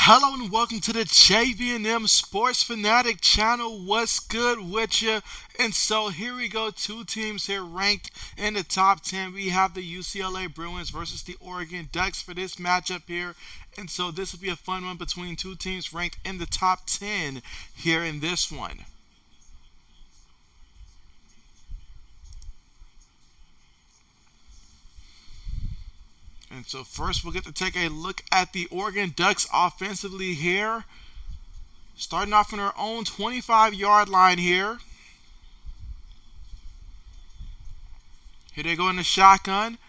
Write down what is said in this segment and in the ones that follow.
Hello and welcome to the JB&M Sports Fanatic channel. What's good with you? And so here we go. Two teams here ranked in the top 10. We have the UCLA Bruins versus the Oregon Ducks for this matchup here. And so this will be a fun one between two teams ranked in the top 10 here in this one. And so first we'll get to take a look at the Oregon Ducks offensively here. Starting off from their own 25-yard line here. Here they go in the shotgun.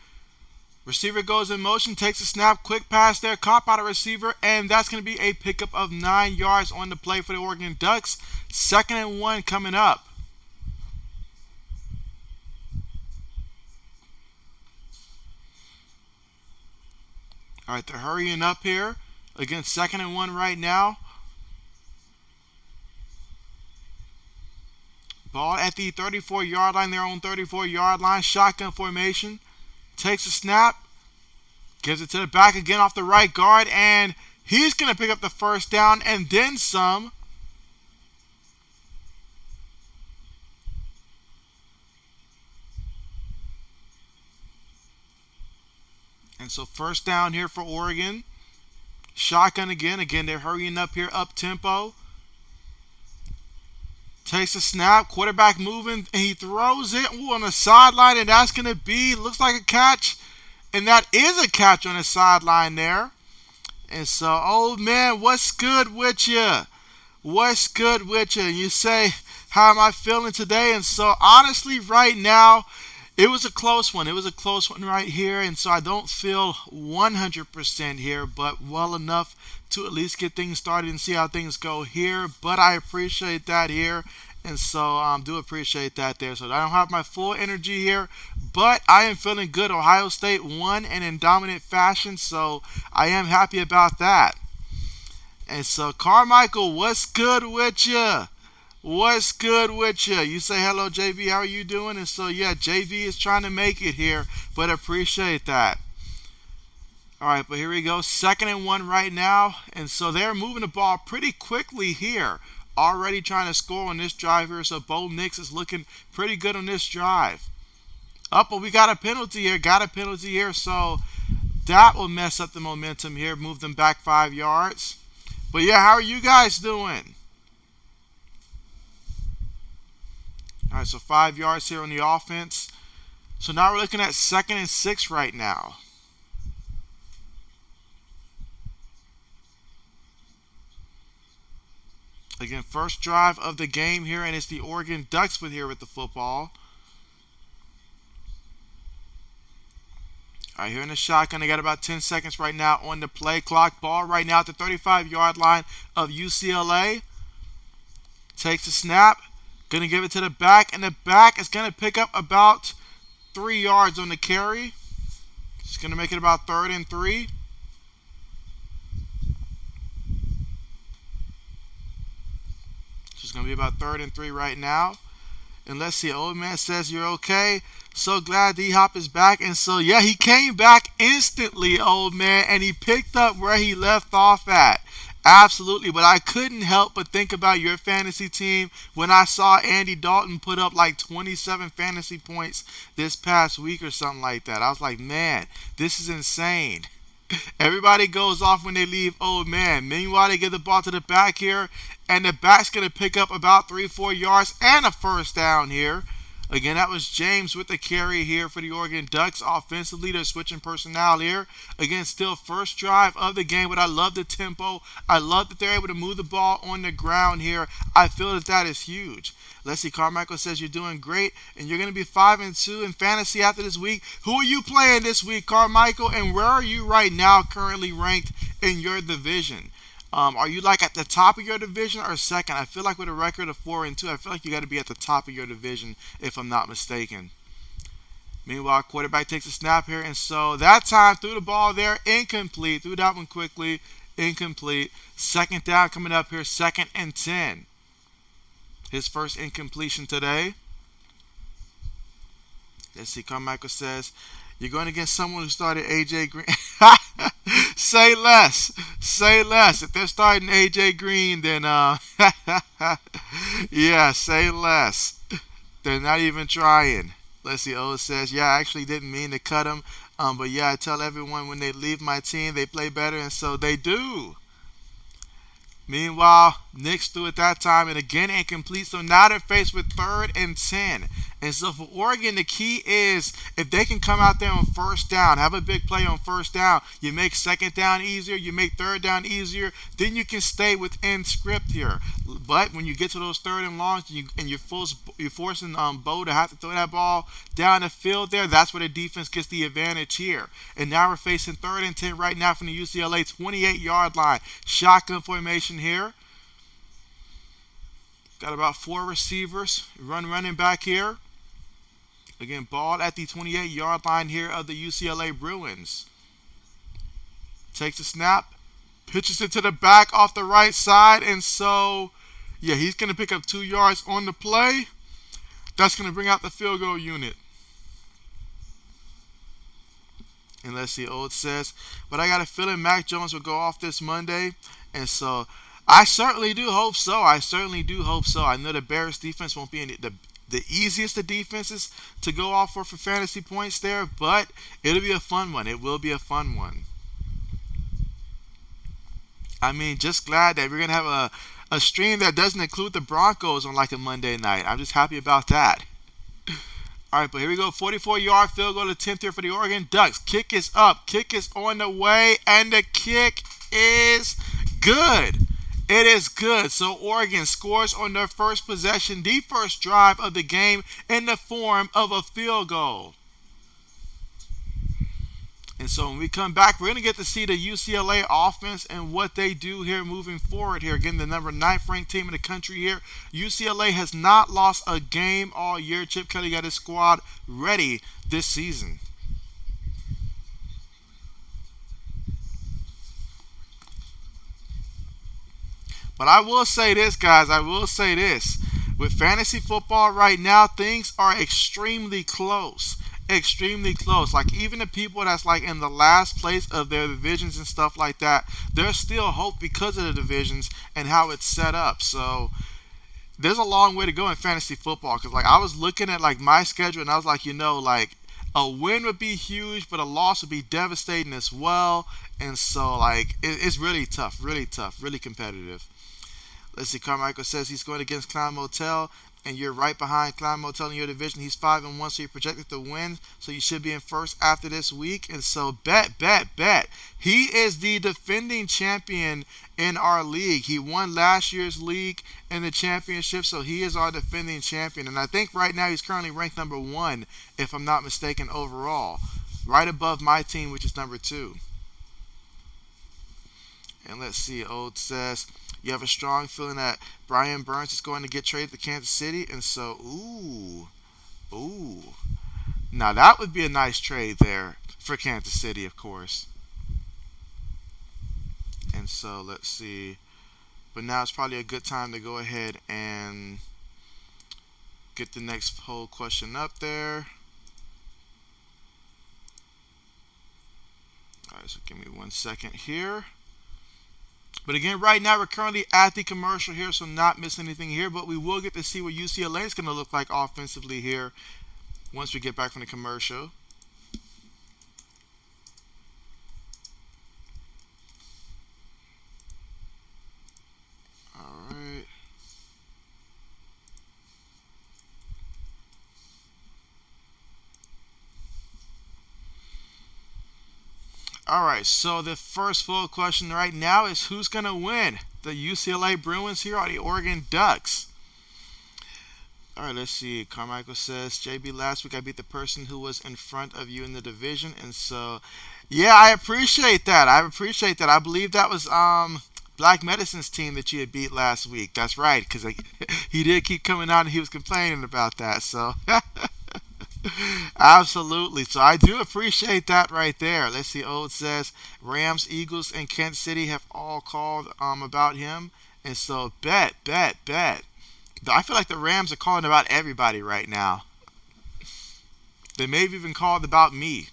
Receiver goes in motion, takes a snap, quick pass there, caught by the receiver, and that's going to be a pickup of 9 yards on the play for the Oregon Ducks. 2nd and 1 coming up. All right, they're hurrying up here. Again, 2nd and 1 right now. Ball at the 34-yard line, their own 34-yard line. Shotgun formation. Takes a snap. Gives it to the back again off the right guard. And he's going to pick up the first down and then some. And so first down here for Oregon. Shotgun again. Again, they're hurrying up here, up tempo. Takes a snap, quarterback moving, and he throws it on the sideline, and that's going to be, looks like a catch, and that is a catch on the sideline there. And so, old man, what's good with you? What's good with you? You say, how am I feeling today? And so, honestly, right now, it was a close one. It was a close one right here, and so I don't feel 100% here, but well enough to at least get things started and see how things go here. But I appreciate that here, and so do appreciate that there. So I don't have my full energy here, but I am feeling good. Ohio State won and in dominant fashion, so I am happy about that. And so Carmichael, what's good with you? What's good with you? You say hello, JB. How are you doing? And so, yeah, JB is trying to make it here, but appreciate that. All right, but here we go. 2nd and 1 right now. And so they're moving the ball pretty quickly here. Already trying to score on this drive here. So Bo Nix is looking pretty good on this drive. But we got a penalty here. Got a penalty here. So that will mess up the momentum here. Move them back 5 yards. But, yeah, how are you guys doing? All right, so 5 yards here on the offense. So now we're looking at 2nd and 6 right now. Again, first drive of the game here, and it's the Oregon Ducks with the football. All right, here in the shotgun, they got about 10 seconds right now on the play clock. Ball right now at the 35-yard line of UCLA. Takes a snap. Going to give it to the back, and the back is going to pick up about 3 yards on the carry. It's going to make it about 3rd and 3. It's going to be about 3rd and 3 right now. And let's see, old man says you're okay. So glad D-Hop is back. And so, yeah, he came back instantly, old man, and he picked up where he left off at. Absolutely, but I couldn't help but think about your fantasy team when I saw Andy Dalton put up like 27 fantasy points this past week or something like that. I was like, man, this is insane. Everybody goes off when they leave old man. Meanwhile, they get the ball to the back here, and the back's going to pick up about 3-4 yards and a first down here. Again, that was James with the carry here for the Oregon Ducks. Offensively, they're switching personnel here. Again, still first drive of the game, but I love the tempo. I love that they're able to move the ball on the ground here. I feel that that is huge. Let's see, Carmichael says you're doing great, and you're going to be 5-2 in fantasy after this week. Who are you playing this week, Carmichael, and where are you right now currently ranked in your division? Are you like at the top of your division or second? I feel like with a record of 4-2, I feel like you got to be at the top of your division if I'm not mistaken. Meanwhile, quarterback takes a snap here, and so that time threw the ball there, incomplete. Threw that one quickly, incomplete. 2nd down coming up here, 2nd and 10. His first incompletion today. Let's see, Carmichael says, you're going against someone who started AJ Green. Say less. Say less. If they're starting AJ Green, then yeah, say less. They're not even trying. Let's see. O says, yeah, I actually didn't mean to cut him. But yeah, I tell everyone when they leave my team, they play better, and so they do. Meanwhile, Knicks threw at that time and again incomplete. So now they're faced with 3rd and 10. And so for Oregon, the key is if they can come out there on first down, have a big play on first down, you make second down easier, you make third down easier, then you can stay within script here. But when you get to those third and longs and you're forcing Bo to have to throw that ball down the field there, that's where the defense gets the advantage here. And now we're facing 3rd and 10 right now from the UCLA 28-yard line. Shotgun formation here. Got about 4 receivers. Running back here. Again, ball at the 28-yard line here of the UCLA Bruins. Takes a snap. Pitches it to the back off the right side. And so, yeah, he's going to pick up 2 yards on the play. That's going to bring out the field goal unit. And let's see, Old says, but I got a feeling Mac Jones will go off this Monday. And so, I certainly do hope so. I certainly do hope so. I know the Bears defense won't be in the easiest of defenses to go off for fantasy points there, but it'll be a fun one. It will be a fun one. I mean, just glad that we're going to have a stream that doesn't include the Broncos on like a Monday night. I'm just happy about that. All right, but here we go. 44-yard field goal attempt here for the Oregon Ducks. Kick is up. Kick is on the way, and the kick is good. It is good. So Oregon scores on their first possession, the first drive of the game, in the form of a field goal. And so when we come back, we're going to get to see the UCLA offense and what they do here moving forward here. Again, the number 9th ranked team in the country here. UCLA has not lost a game all year. Chip Kelly got his squad ready this season. But I will say this, guys. I will say this. With fantasy football right now, things are extremely close. Extremely close. Like, even the people that's like in the last place of their divisions and stuff like that, there's still hope because of the divisions and how it's set up. So there's a long way to go in fantasy football. Because like I was looking at like my schedule and I was like, like a win would be huge, but a loss would be devastating as well. And so like it's really tough, really competitive. Let's see. Carmichael says he's going against Clown Motel, and you're right behind Clown Motel in your division. He's 5-1, so you're projected to win. So you should be in first after this week. And so bet. He is the defending champion in our league. He won last year's league in the championship, so he is our defending champion. And I think right now he's currently ranked number 1, if I'm not mistaken, overall, right above my team, which is number 2. And let's see. Old says, you have a strong feeling that Brian Burns is going to get traded to Kansas City. And so, ooh. Now, that would be a nice trade there for Kansas City, of course. And so, let's see. But now it's probably a good time to go ahead and get the next poll question up there. All right, so give me 1 second here. But again, right now we're currently at the commercial here, so not missing anything here. But we will get to see what UCLA is going to look like offensively here once we get back from the commercial. All right. All right, so the first full question right now is who's going to win? The UCLA Bruins here or the Oregon Ducks? All right, let's see. Carmichael says, JB, last week I beat the person who was in front of you in the division. And so, yeah, I appreciate that. I believe that was Black Medicine's team that you had beat last week. That's right, because he did keep coming out and he was complaining about that. So, absolutely. So I do appreciate that right there. Let's see. Old says Rams, Eagles, and Kansas City have all called about him, and so bet. I feel like the Rams are calling about everybody right now. They may have even called about me.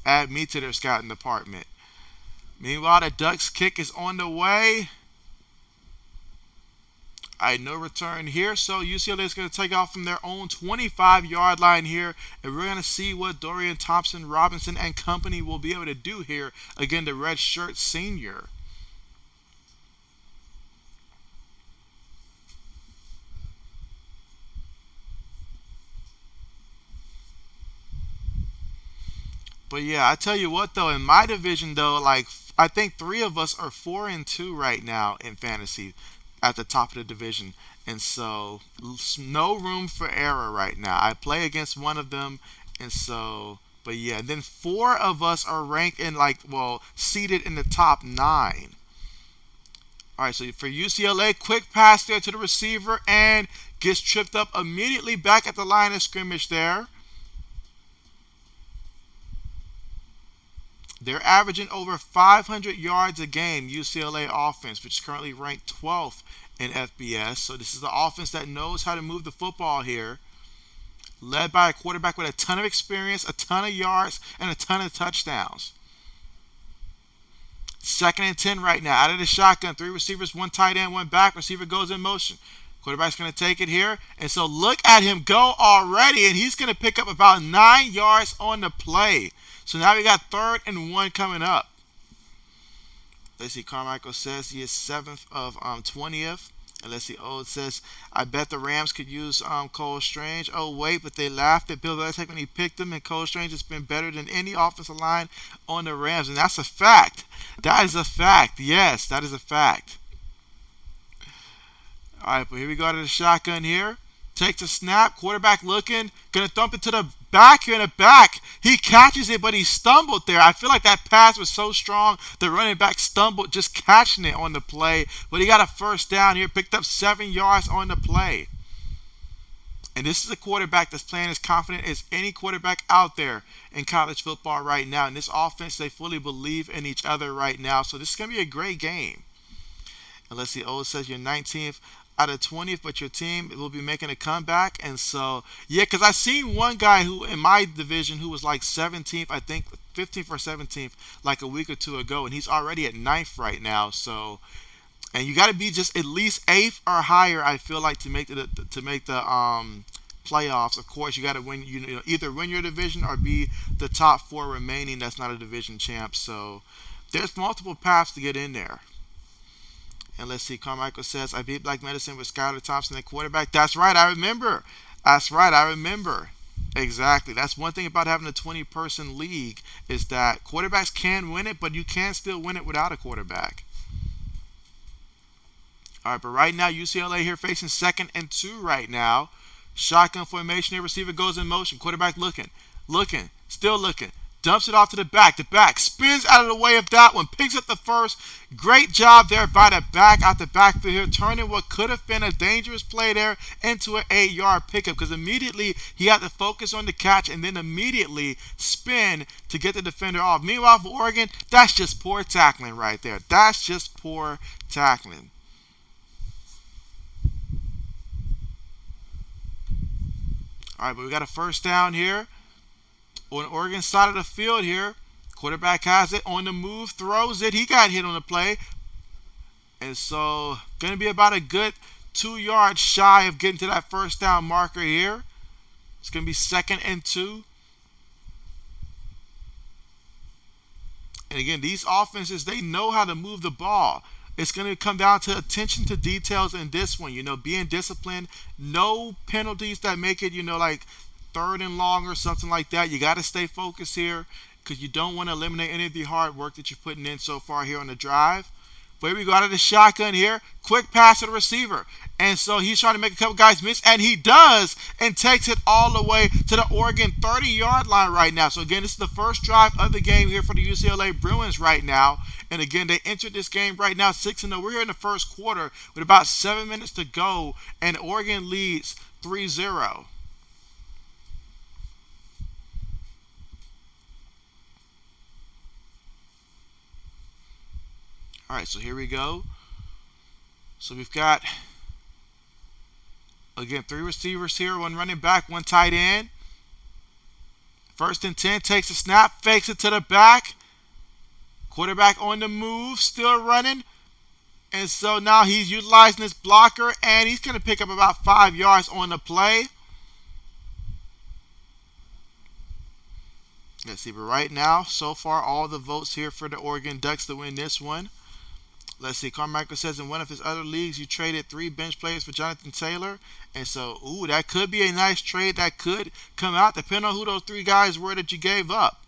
Add me to their scouting department. Meanwhile, the Ducks kick is on the way. All right, no return here. So UCLA is going to take off from their own 25-yard line here. And we're going to see what Dorian Thompson Robinson and company will be able to do here. Again, the red shirt senior. But yeah, I tell you what though, in my division though, like I think three of us are 4-2 right now in fantasy at the top of the division, and so no room for error right now. I play against one of them, and so but yeah, and then four of us are ranked in like well seated in the top nine. All right, so for UCLA, quick pass there to the receiver and gets tripped up immediately back at the line of scrimmage there. They're averaging over 500 yards a game, UCLA offense, which is currently ranked 12th in FBS. So this is the offense that knows how to move the football here, led by a quarterback with a ton of experience, a ton of yards, and a ton of touchdowns. 2nd and 10 right now. Out of the shotgun, three receivers, one tight end, one back. Receiver goes in motion. Quarterback's going to take it here. And so look at him go already, and he's going to pick up about 9 yards on the play. So now we got 3rd and 1 coming up. Let's see. Carmichael says he is 7th of 20th. And let's see. Oh, it says, I bet the Rams could use Cole Strange. Oh, wait, but they laughed at Bill Belichick when he picked him. And Cole Strange has been better than any offensive line on the Rams. And that's a fact. That is a fact. Yes, that is a fact. All right, but here we go to the shotgun here. Takes a snap. Quarterback looking. Going to thump it to the back here in the back. He catches it, but he stumbled there. I feel like that pass was so strong. The running back stumbled just catching it on the play. But he got a 1st down here. Picked up 7 yards on the play. And this is a quarterback that's playing as confident as any quarterback out there in college football right now. In this offense, they fully believe in each other right now. So this is going to be a great game. And let's see. Oh, it says you're 19th out of 20th, but your team will be making a comeback. And so, yeah, because I seen one guy who in my division who was like 17th, I think 15th or 17th, like a week or two ago, and he's already at 9th right now. So, and you got to be just at least 8th or higher, I feel like, to make the playoffs. Of course, you got to win. You know, either win your division or be the top 4 remaining. That's not a division champ. So, there's multiple paths to get in there. And let's see, Carmichael says, I beat Black Medicine with Skylar Thompson at quarterback. That's right, I remember. That's right, I remember. Exactly. That's one thing about having a 20-person league is that quarterbacks can win it, but you can still win it without a quarterback. All right, but right now, UCLA here facing 2nd and 2 right now. Shotgun formation here. Receiver goes in motion. Quarterback looking, still looking. Dumps it off to the back. The back spins out of the way of that one. Picks up the 1st. Great job there by the back out the backfield here. Turning what could have been a dangerous play there into an 8-yard pickup. Because immediately he had to focus on the catch and then immediately spin to get the defender off. Meanwhile for Oregon, that's just poor tackling right there. That's just poor tackling. All right, but we got a 1st down here. On the Oregon side of the field here, quarterback has it on the move, throws it. He got hit on the play. And so, going to be about a good 2 yards shy of getting to that 1st down marker here. It's going to be 2nd and 2. And again, these offenses, they know how to move the ball. It's going to come down to attention to details in this one. You know, being disciplined, no penalties that make it, like 3rd and long or something like that. You got to stay focused here because you don't want to eliminate any of the hard work that you're putting in so far here on the drive. But here we go out of the shotgun here. Quick pass to the receiver. And so he's trying to make a couple guys miss, and he does, and takes it all the way to the Oregon 30-yard line right now. So again, this is the 1st drive of the game here for the UCLA Bruins right now. And again, they entered this game right now 6-0. We're here in the 1st quarter with about 7 minutes to go, and Oregon leads 3-0. All right, so here we go. So we've got, again, 3 receivers here, 1 running back, 1 tight end. 1st and 10, takes a snap, fakes it to the back. Quarterback on the move, still running. And so now he's utilizing this blocker, and he's going to pick up about 5 yards on the play. Let's see, but right now, so far, all the votes here for the Oregon Ducks to win this one. Let's see, Carmichael says in one of his other leagues, you traded 3 bench players for Jonathan Taylor. And so, that could be a nice trade that could come out, depending on who those 3 guys were that you gave up.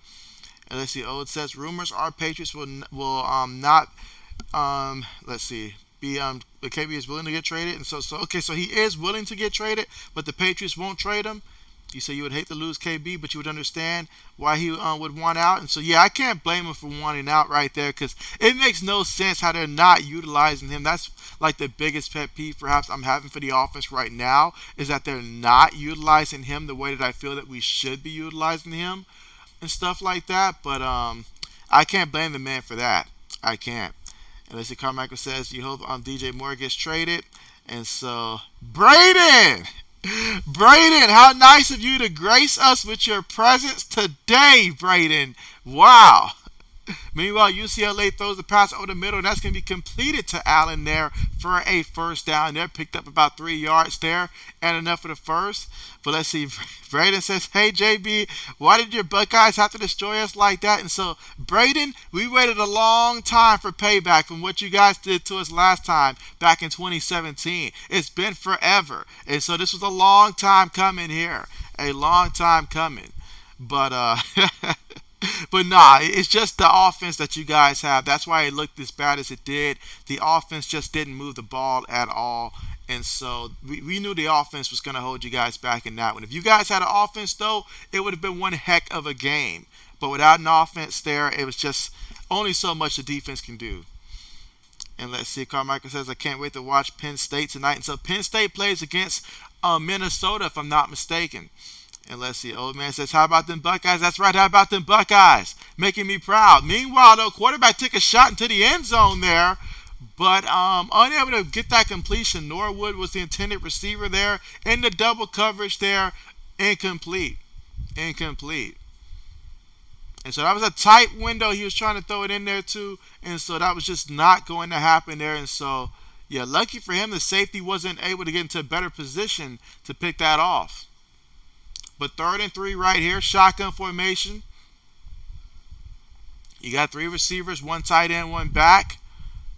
And let's see, Ode says rumors are Patriots will not, let's see, KB is willing to get traded. And so he is willing to get traded, but the Patriots won't trade him. You say you would hate to lose KB, but you would understand why he would want out. And so, yeah, I can't blame him for wanting out right there, because it makes no sense how they're not utilizing him. That's like the biggest pet peeve perhaps I'm having for the offense right now, is that they're not utilizing him the way that I feel that we should be utilizing him and stuff like that. But I can't blame the man for that. I can't. And let's see, Carmichael says you hope DJ Moore gets traded. And so, Braden, how nice of you to grace us with your presence today, Braden. Wow. Meanwhile, UCLA throws the pass over the middle, and that's going to be completed to Allen there for a first down. There picked up about 3 yards there, and enough for the first. But let's see, Braden says, hey, JB, why did your Buckeyes have to destroy us like that? And so, Braden, we waited a long time for payback from what you guys did to us last time back in 2017. It's been forever. And so this was a long time coming here. A long time coming. But, but nah, it's just the offense that you guys have. That's why it looked as bad as it did. The offense just didn't move the ball at all. And so we knew the offense was going to hold you guys back in that one. If you guys had an offense, though, it would have been one heck of a game. But without an offense there, it was just only so much the defense can do. And let's see, Carmichael says, I can't wait to watch Penn State tonight. And so Penn State plays against Minnesota, if I'm not mistaken. And let's see, old man says, how about them Buckeyes? That's right, how about them Buckeyes? Making me proud. Meanwhile, though, quarterback took a shot into the end zone there, but unable to get that completion. Norwood was the intended receiver there. In the double coverage there, incomplete. And so that was a tight window. He was trying to throw it in there, too. And so that was just not going to happen there. And so, yeah, lucky for him, the safety wasn't able to get into a better position to pick that off. But 3rd and 3 right here, shotgun formation. You got 3 receivers, 1 tight end, 1 back.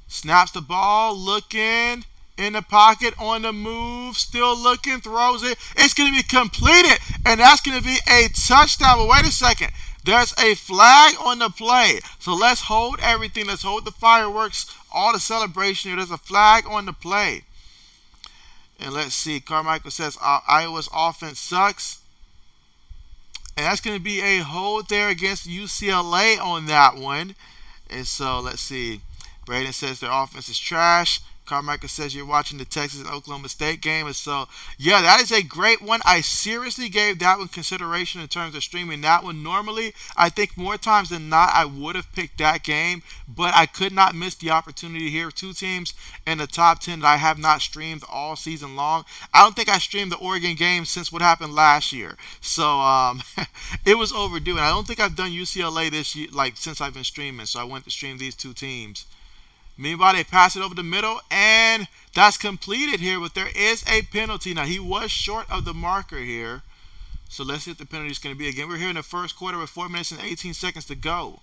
Snaps the ball, looking in the pocket, on the move, still looking, throws it. It's going to be completed, and that's going to be a touchdown. But wait a second. There's a flag on the play. So let's hold everything. Let's hold the fireworks, all the celebration here. There's a flag on the play. And let's see. Carmichael says Iowa's offense sucks. And that's going to be a hold there against UCLA on that one. And so, let's see. Braden says their offense is trash. Carmichael says you're watching the Texas and Oklahoma State game. And so, yeah, that is a great one. I seriously gave that one consideration in terms of streaming that one. Normally, I think more times than not, I would have picked that game. But I could not miss the opportunity here. 2 teams in the top 10 that I have not streamed all season long. I don't think I streamed the Oregon game since what happened last year. So, it was overdue. And I don't think I've done UCLA this year, like, since I've been streaming. So I went to stream these 2 teams. Meanwhile, they pass it over the middle, and that's completed here, but there is a penalty. Now, he was short of the marker here, so let's see what the penalty is going to be. Again, we're here in the first quarter with 4 minutes and 18 seconds to go,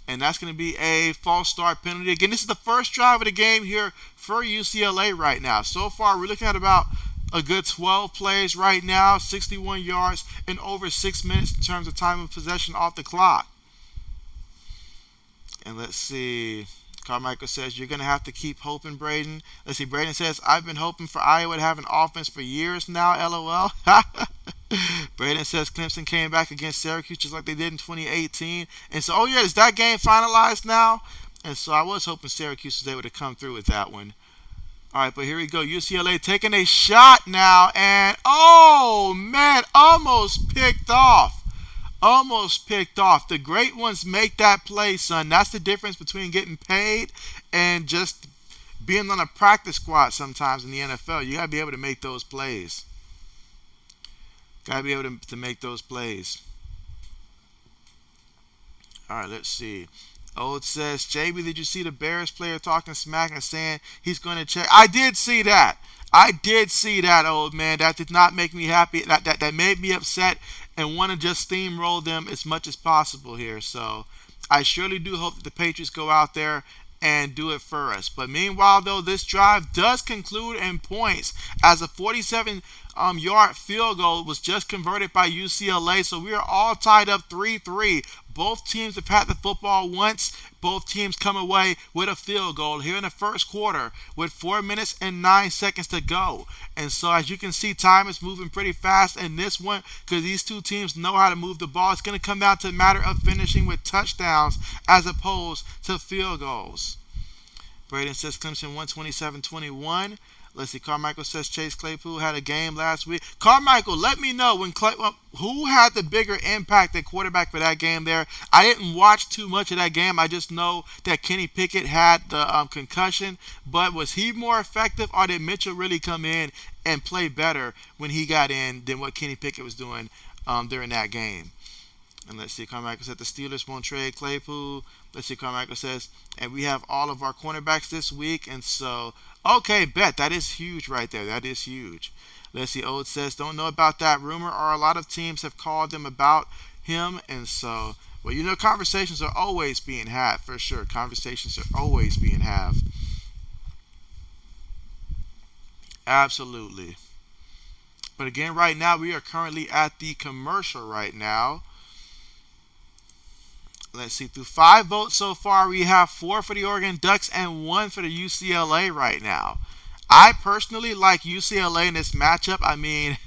and that's going to be a false start penalty. Again, this is the first drive of the game here for UCLA right now. So far, we're looking at about a good 12 plays right now, 61 yards, and over 6 minutes in terms of time of possession off the clock. And let's see. Carmichael says, you're going to have to keep hoping, Braden. Let's see, Braden says, I've been hoping for Iowa to have an offense for years now, LOL. Braden says, Clemson came back against Syracuse just like they did in 2018. And so, oh yeah, is that game finalized now? And so I was hoping Syracuse was able to come through with that one. All right, but here we go. UCLA taking a shot now. And, oh, man, almost picked off. Almost picked off. The great ones make that play, son. That's the difference between getting paid and just being on a practice squad sometimes in the NFL. You got to be able to make those plays. Got to be able to make those plays. All right, let's see. Old says, JB, did you see the Bears player talking smack and saying he's going to check? I did see that. I did see that, old man. That did not make me happy. That made me upset and want to just steamroll them as much as possible here. So I surely do hope that the Patriots go out there and do it for us. But meanwhile, though, this drive does conclude in points as a 47 yard field goal was just converted by UCLA. So we are all tied up 3-3. Both teams have had the football once. Both teams come away with a field goal here in the first quarter with 4 minutes and 9 seconds to go. And so, as you can see, time is moving pretty fast in this one because these two teams know how to move the ball. It's going to come down to a matter of finishing with touchdowns as opposed to field goals. Braden says Clemson 127-21. Let's see. Carmichael says Chase Claypool had a game last week. Carmichael, let me know who had the bigger impact at quarterback for that game there. I didn't watch too much of that game. I just know that Kenny Pickett had the concussion. But was he more effective, or did Mitchell really come in and play better when he got in than what Kenny Pickett was doing during that game? And let's see, Carmichael said the Steelers won't trade Claypool. Let's see, Carmichael says, and we have all of our cornerbacks this week. And so, okay, bet. That is huge right there. That is huge. Let's see, Old says, don't know about that rumor, or a lot of teams have called them about him. And so, well, conversations are always being had, for sure. Conversations are always being had. Absolutely. But again, right now, we are currently at the commercial right now. Let's see, through 5 votes so far, we have 4 for the Oregon Ducks and 1 for the UCLA right now. I personally like UCLA in this matchup. I mean,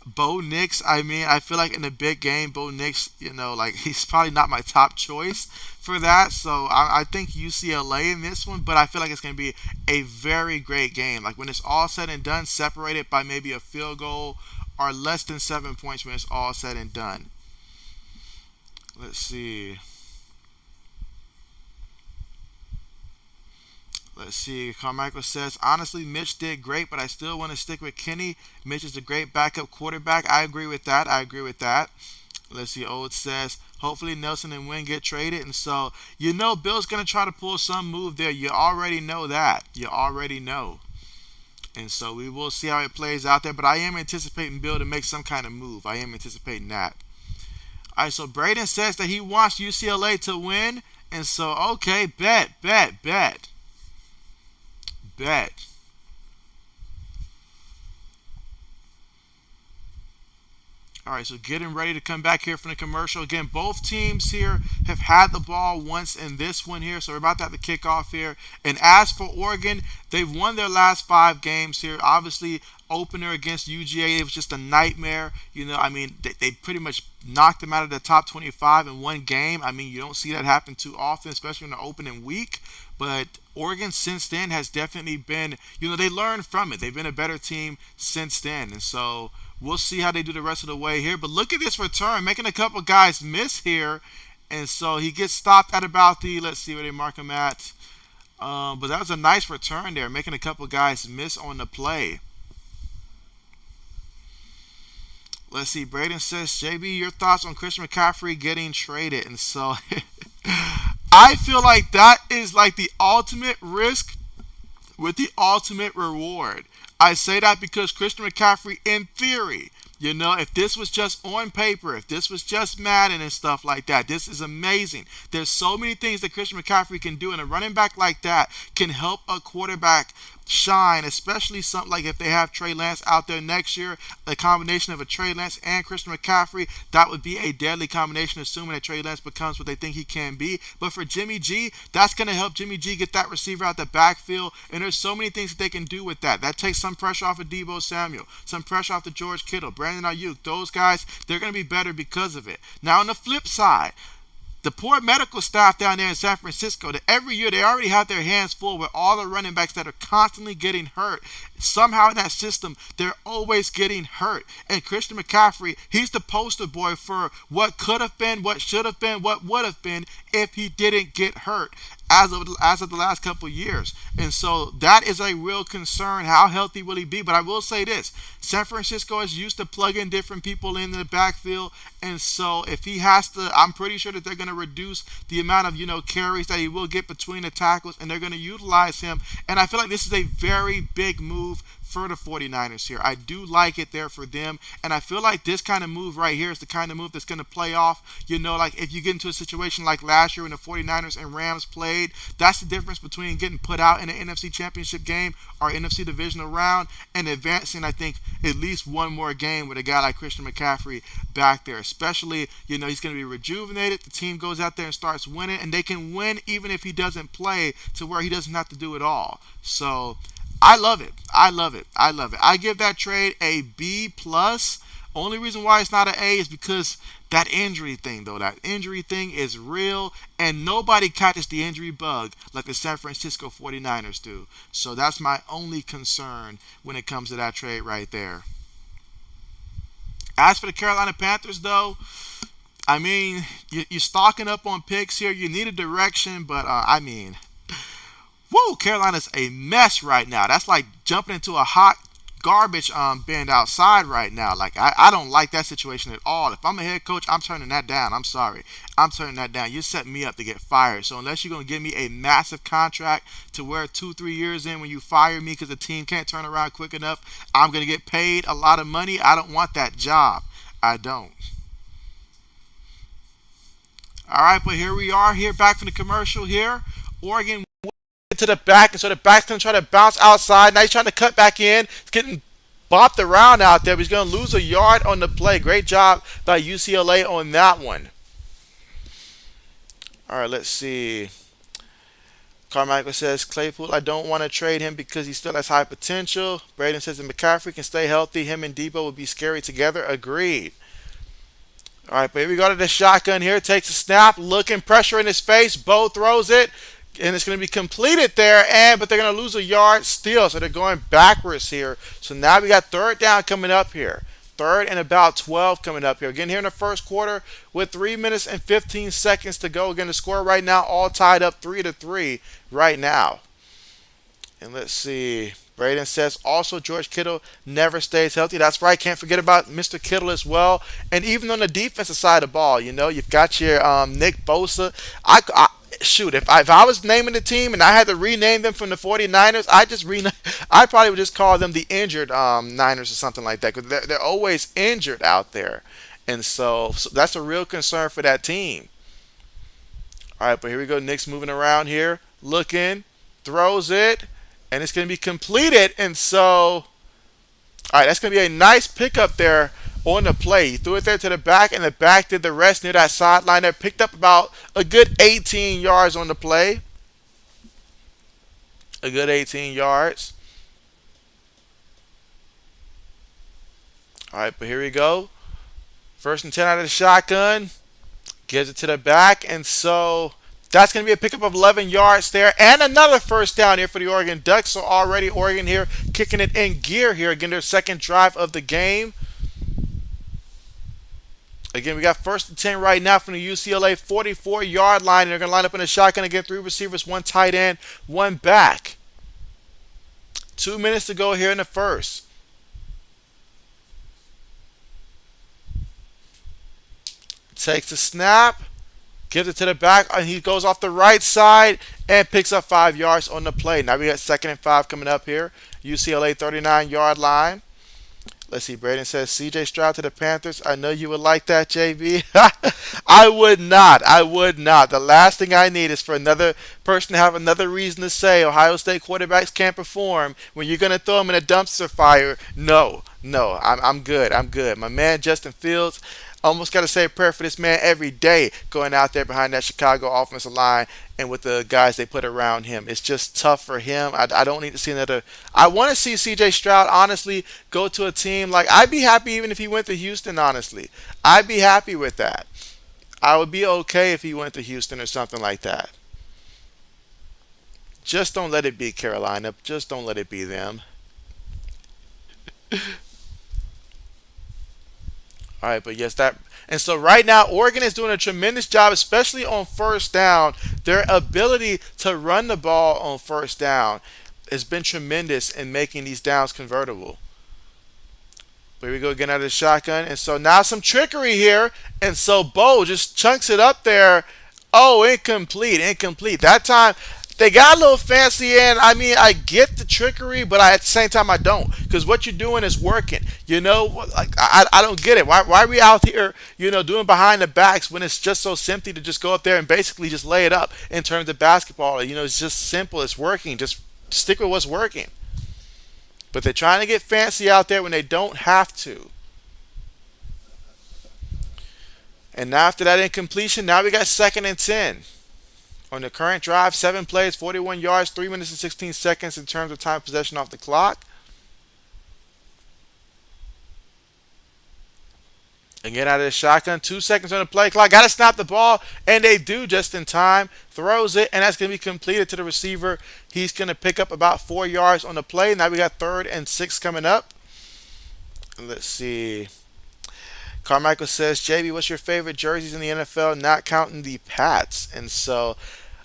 Bo Nix, I feel like in the big game, Bo Nix, he's probably not my top choice for that. So I think UCLA in this one, but I feel like it's going to be a very great game. Like when it's all said and done, separated by maybe a field goal or less than 7 points when it's all said and done. Let's see. Carmichael says, honestly, Mitch did great, but I still want to stick with Kenny. Mitch is a great backup quarterback. I agree with that. Let's see. Old says, hopefully Nelson and Wynn get traded. And so, Bill's going to try to pull some move there. You already know that. And so we will see how it plays out there. But I am anticipating Bill to make some kind of move. I am anticipating that. All right, so Braden says that he wants UCLA to win. And so, okay, bet. All right, so getting ready to come back here from the commercial. Again, both teams here have had the ball once in this one here, so we're about to have the kickoff here. And as for Oregon, they've won their last 5 games here. Obviously, opener against UGA, it was just a nightmare. They pretty much knocked them out of the top 25 in one game. You don't see that happen too often, especially in the opening week. But Oregon since then has definitely been, they learned from it. They've been a better team since then. And so we'll see how they do the rest of the way here. But look at this return, making a couple guys miss here. And so he gets stopped at about let's see where they mark him at. But that was a nice return there, making a couple guys miss on the play. Let's see, Braden says, JB, your thoughts on Christian McCaffrey getting traded? And so I feel like that is like the ultimate risk with the ultimate reward. I say that because Christian McCaffrey, in theory, if this was just on paper, if this was just Madden and stuff like that, this is amazing. There's so many things that Christian McCaffrey can do, and a running back like that can help a quarterback shine, especially something like if they have Trey Lance out there next year. The combination of a Trey Lance and Christian McCaffrey, that would be a deadly combination, assuming that Trey Lance becomes what they think he can be. But for Jimmy G, that's going to help Jimmy G get that receiver out the backfield, and there's so many things that they can do with that. That takes some pressure off of Deebo Samuel, some pressure off of George Kittle, Brandon Ayuk. Those guys, they're going to be better because of it. Now on the flip side, the poor medical staff down there in San Francisco, that every year they already have their hands full with all the running backs that are constantly getting hurt. Somehow in that system, they're always getting hurt. And Christian McCaffrey, he's the poster boy for what could have been, what should have been, what would have been if he didn't get hurt. as of the last couple of years. And so that is a real concern. How healthy will he be? But I will say this: San Francisco is used to plugging different people in the backfield, and so if he has to, I'm pretty sure that they're going to reduce the amount of carries that he will get between the tackles, and they're going to utilize him. And I feel like this is a very big move for the 49ers here. I do like it there for them. And I feel like this kind of move right here is the kind of move that's going to play off. Like if you get into a situation like last year when the 49ers and Rams played, that's the difference between getting put out in the NFC Championship game or NFC Divisional round and advancing, I think, at least one more game with a guy like Christian McCaffrey back there. Especially, he's going to be rejuvenated. The team goes out there and starts winning, and they can win even if he doesn't play to where he doesn't have to do it all. So I love it. I love it. I love it. I give that trade a B plus. Only reason why it's not an A is because that injury thing, though. That injury thing is real, and nobody catches the injury bug like the San Francisco 49ers do. So that's my only concern when it comes to that trade right there. As for the Carolina Panthers, though, I mean, you're stocking up on picks here. You need a direction, but woo, Carolina's a mess right now. That's like jumping into a hot garbage bin outside right now. Like, I don't like that situation at all. If I'm a head coach, I'm turning that down. I'm sorry. I'm turning that down. You're setting me up to get fired. So unless you're going to give me a massive contract to where 2-3 years in when you fire me because the team can't turn around quick enough, I'm going to get paid a lot of money. I don't want that job. I don't. All right, but here we are here back from the commercial here. Oregon to the back, and so the back's going to try to bounce outside. Now he's trying to cut back in. He's getting bopped around out there, but he's going to lose a yard on the play. Great job by UCLA on that one. All right, let's see. Carmichael says, Claypool, I don't want to trade him because he still has high potential. Braden says that McCaffrey can stay healthy. Him and Debo would be scary together. Agreed. All right, but here we go to the shotgun here. Takes a snap, looking, pressure in his face. Bo throws it, and it's going to be completed there, but they're going to lose a yard still, so they're going backwards here. So now we got third down coming up here. Third and about 12 coming up here. Again, here in the first quarter with 3 minutes and 15 seconds to go. Again, the score right now all tied up 3-3 right now. And let's see. Braden says also George Kittle never stays healthy. That's right. Can't forget about Mr. Kittle as well. And even on the defensive side of the ball, you've got your Nick Bosa. Shoot, if I was naming the team and I had to rename them from the 49ers, I probably would just call them the injured Niners or something like that, because they're always injured out there. And so that's a real concern for that team. All right, but here we go. Nick's moving around here, looking, throws it, and it's going to be completed. And so, all right, that's going to be a nice pickup there on the play. He threw it there to the back, and the back did the rest near that sideline there. Picked up about a good 18 yards on the play. A good 18 yards. All right, but here we go. First and 10 out of the shotgun. Gives it to the back, and so that's going to be a pickup of 11 yards there, and another first down here for the Oregon Ducks. So already Oregon here kicking it in gear here. Again, their second drive of the game. Again, we got first and 10 right now from the UCLA 44-yard line. And they're going to line up in a shotgun again. 3 receivers, 1 tight end, 1 back. 2 minutes to go here in the first. Takes the snap. Gives it to the back. And he goes off the right side and picks up 5 yards on the play. Now we got 2nd and 5 coming up here. UCLA 39-yard line. Let's see, Braden says, CJ Stroud to the Panthers. I know you would like that, JB. I would not. I would not. The last thing I need is for another person to have another reason to say Ohio State quarterbacks can't perform when you're going to throw them in a dumpster fire. No. I'm good. I'm good. My man, Justin Fields, almost got to say a prayer for this man every day going out there behind that Chicago offensive line and with the guys they put around him. It's just tough for him. I don't need to see another. I want to see CJ Stroud, honestly, go to a team. Like, I'd be happy even if he went to Houston, honestly. I'd be happy with that. I would be okay if he went to Houston or something like that. Just don't let it be Carolina. Just don't let it be them. All right, but yes, that and so right now Oregon is doing a tremendous job, especially on first down. Their ability to run the ball on first down has been tremendous in making these downs convertible. Here we go again out of the shotgun, and so now some trickery here, and so Bo just chunks it up there. Oh, incomplete, incomplete. That time they got a little fancy, and I mean I get the trickery, but at the same time I don't, because what you're doing is working. Like I don't get it. Why are we out here, doing behind the backs when it's just so simply to just go up there and basically just lay it up in terms of basketball? It's just simple. It's working. Just stick with what's working. But they're trying to get fancy out there when they don't have to. And now after that incompletion, now we got second and 10. On the current drive, 7 plays, 41 yards, 3 minutes and 16 seconds in terms of time of possession off the clock. Again, out of the shotgun, 2 seconds on the play clock. Got to snap the ball, and they do just in time. Throws it, and that's going to be completed to the receiver. He's going to pick up about 4 yards on the play. Now we got third and 6 coming up. Let's see. Carmichael says, JB, what's your favorite jerseys in the NFL, not counting the Pats? And so,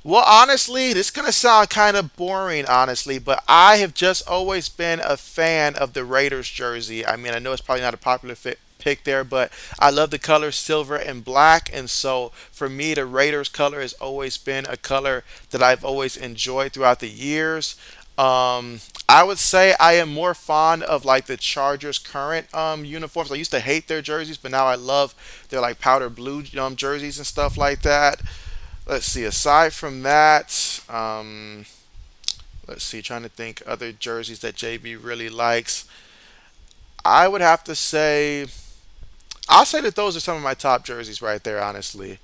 well, honestly, this is going to sound kind of boring, honestly, but I have just always been a fan of the Raiders jersey. I mean, I know it's probably not a popular pick there, but I love the color silver and black, and so for me, the Raiders color has always been a color that I've always enjoyed throughout the years. I would say I am more fond of like the Chargers' current uniforms. I used to hate their jerseys, but now I love their like powder blue jerseys and stuff like that. Let's see. Aside from that, let's see. Trying to think other jerseys that JB really likes. I would have to say, I'll say that those are some of my top jerseys right there. Honestly.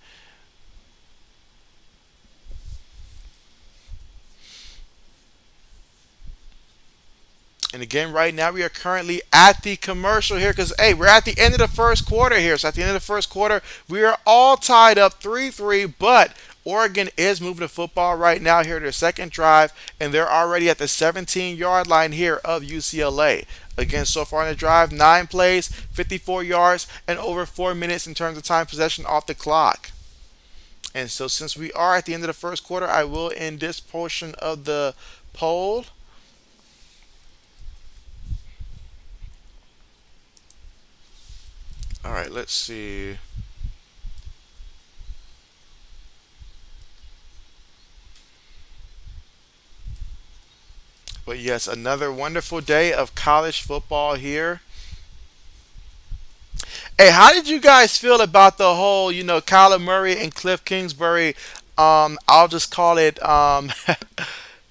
And again, right now we are currently at the commercial here because, hey, we're at the end of the first quarter here. So at the end of the first quarter, we are all tied up 3-3, but Oregon is moving the football right now here to their second drive, and they're already at the 17-yard line here of UCLA. Again, so far in the drive, 9 plays, 54 yards, and over 4 minutes in terms of time possession off the clock. And so since we are at the end of the first quarter, I will end this portion of the poll. All right, let's see. But yes, another wonderful day of college football here. Hey, how did you guys feel about the whole, Kyler Murray and Cliff Kingsbury? I'll just call it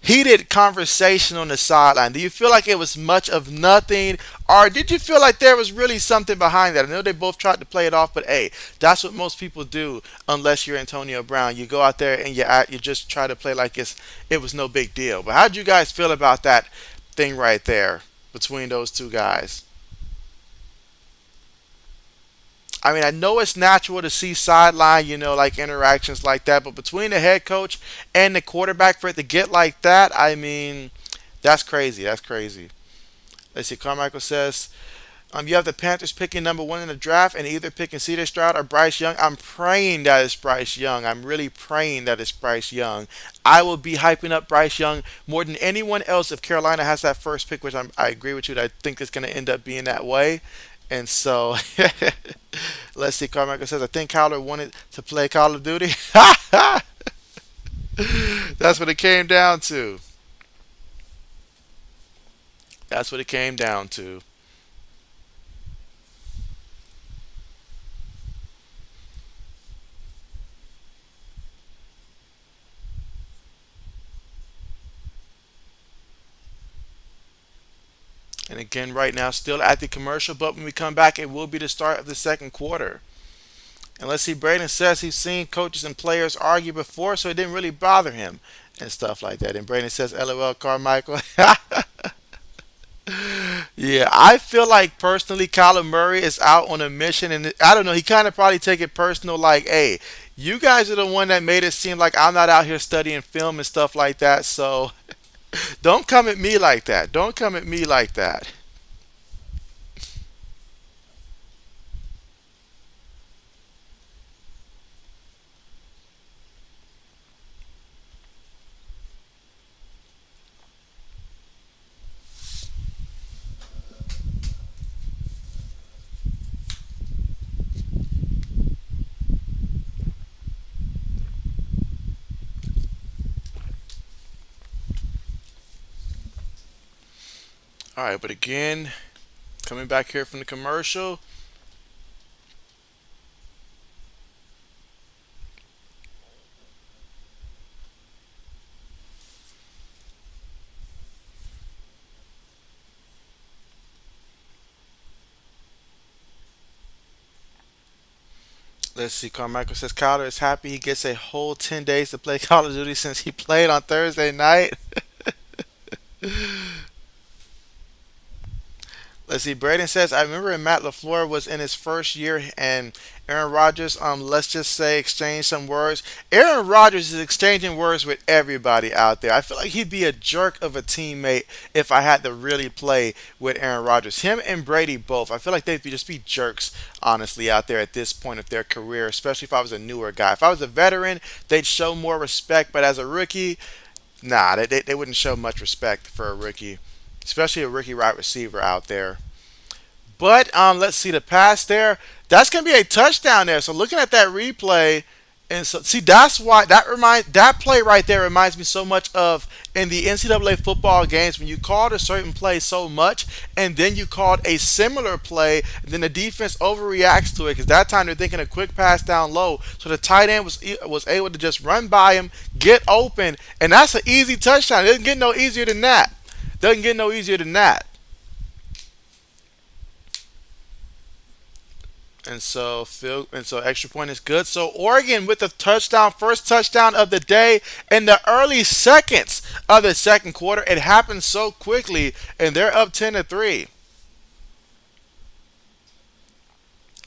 heated conversation on the sideline. Do you feel like it was much of nothing, or did you feel like there was really something behind that? I know they both tried to play it off, but hey, that's what most people do. Unless you're Antonio Brown, you go out there and you just try to play like it was no big deal. But how did you guys feel about that thing right there between those two guys? I mean, I know it's natural to see sideline, like interactions like that, but between the head coach and the quarterback for it to get like that, I mean, that's crazy. That's crazy. Let's see. Carmichael says, you have the Panthers picking number 1 in the draft and either picking Cedar Stroud or Bryce Young. I'm praying that it's Bryce Young. I'm really praying that it's Bryce Young. I will be hyping up Bryce Young more than anyone else if Carolina has that first pick, which I agree with you that I think it's going to end up being that way. And so, let's see. Carmichael says, I think Kyler wanted to play Call of Duty. That's what it came down to. That's what it came down to. And again, right now, still at the commercial, but when we come back, it will be the start of the second quarter. And let's see, Braden says he's seen coaches and players argue before, so it didn't really bother him and stuff like that. And Braden says, LOL, Carmichael. Yeah, I feel like personally, Kyler Murray is out on a mission, and I don't know, he kind of probably take it personal, like, hey, you guys are the one that made it seem like I'm not out here studying film and stuff like that, so don't come at me like that. Don't come at me like that. All right, but again, coming back here from the commercial, let's see. Carmichael says Kyler is happy he gets a whole 10 days to play Call of Duty since he played on Thursday night. Let's see. Braden says, I remember when Matt LaFleur was in his first year and Aaron Rodgers, let's just say, exchanged some words. Aaron Rodgers is exchanging words with everybody out there. I feel like he'd be a jerk of a teammate if I had to really play with Aaron Rodgers. Him and Brady both. I feel like they'd just be jerks, honestly, out there at this point of their career, especially if I was a newer guy. If I was a veteran, they'd show more respect, but as a rookie, nah, they wouldn't show much respect for a rookie, especially a rookie wide receiver out there. But let's see the pass there. That's gonna be a touchdown there. So looking at that replay, and so see that's why that play right there reminds me so much of in the NCAA football games when you called a certain play so much, and then you called a similar play, and then the defense overreacts to it because that time they're thinking a quick pass down low, so the tight end was able to just run by him, get open, and that's an easy touchdown. It doesn't get no easier than that. Doesn't get no easier than that. And so extra point is good. So Oregon with the touchdown, first touchdown of the day in the early seconds of the second quarter. It happened so quickly, and they're up 10-3.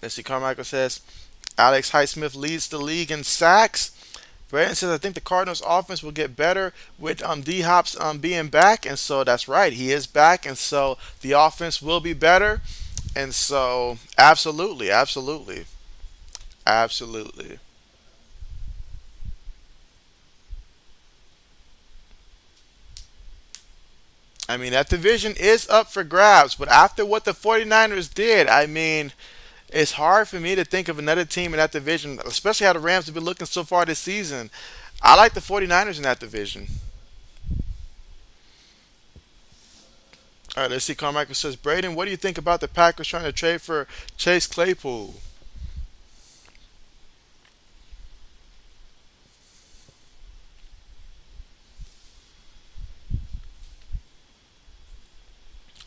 Let's see. Carmichael says Alex Highsmith leads the league in sacks. Brandon says I think the Cardinals' offense will get better with D Hop's being back, and so that's right. He is back, and so the offense will be better. And so, absolutely, absolutely, absolutely. I mean, that division is up for grabs, but after what the 49ers did, I mean, it's hard for me to think of another team in that division, especially how the Rams have been looking so far this season. I like the 49ers in that division. All right, let's see. Carmichael says, Braden, what do you think about the Packers trying to trade for Chase Claypool?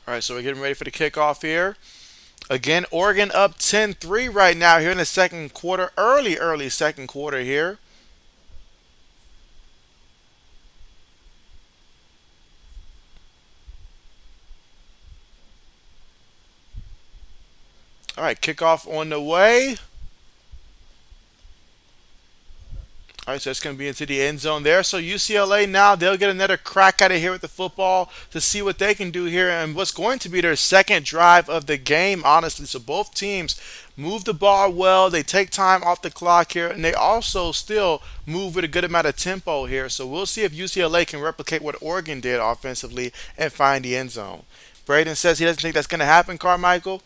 All right, so we're getting ready for the kickoff here. Again, Oregon up 10-3 right now here in the second quarter. Early second quarter here. All right, kickoff on the way. All right, so it's going to be into the end zone there. So UCLA now, they'll get another crack at it here with the football to see what they can do here and what's going to be their second drive of the game, honestly. So both teams move the ball well. They take time off the clock here, and they also still move with a good amount of tempo here. So we'll see if UCLA can replicate what Oregon did offensively and find the end zone. Braden says he doesn't think that's going to happen, Carmichael.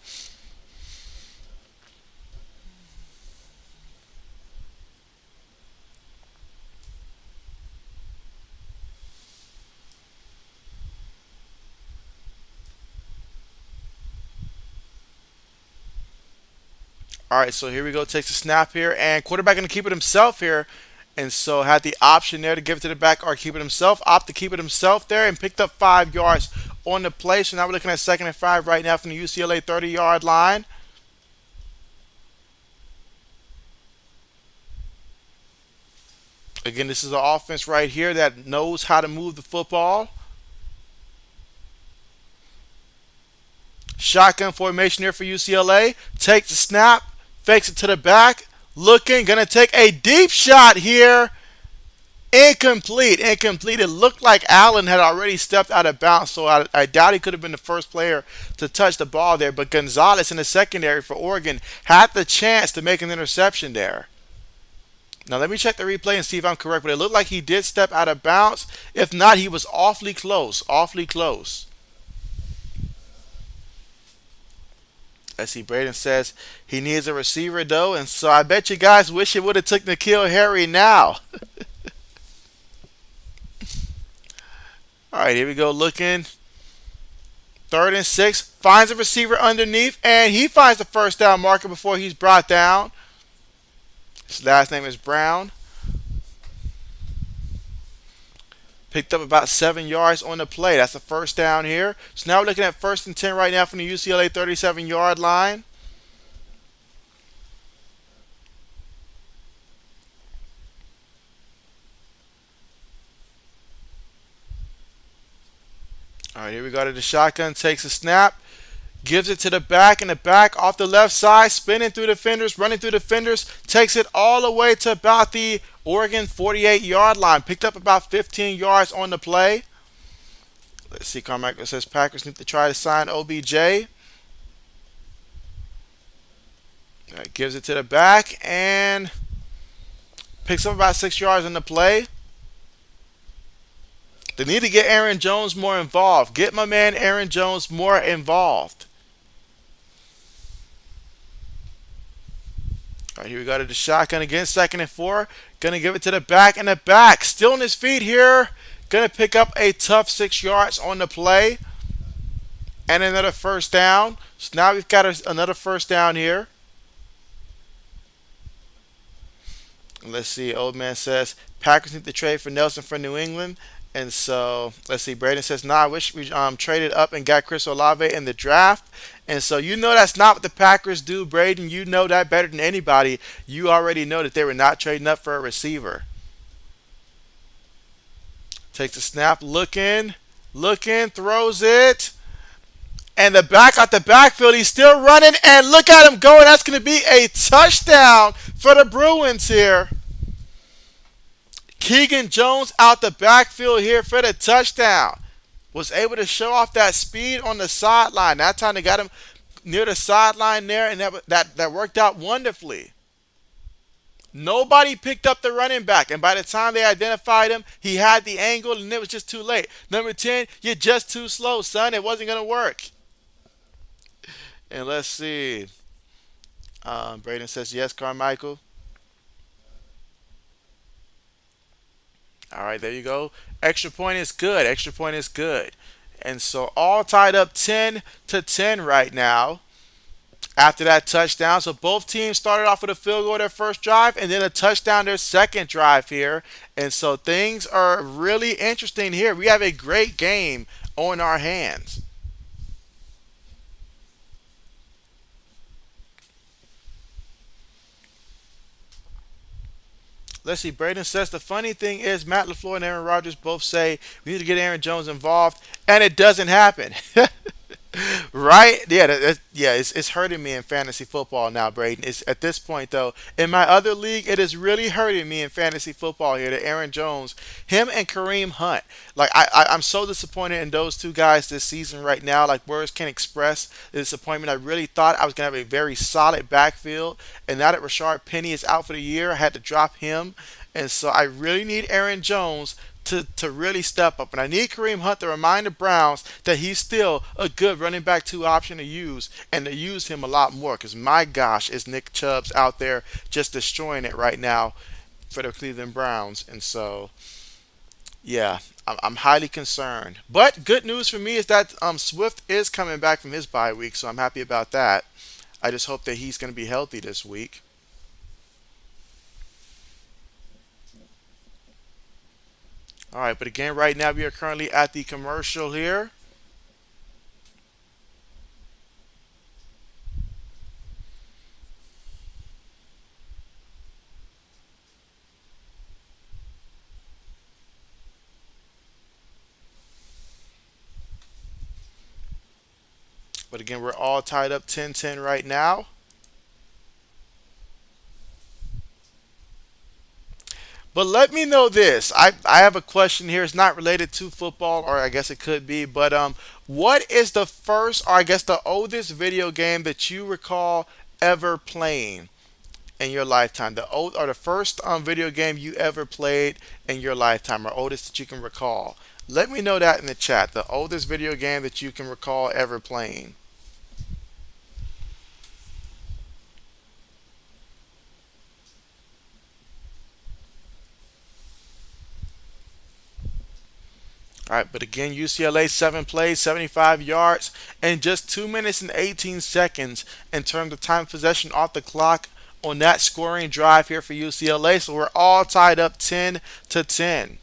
All right, so here we go. Takes a snap here, and quarterback going to keep it himself here. And so had the option there to give it to the back or keep it himself. Opt to keep it himself there and picked up 5 yards on the play. So now we're looking at 2nd and 5 right now from the UCLA 30-yard line. Again, this is an offense right here that knows how to move the football. Shotgun formation here for UCLA. Takes the snap, fakes it to the back. Looking, gonna take a deep shot here. Incomplete, incomplete. It looked like Allen had already stepped out of bounds, so I doubt he could have been the first player to touch the ball there. But Gonzalez in the secondary for Oregon had the chance to make an interception there. Now let me check the replay and see if I'm correct, but it looked like he did step out of bounds. If not, he was awfully close, awfully close. I see Braden says he needs a receiver though, and so I bet you guys wish it would have took N'Keal Harry now. All right, here we go looking. Third and 6. Finds a receiver underneath, and he finds the first down marker before he's brought down. His last name is Brown. Picked up about 7 yards on the play. That's the first down here. So now we're looking at 1st and 10 right now from the UCLA 37-yard line. All right, here we go to the shotgun. Takes a snap. Gives it to the back, and the back off the left side, spinning through defenders, running through defenders, takes it all the way to about the Oregon 48-yard line. Picked up about 15 yards on the play. Let's see, Carmichael says Packers need to try to sign OBJ. Right, gives it to the back and picks up about 6 yards on the play. They need to get Aaron Jones more involved. Get my man Aaron Jones more involved. All right, here we go to the shotgun again. 2nd and 4. Gonna give it to the back, and the back still on his feet here. Gonna pick up a tough 6 yards on the play. And another first down. So now we've got another first down here. Let's see. Old man says Packers need to trade for Nelson for New England. And so, let's see. Braden says, nah, I wish we traded up and got Chris Olave in the draft. And so, you know that's not what the Packers do, Braden. You know that better than anybody. You already know that they were not trading up for a receiver. Takes a snap, looking, throws it. And the back out the backfield, he's still running. And look at him going. That's going to be a touchdown for the Bruins here. Keegan Jones out the backfield here for the touchdown. Was able to show off that speed on the sideline. That time they got him near the sideline there, and that worked out wonderfully. Nobody picked up the running back, and by the time they identified him, he had the angle, and it was just too late. Number 10, you're just too slow, son. It wasn't going to work. And let's see. Braden says, yes, Carmichael. All right, there you go. Extra point is good. Extra point is good. And so all tied up 10-10 right now after that touchdown. So both teams started off with a field goal their first drive and then a touchdown their second drive here. And so things are really interesting here. We have a great game on our hands. Let's see. Braden says the funny thing is Matt LaFleur and Aaron Rodgers both say we need to get Aaron Jones involved, and it doesn't happen. Right? Yeah, it's hurting me in fantasy football now, Braden. It's at this point though. In my other league, it is really hurting me in fantasy football here. That Aaron Jones, him and Kareem Hunt. Like I'm so disappointed in those two guys this season right now. Like words can't express the disappointment. I really thought I was gonna have a very solid backfield, and now that Rashard Penny is out for the year, I had to drop him, and so I really need Aaron Jones to really step up. And I need Kareem Hunt to remind the Browns that he's still a good running back 2 option to use, and to use him a lot more, because my gosh, is Nick Chubb's out there just destroying it right now for the Cleveland Browns. And so, yeah, I'm highly concerned. But good news for me is that Swift is coming back from his bye week, so I'm happy about that. I just hope that he's going to be healthy this week. All right, but again, right now we are currently at the commercial here. But again, we're all tied up 10-10 right now. But let me know this. I have a question here. It's not related to football, or I guess it could be. But what is the first, or I guess the oldest video game that you recall ever playing in your lifetime? The old or the first video game you ever played in your lifetime, or oldest that you can recall. Let me know that in the chat. The oldest video game that you can recall ever playing. All right, but again, UCLA 7 plays, 75 yards, and just 2 minutes and 18 seconds in terms of time of possession off the clock on that scoring drive here for UCLA. So we're all tied up 10-10.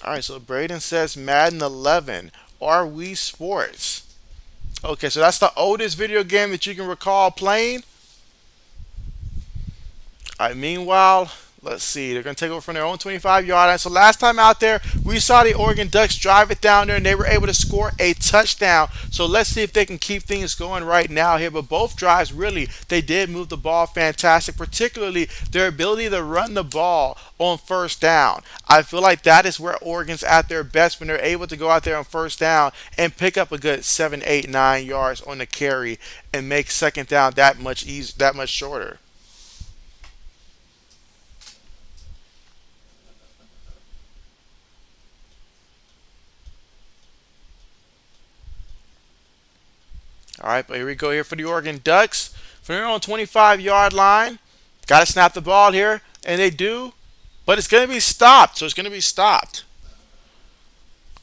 All right, so Braden says Madden 11. Are we sports? Okay, so that's the oldest video game that you can recall playing. All right, meanwhile, let's see. They're going to take over from their own 25-yard line. So last time out there, we saw the Oregon Ducks drive it down there, and they were able to score a touchdown. So let's see if they can keep things going right now here. But both drives, really, they did move the ball fantastic, particularly their ability to run the ball on first down. I feel like that is where Oregon's at their best when they're able to go out there on first down and pick up a good 7, 8, 9 yards on the carry and make second down that much that much shorter. All right, but here we go here for the Oregon Ducks. From their own 25-yard line. Got to snap the ball here, and they do. But it's going to be stopped, so it's going to be stopped.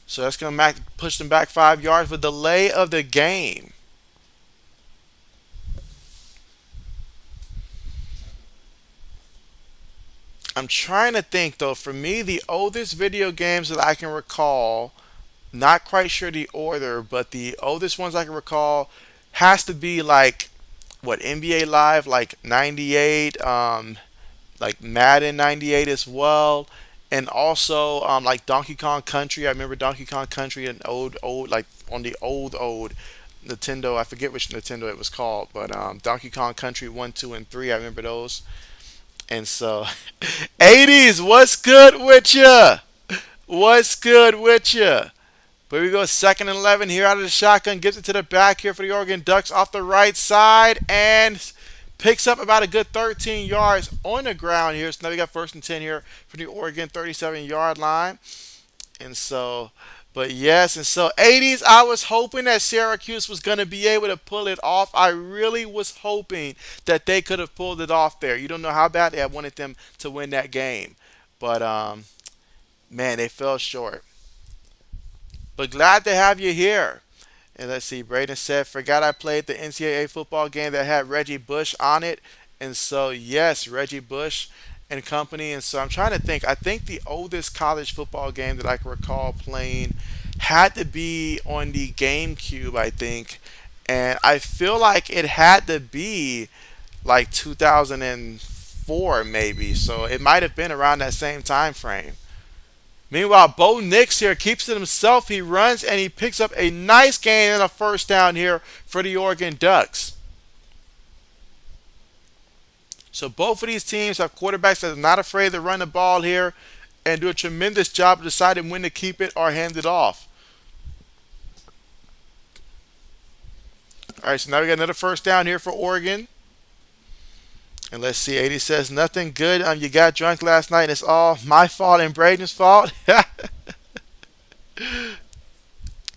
So that's going to push them back 5 yards with delay of the game. I'm trying to think, though. For me, the oldest video games that I can recall, not quite sure the order, but the oldest ones I can recall has to be like what NBA Live like 98, like Madden 98 as well, and also like Donkey Kong Country. I remember Donkey Kong Country and old like on the old Nintendo. I forget which Nintendo it was called, but Donkey Kong Country 1, 2, and 3. I remember those. And so 80s, what's good with ya? What's good with ya? But we go 2nd and 11 here out of the shotgun. Gives it to the back here for the Oregon Ducks off the right side and picks up about a good 13 yards on the ground here. So now we got 1st and 10 here for the Oregon 37-yard line. And so, but yes, and so 80s, I was hoping that Syracuse was going to be able to pull it off. I really was hoping that they could have pulled it off there. You don't know how badly I wanted them to win that game. But, man, they fell short. But glad to have you here. And let's see, Braden said, forgot I played the NCAA football game that had Reggie Bush on it. And so, yes, Reggie Bush and company. And so I'm trying to think. I think the oldest college football game that I can recall playing had to be on the GameCube, I think. And I feel like it had to be like 2004 maybe. So it might have been around that same time frame. Meanwhile, Bo Nix here keeps it himself. He runs and he picks up a nice gain and a first down here for the Oregon Ducks. So both of these teams have quarterbacks that are not afraid to run the ball here and do a tremendous job of deciding when to keep it or hand it off. All right, so now we got another first down here for Oregon. And let's see, 80 says, nothing good. You got drunk last night and it's all my fault and Braden's fault.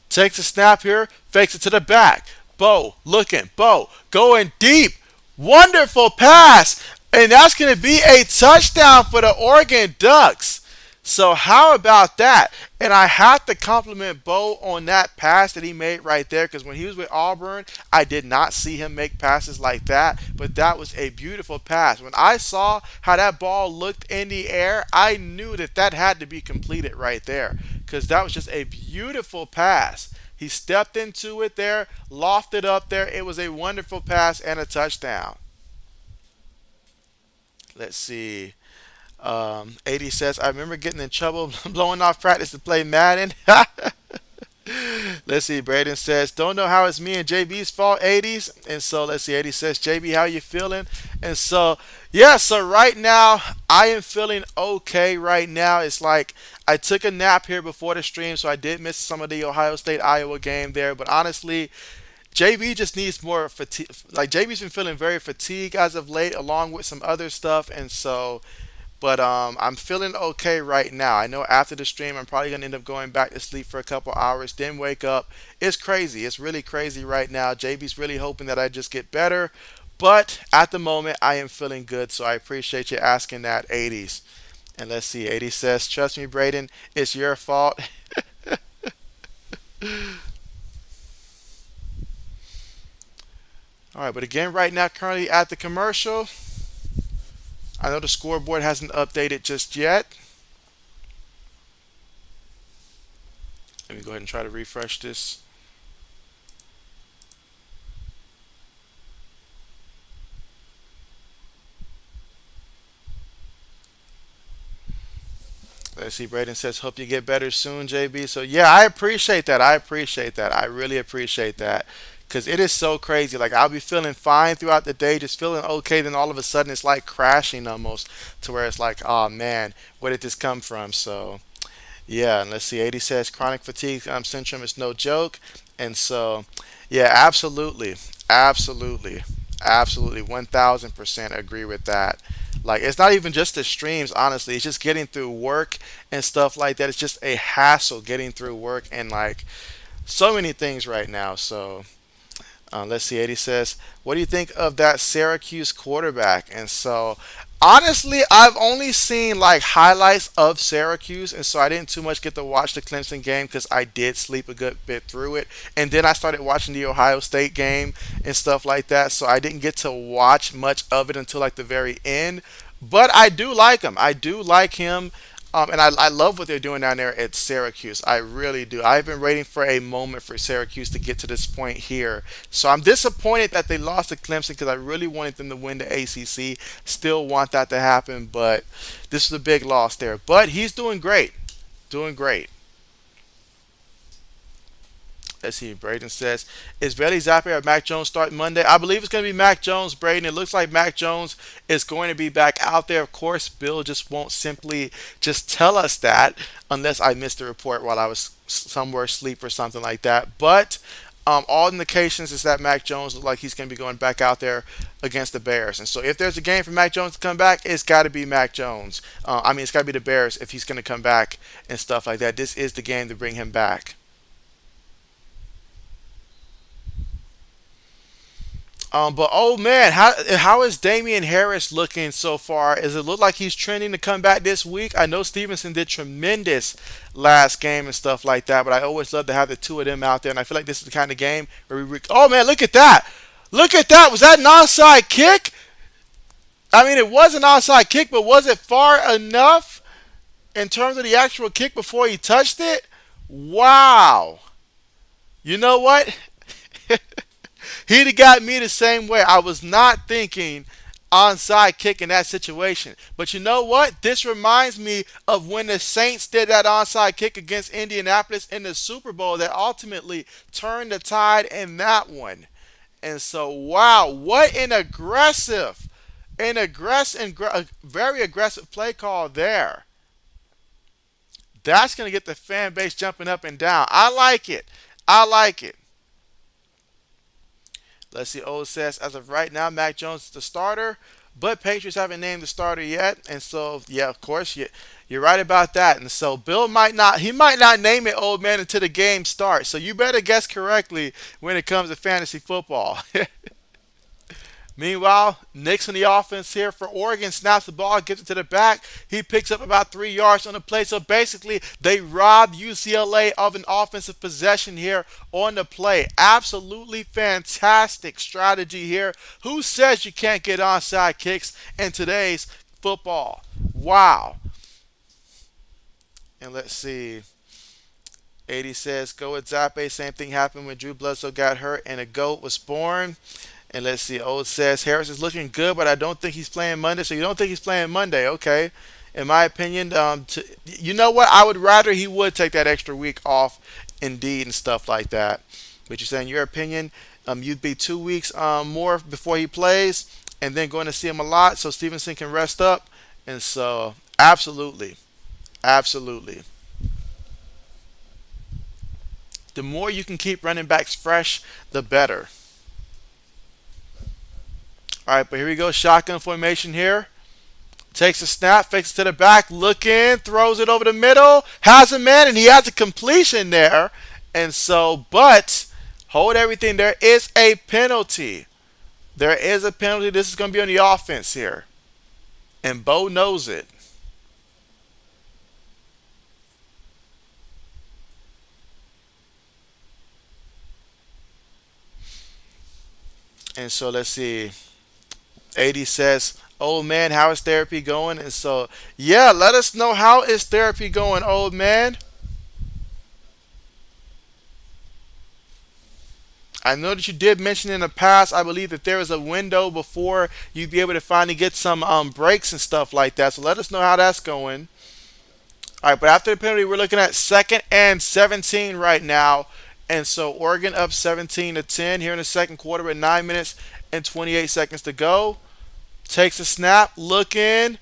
Takes a snap here, fakes it to the back. Bo looking, Bo going deep. Wonderful pass. And that's going to be a touchdown for the Oregon Ducks. So how about that? And I have to compliment Bo on that pass that he made right there, because when he was with Auburn, I did not see him make passes like that. But that was a beautiful pass. When I saw how that ball looked in the air, I knew that that had to be completed right there, because that was just a beautiful pass. He stepped into it there, lofted up there. It was a wonderful pass and a touchdown. Let's see. 80 says, I remember getting in trouble blowing off practice to play Madden. Let's see. Braden says, don't know how it's me and JB's fault, 80s. And so let's see. 80 says, JB, how you feeling? And so, yeah, so right now, I am feeling okay right now. It's like I took a nap here before the stream, so I did miss some of the Ohio State Iowa game there. But honestly, JB just needs more fatigue. Like JB's been feeling very fatigued as of late, along with some other stuff, and so. But I'm feeling okay right now. I know after the stream, I'm probably gonna end up going back to sleep for a couple hours, then wake up. It's crazy. It's really crazy right now. JB's really hoping that I just get better, but at the moment, I am feeling good. So I appreciate you asking that, 80s. And let's see, 80 says, "Trust me, Braden, it's your fault." All right, but again, right now, currently at the commercial. I know the scoreboard hasn't updated just yet. Let me go ahead and try to refresh this. Let's see. Braden says, "Hope you get better soon, JB." So yeah, I appreciate that. I appreciate that. I really appreciate that. Cause it is so crazy. Like I'll be feeling fine throughout the day, just feeling okay. Then all of a sudden, it's like crashing almost to where it's like, oh man, where did this come from? So yeah, and let's see. 80 says chronic fatigue syndrome is no joke, and so yeah, absolutely, absolutely, absolutely, 1,000% agree with that. Like it's not even just the streams, honestly. It's just getting through work and stuff like that. It's just a hassle getting through work and like so many things right now. So let's see. 80 says, "What do you think of that Syracuse quarterback?" And so, honestly, I've only seen like highlights of Syracuse, and so I didn't too much get to watch the Clemson game because I did sleep a good bit through it, and then I started watching the Ohio State game and stuff like that. So I didn't get to watch much of it until like the very end. But I do like him. I do like him. And I love what they're doing down there at Syracuse. I really do. I've been waiting for a moment for Syracuse to get to this point here. So I'm disappointed that they lost to Clemson because I really wanted them to win the ACC. Still want that to happen, but this is a big loss there. But he's doing great. Doing great. Let's see. Braden says, "Is Bailey Zappi or Mac Jones start Monday?" I believe it's going to be Mac Jones, Braden. It looks like Mac Jones is going to be back out there. Of course, Bill just won't simply just tell us that unless I missed the report while I was somewhere asleep or something like that. But all indications is that Mac Jones looks like he's going to be going back out there against the Bears. And so if there's a game for Mac Jones to come back, it's got to be Mac Jones. I mean, it's got to be the Bears if he's going to come back and stuff like that. This is the game to bring him back. But oh man, how is Damian Harris looking so far? Does it look like he's trending to come back this week? I know Stevenson did tremendous last game and stuff like that, but I always love to have the two of them out there, and I feel like this is the kind of game where oh man, look at that! Look at that! Was that an onside kick? I mean, it was an onside kick, but was it far enough in terms of the actual kick before he touched it? Wow! You know what? He'd have got me the same way. I was not thinking onside kick in that situation. But you know what? This reminds me of when the Saints did that onside kick against Indianapolis in the Super Bowl that ultimately turned the tide in that one. And so, wow, what a very aggressive play call there. That's going to get the fan base jumping up and down. I like it. I like it. Let's see. Old says, as of right now, Mac Jones is the starter, but Patriots haven't named the starter yet. And so, yeah, of course, you're right about that. And so, Bill might not name it, old man, until the game starts. So you better guess correctly when it comes to fantasy football. Meanwhile, Nix in the offense here for Oregon snaps the ball, gets it to the back. He picks up about 3 yards on the play. So basically, they robbed UCLA of an offensive possession here on the play. Absolutely fantastic strategy here. Who says you can't get onside kicks in today's football? Wow. And let's see. 80 says, "Go with Zappe. Same thing happened when Drew Bledsoe got hurt and a GOAT was born." And let's see. Old says Harris is looking good, but I don't think he's playing Monday. So you don't think he's playing Monday? Okay. In my opinion, you know what? I would rather he would take that extra week off, indeed, and stuff like that. But you're saying your opinion, you'd be 2 weeks more before he plays, and then going to see him a lot, so Stevenson can rest up. And so, absolutely, absolutely. The more you can keep running backs fresh, the better. All right, but here we go. Shotgun formation here. Takes a snap, fakes it to the back, looking, throws it over the middle, has a man, and he has a completion there. And so, but hold everything. There is a penalty. There is a penalty. This is going to be on the offense here. And Bo knows it. And so let's see. 80 says, "Old man, how is therapy going?" And so, yeah, let us know how is therapy going, old man. I know that you did mention in the past, I believe that there is a window before you'd be able to finally get some breaks and stuff like that. So let us know how that's going. All right, but after the penalty, we're looking at second and 17 right now. And so Oregon up 17-10 here in the second quarter with 9 minutes and 28 seconds to go. Takes a snap, looking,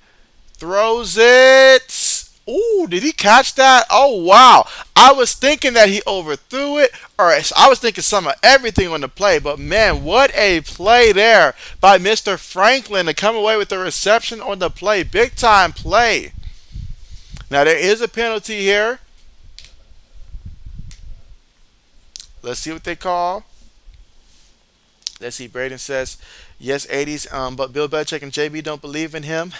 throws it. Ooh, did he catch that? Oh, wow. I was thinking that he overthrew it, or I was thinking some of everything on the play. But man, what a play there by Mr. Franklin to come away with the reception on the play. Big time play. Now, there is a penalty here. Let's see what they call. Let's see. Braden says, yes, 80s, but Bill Belichick and JB don't believe in him.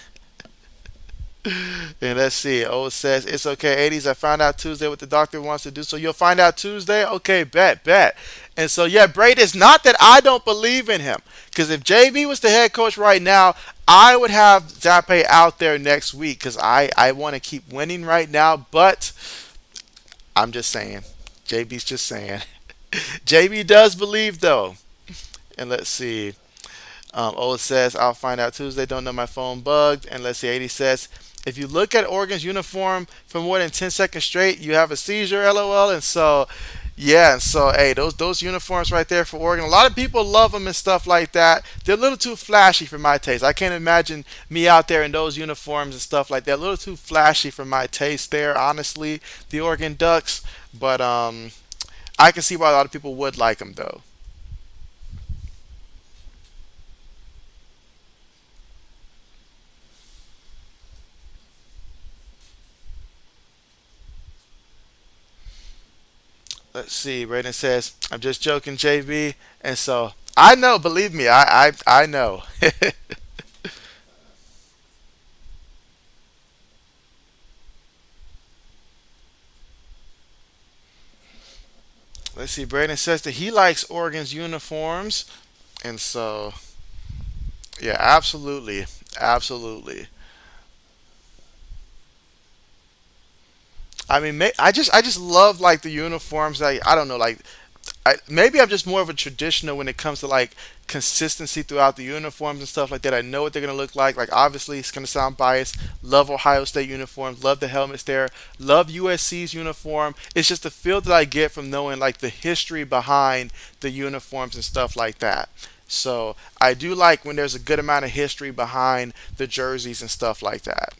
And let's see. Oh, it says, it's okay, 80s. I found out Tuesday what the doctor wants to do. So you'll find out Tuesday? Okay, bet. And so, yeah, Braden, it's not that I don't believe in him. Because if JB was the head coach right now, I would have Zappe out there next week because I want to keep winning right now. But I'm just saying. JB's just saying. JB does believe, though. And let's see. Old says, I'll find out Tuesday. Don't know my phone bugged. And let's see. 80 says, if you look at Oregon's uniform for more than 10 seconds straight, you have a seizure, lol. And so, yeah. And so, hey, those uniforms right there for Oregon, a lot of people love them and stuff like that. They're a little too flashy for my taste. I can't imagine me out there in those uniforms and stuff like that. A little too flashy for my taste there, honestly, the Oregon Ducks. But I can see why a lot of people would like them, though. Let's see. Raiden says, "I'm just joking, JB." And so I know. Believe me, I know. Let's see. Braden says that he likes Oregon's uniforms, and so yeah, absolutely. I mean, I just love like the uniforms. I don't know, like maybe I'm just more of a traditional when it comes to like consistency throughout the uniforms and stuff like that. I know what they're gonna look like. Like obviously, it's gonna sound biased. Love Ohio State uniforms. Love the helmets there. Love USC's uniform. It's just the feel that I get from knowing like the history behind the uniforms and stuff like that. So I do like when there's a good amount of history behind the jerseys and stuff like that.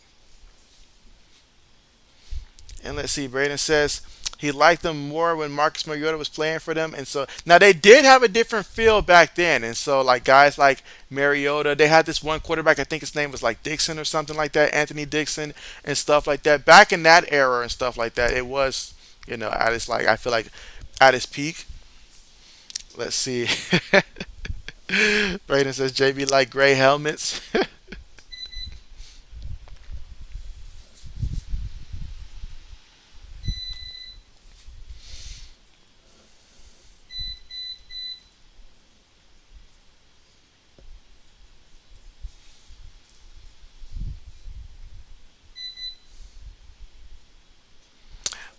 And let's see, Braden says he liked them more when Marcus Mariota was playing for them. And so now they did have a different feel back then. And so like guys like Mariota, they had this one quarterback, I think his name was like Dixon or something like that, Anthony Dixon and stuff like that. Back in that era and stuff like that, it was, at its like I feel like at its peak. Let's see. Braden says JB like gray helmets.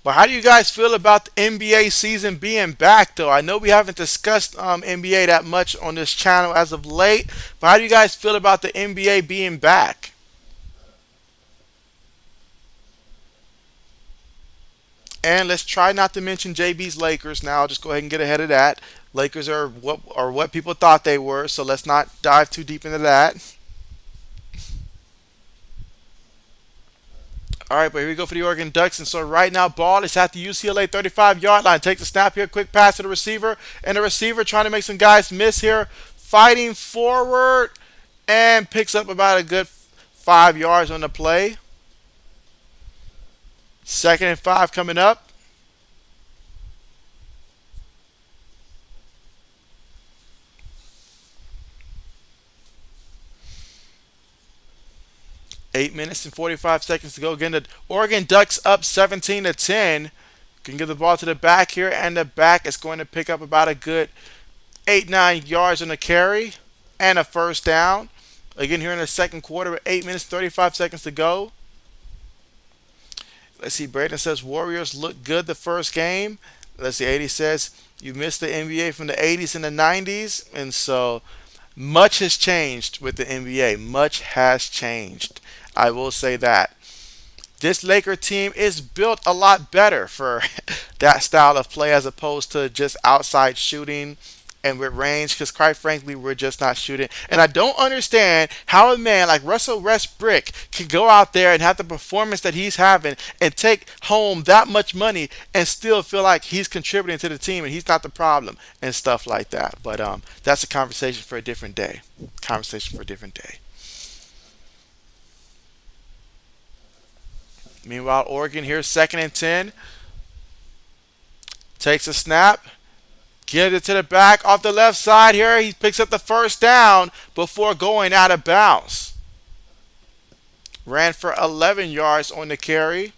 But how do you guys feel about the NBA season being back, though? I know we haven't discussed NBA that much on this channel as of late, but how do you guys feel about the NBA being back? And let's try not to mention JB's Lakers now. I'll just go ahead and get ahead of that. Lakers are what people thought they were, so let's not dive too deep into that. All right, but here we go for the Oregon Ducks. And so right now, ball is at the UCLA 35-yard line. Take the snap here, quick pass to the receiver. And the receiver trying to make some guys miss here. Fighting forward and picks up about a good 5 yards on the play. 2nd and 5 coming up. 8 minutes and 45 seconds to go. Again, the Oregon Ducks up 17-10. Can give the ball to the back here, and the back is going to pick up about a good 8-9 yards on the carry and a first down. Again, here in the second quarter with 8 minutes 35 seconds to go. Let's see. Braden says Warriors look good the first game. Let's see. 80 says you missed the NBA from the 80s and the 90s, and so much has changed with the NBA. Much has changed. I will say that. This Laker team is built a lot better for that style of play as opposed to just outside shooting and with range, because quite frankly, we're just not shooting. And I don't understand how a man like Russell Westbrook can go out there and have the performance that he's having and take home that much money and still feel like he's contributing to the team and he's not the problem and stuff like that. But that's a conversation for a different day. Conversation for a different day. Meanwhile, Oregon here, 2nd and 10. Takes a snap. Gives it to the back off the left side here. He picks up the first down before going out of bounds. Ran for 11 yards on the carry.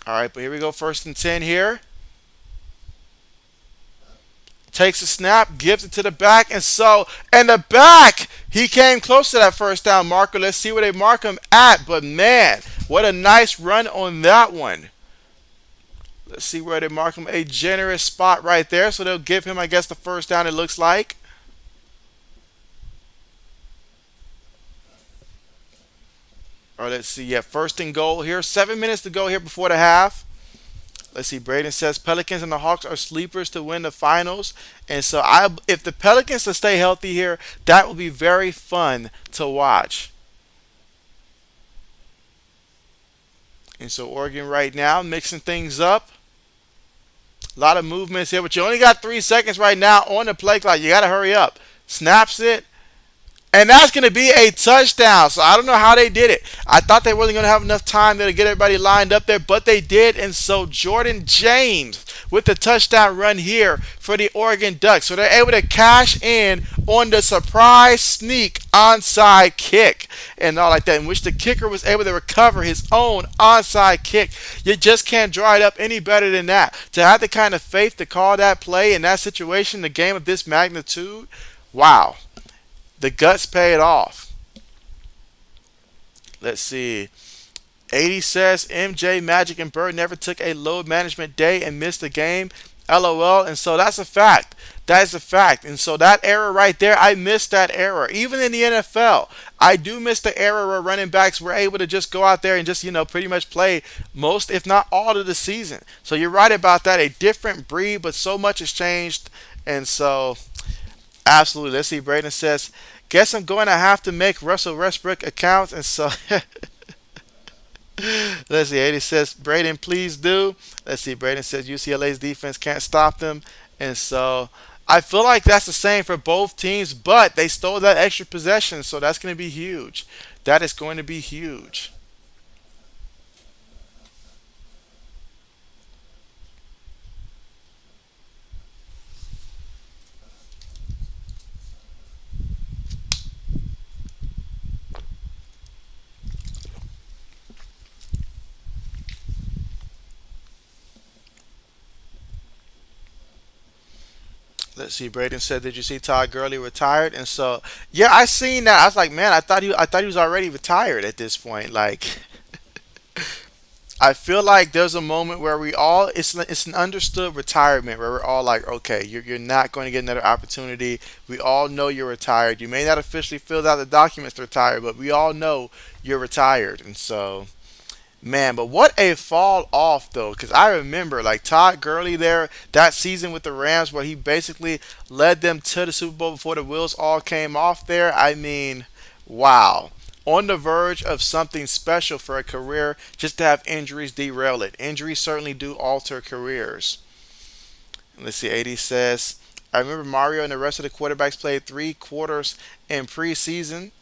All right, but here we go. 1st and 10 here. Takes a snap, gives it to the back, and the back, he came close to that first down marker. Let's see where they mark him at. But man, what a nice run on that one. Let's see where they mark him. A generous spot right there. So they'll give him, I guess, the first down, it looks like. Or let's see, yeah, 1st and goal here. 7 minutes to go here before the half. Let's see, Braden says Pelicans and the Hawks are sleepers to win the finals. And so if the Pelicans to stay healthy here, that will be very fun to watch. And so Oregon right now mixing things up. A lot of movements here, but you only got 3 seconds right now on the play clock. You got to hurry up. Snaps it. And that's going to be a touchdown. So I don't know how they did it. I thought they wasn't going to have enough time there to get everybody lined up there, but they did. And so Jordan James with the touchdown run here for the Oregon Ducks. So they're able to cash in on the surprise sneak onside kick and all like that, in which the kicker was able to recover his own onside kick. You just can't draw it up any better than that. To have the kind of faith to call that play in that situation, the game of this magnitude, wow. The guts paid off. Let's see. 80 says MJ, Magic, and Bird never took a load management day and missed a game. LOL. And so that's a fact. That is a fact. And so that error right there, I missed that error. Even in the NFL, I do miss the error where running backs were able to just go out there and just, pretty much play most, if not all, of the season. So you're right about that. A different breed, but so much has changed. And so, absolutely. Let's see. Braden says, guess I'm going to have to make Russell Westbrook accounts. And so, let's see. 80 says, Braden, please do. Let's see. Braden says UCLA's defense can't stop them. And so, I feel like that's the same for both teams, but they stole that extra possession. So that's going to be huge. That is going to be huge. Let's see. Braden said, "Did you see Todd Gurley retired?" And so, yeah, I seen that. I was like, man, I thought he was already retired at this point. Like, I feel like there's a moment where it's an understood retirement where we're all like, okay, you're not going to get another opportunity. We all know you're retired. You may not officially filled out the documents to retire, but we all know you're retired. And so, Man, but what a fall off though, because I remember like Todd Gurley there that season with the Rams where he basically led them to the Super Bowl before the wheels all came off there. I mean, wow. On the verge of something special for a career just to have injuries derail it. Injuries certainly do alter careers. Let's see, 80 says, I remember Mario and the rest of the quarterbacks played 3 quarters in preseason.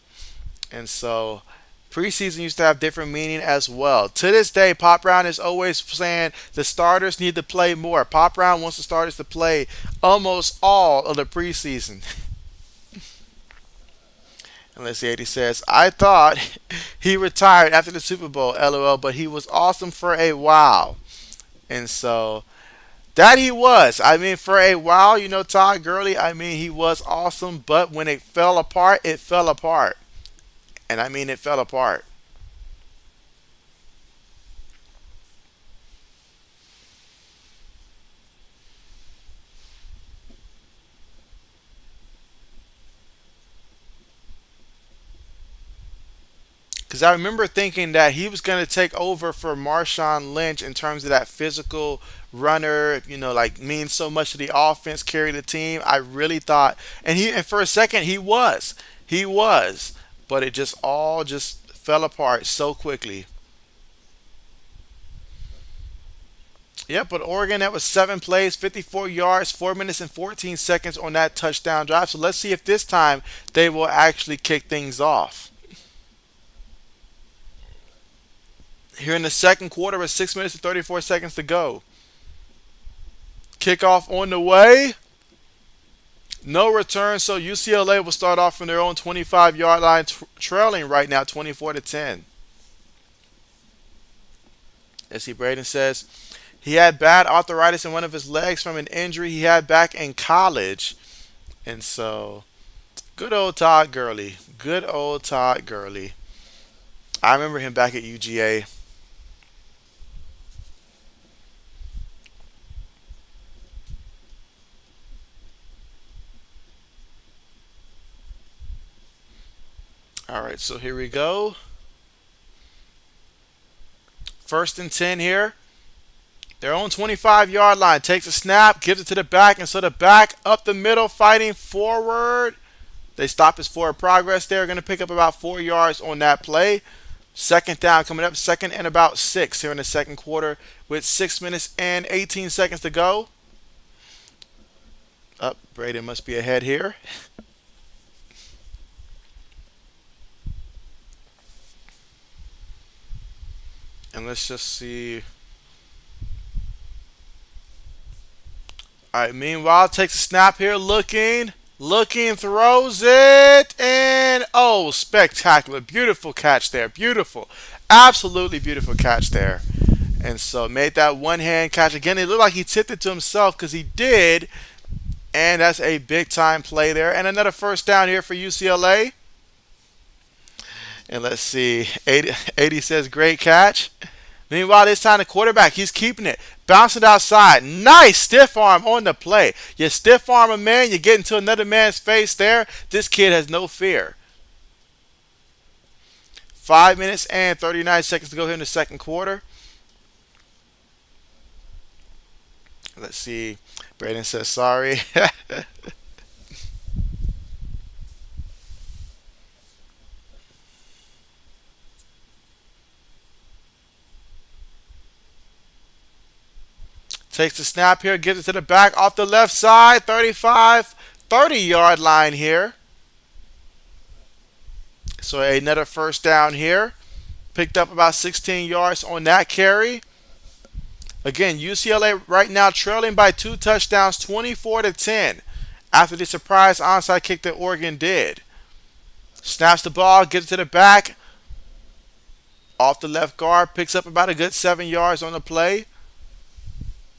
And so preseason used to have different meaning as well. To this day, Pop Brown is always saying the starters need to play more. Pop Brown wants the starters to play almost all of the preseason. And let's see, 80 says, I thought he retired after the Super Bowl, lol, but he was awesome for a while. And so that he was. I mean, for a while, Todd Gurley, I mean, he was awesome, but when it fell apart, it fell apart. And I mean, it fell apart. Because I remember thinking that he was going to take over for Marshawn Lynch in terms of that physical runner, like means so much to the offense, carry the team. I really thought, and for a second, he was, but it just all just fell apart so quickly. Yep, but Oregon, that was 7 plays, 54 yards, 4 minutes and 14 seconds on that touchdown drive. So let's see if this time they will actually kick things off. Here in the second quarter with 6 minutes and 34 seconds to go. Kickoff on the way. No return, so UCLA will start off from their own 25-yard line, trailing right now 24-10. Let's see, Braden says he had bad arthritis in one of his legs from an injury he had back in college. And so, good old Todd Gurley. Good old Todd Gurley. I remember him back at UGA. All right, so here we go. First and 10 here. Their own 25-yard line. Takes a snap, gives it to the back, and so the back up the middle, fighting forward. They stop his forward progress there. Going to pick up about 4 yards on that play. Second down coming up, second and about 6 here in the second quarter with 6 minutes and 18 seconds to go. Up, Braden must be ahead here. And let's just see. All right, meanwhile, takes a snap here, looking, throws it, and oh, spectacular. Beautiful catch there. Beautiful. Absolutely beautiful catch there. And so made that one-hand catch. Again, it looked like he tipped it to himself because he did. And that's a big-time play there. And another first down here for UCLA. And let's see. 80 says, great catch. Meanwhile, this time the quarterback, he's keeping it. Bouncing outside. Nice stiff arm on the play. You stiff arm a man, you get into another man's face there. This kid has no fear. 5 minutes and 39 seconds to go here in the second quarter. Let's see. Braden says sorry. Takes the snap here, gives it to the back off the left side. 35, 30-yard line here. So another first down here. Picked up about 16 yards on that carry. Again, UCLA right now trailing by 2 touchdowns, 24-10, after the surprise onside kick that Oregon did. Snaps the ball, gets it to the back. Off the left guard, picks up about a good 7 yards on the play.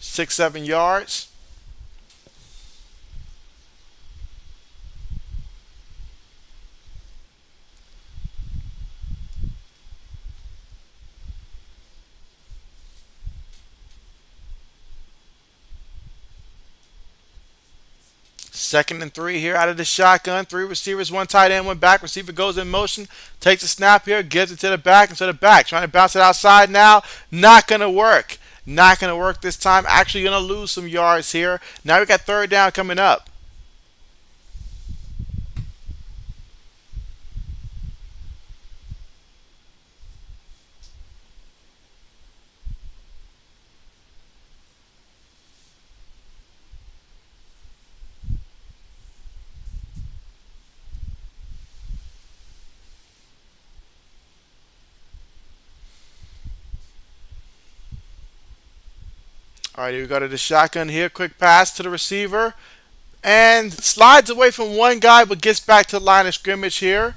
6, 7 yards. Second and 3 here out of the shotgun. Three receivers, one tight end, one back. Receiver goes in motion, takes a snap here, gives it to the back, and to the back. Trying to bounce it outside now. Not going to work. Not going to work this time. Actually going to lose some yards here. Now we got third down coming up. All right, here we go to the shotgun here. Quick pass to the receiver. And slides away from one guy, but gets back to the line of scrimmage here.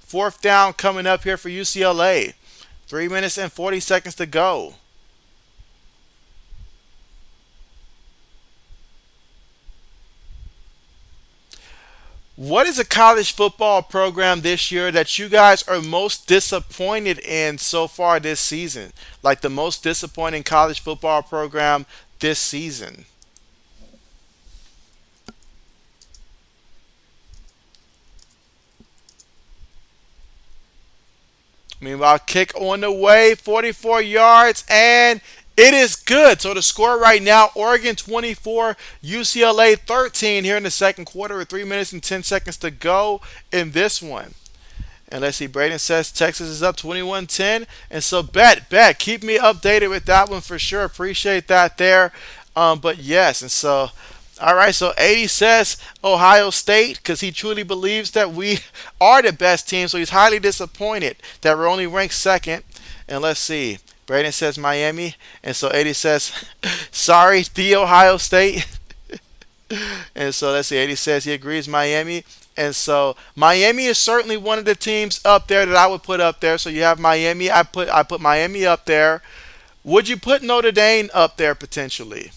Fourth down coming up here for UCLA. 3 minutes and 40 seconds to go. What is a college football program this year that you guys are most disappointed in so far this season? Like the most disappointing college football program this season? Meanwhile, kick on the way, 44 yards, and it is good. So the score right now, Oregon 24, UCLA 13 here in the second quarter with 3 minutes and 10 seconds to go in this one. And let's see, Braden says Texas is up 21-10. And so bet, keep me updated with that one for sure. Appreciate that there. But yes, and so all right, so 80 says Ohio State because he truly believes that we are the best team. So he's highly disappointed that we're only ranked second. And let's see. Braden says Miami. And so 80 says, sorry, the Ohio State. And so let's see. 80 says he agrees Miami. And so Miami is certainly one of the teams up there that I would put up there. So you have Miami. I put Miami up there. Would you put Notre Dame up there potentially?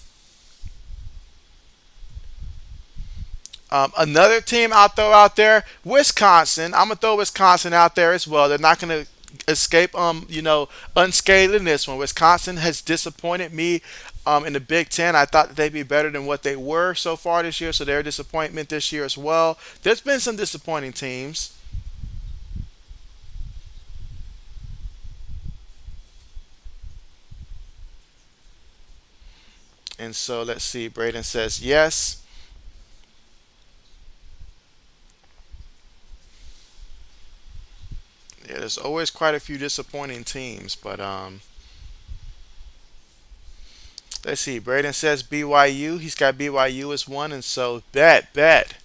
Another team I'll throw out there, Wisconsin. I'm gonna throw Wisconsin out there as well. They're not gonna escape, unscathed in this one. Wisconsin has disappointed me in the Big Ten. I thought that they'd be better than what they were so far this year, so they're a disappointment this year as well. There's been some disappointing teams. And so let's see. Braden says yes. Yeah, there's always quite a few disappointing teams, but let's see. Braden says BYU. He's got BYU as one, and so bet.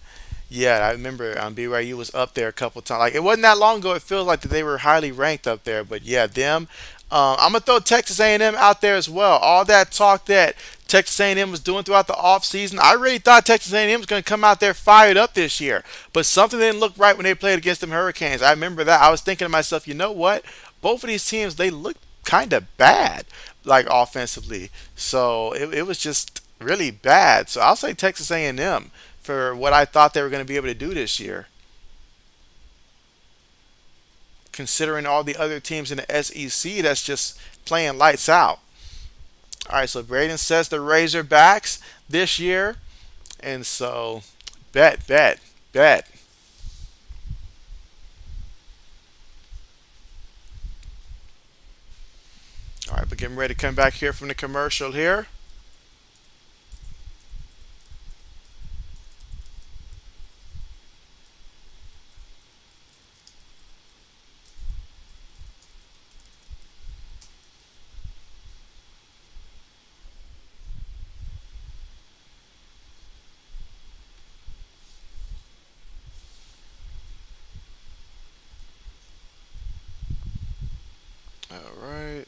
Yeah, I remember BYU was up there a couple times. Like it wasn't that long ago. It feels like that they were highly ranked up there. But yeah, them. I'm gonna throw Texas A&M out there as well. All that talk that Texas A&M was doing throughout the offseason, I really thought Texas A&M was gonna come out there fired up this year. But something didn't look right when they played against them Hurricanes. I remember that. I was thinking to myself, you know what? Both of these teams they look kind of bad, like offensively. So it was just really bad. So I'll say Texas A&M for what I thought they were going to be able to do this year, considering all the other teams in the SEC that's just playing lights out. All right, so Braden says the Razorbacks this year, and so bet. All right, but getting ready to come back here from the commercial here. All right.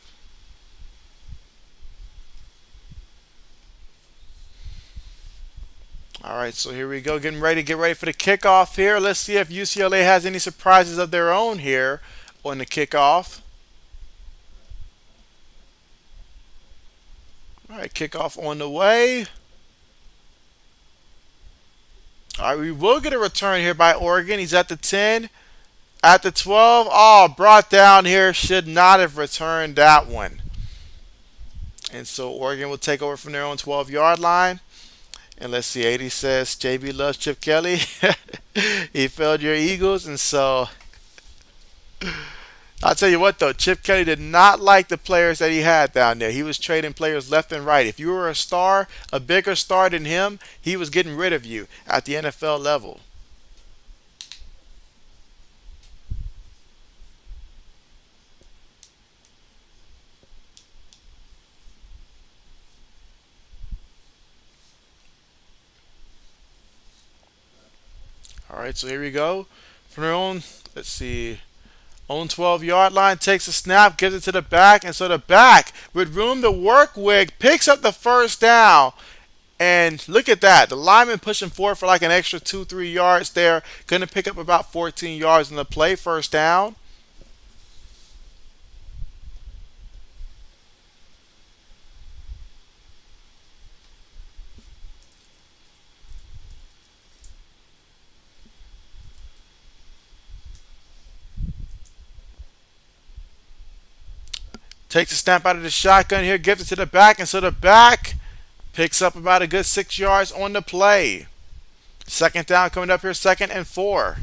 All right, so here we go. Get ready for the kickoff here. Let's see if UCLA has any surprises of their own here on the kickoff. All right, kickoff on the way. All right, we will get a return here by Oregon. He's at the 10, at the 12. Oh, brought down here. Should not have returned that one. And so Oregon will take over from their own 12-yard line. And let's see, 80 says JB loves Chip Kelly. He failed your Eagles, and so I'll tell you what though, Chip Kelly did not like the players that he had down there. He was trading players left and right. If you were a star, a bigger star than him, he was getting rid of you at the NFL level. All right, so here we go. From their own, let's see, own 12-yard line, takes a snap, gives it to the back, and so the back, with room to work with, picks up the first down. And look at that. The lineman pushing forward for like an extra 2, 3 yards there. Going to pick up about 14 yards in the play, first down. Takes a snap out of the shotgun here, gives it to the back, and so the back picks up about a good 6 yards on the play. Second down coming up here, 2nd and 4.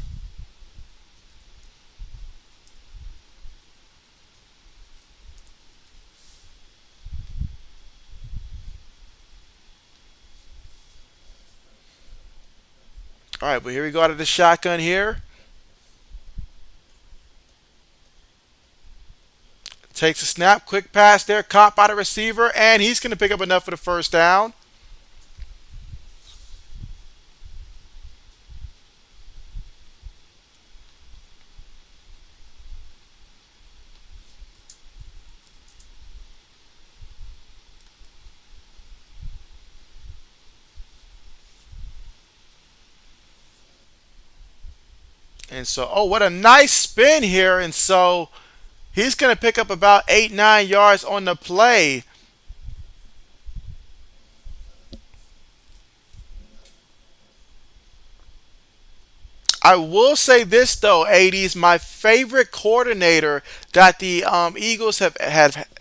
All right, but here we go out of the shotgun here. Takes a snap, quick pass there, caught by the receiver, and he's going to pick up enough for the first down. And so, oh, what a nice spin here. And so he's going to pick up about 8, 9 yards on the play. I will say this though, 80s, my favorite coordinator that the Eagles have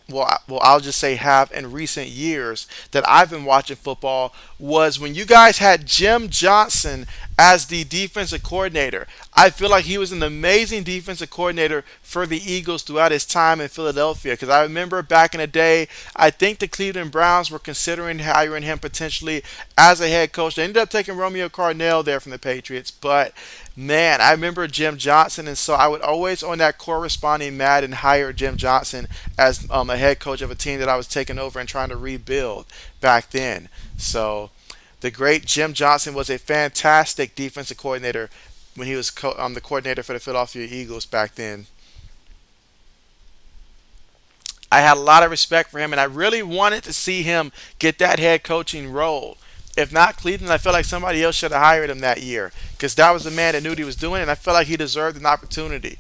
well, I'll just say have in recent years that I've been watching football was when you guys had Jim Johnson as the defensive coordinator. I feel like he was an amazing defensive coordinator for the Eagles throughout his time in Philadelphia. Because I remember back in the day, I think the Cleveland Browns were considering hiring him potentially as a head coach. They ended up taking Romeo Cornell there from the Patriots. But man, I remember Jim Johnson, and so I would always on that corresponding Madden hire Jim Johnson as a head coach of a team that I was taking over and trying to rebuild back then. So the great Jim Johnson was a fantastic defensive coordinator when he was the coordinator for the Philadelphia Eagles back then. I had a lot of respect for him, and I really wanted to see him get that head coaching role. If not Cleveland, I feel like somebody else should have hired him that year because that was the man that knew what he was doing, and I feel like he deserved an opportunity.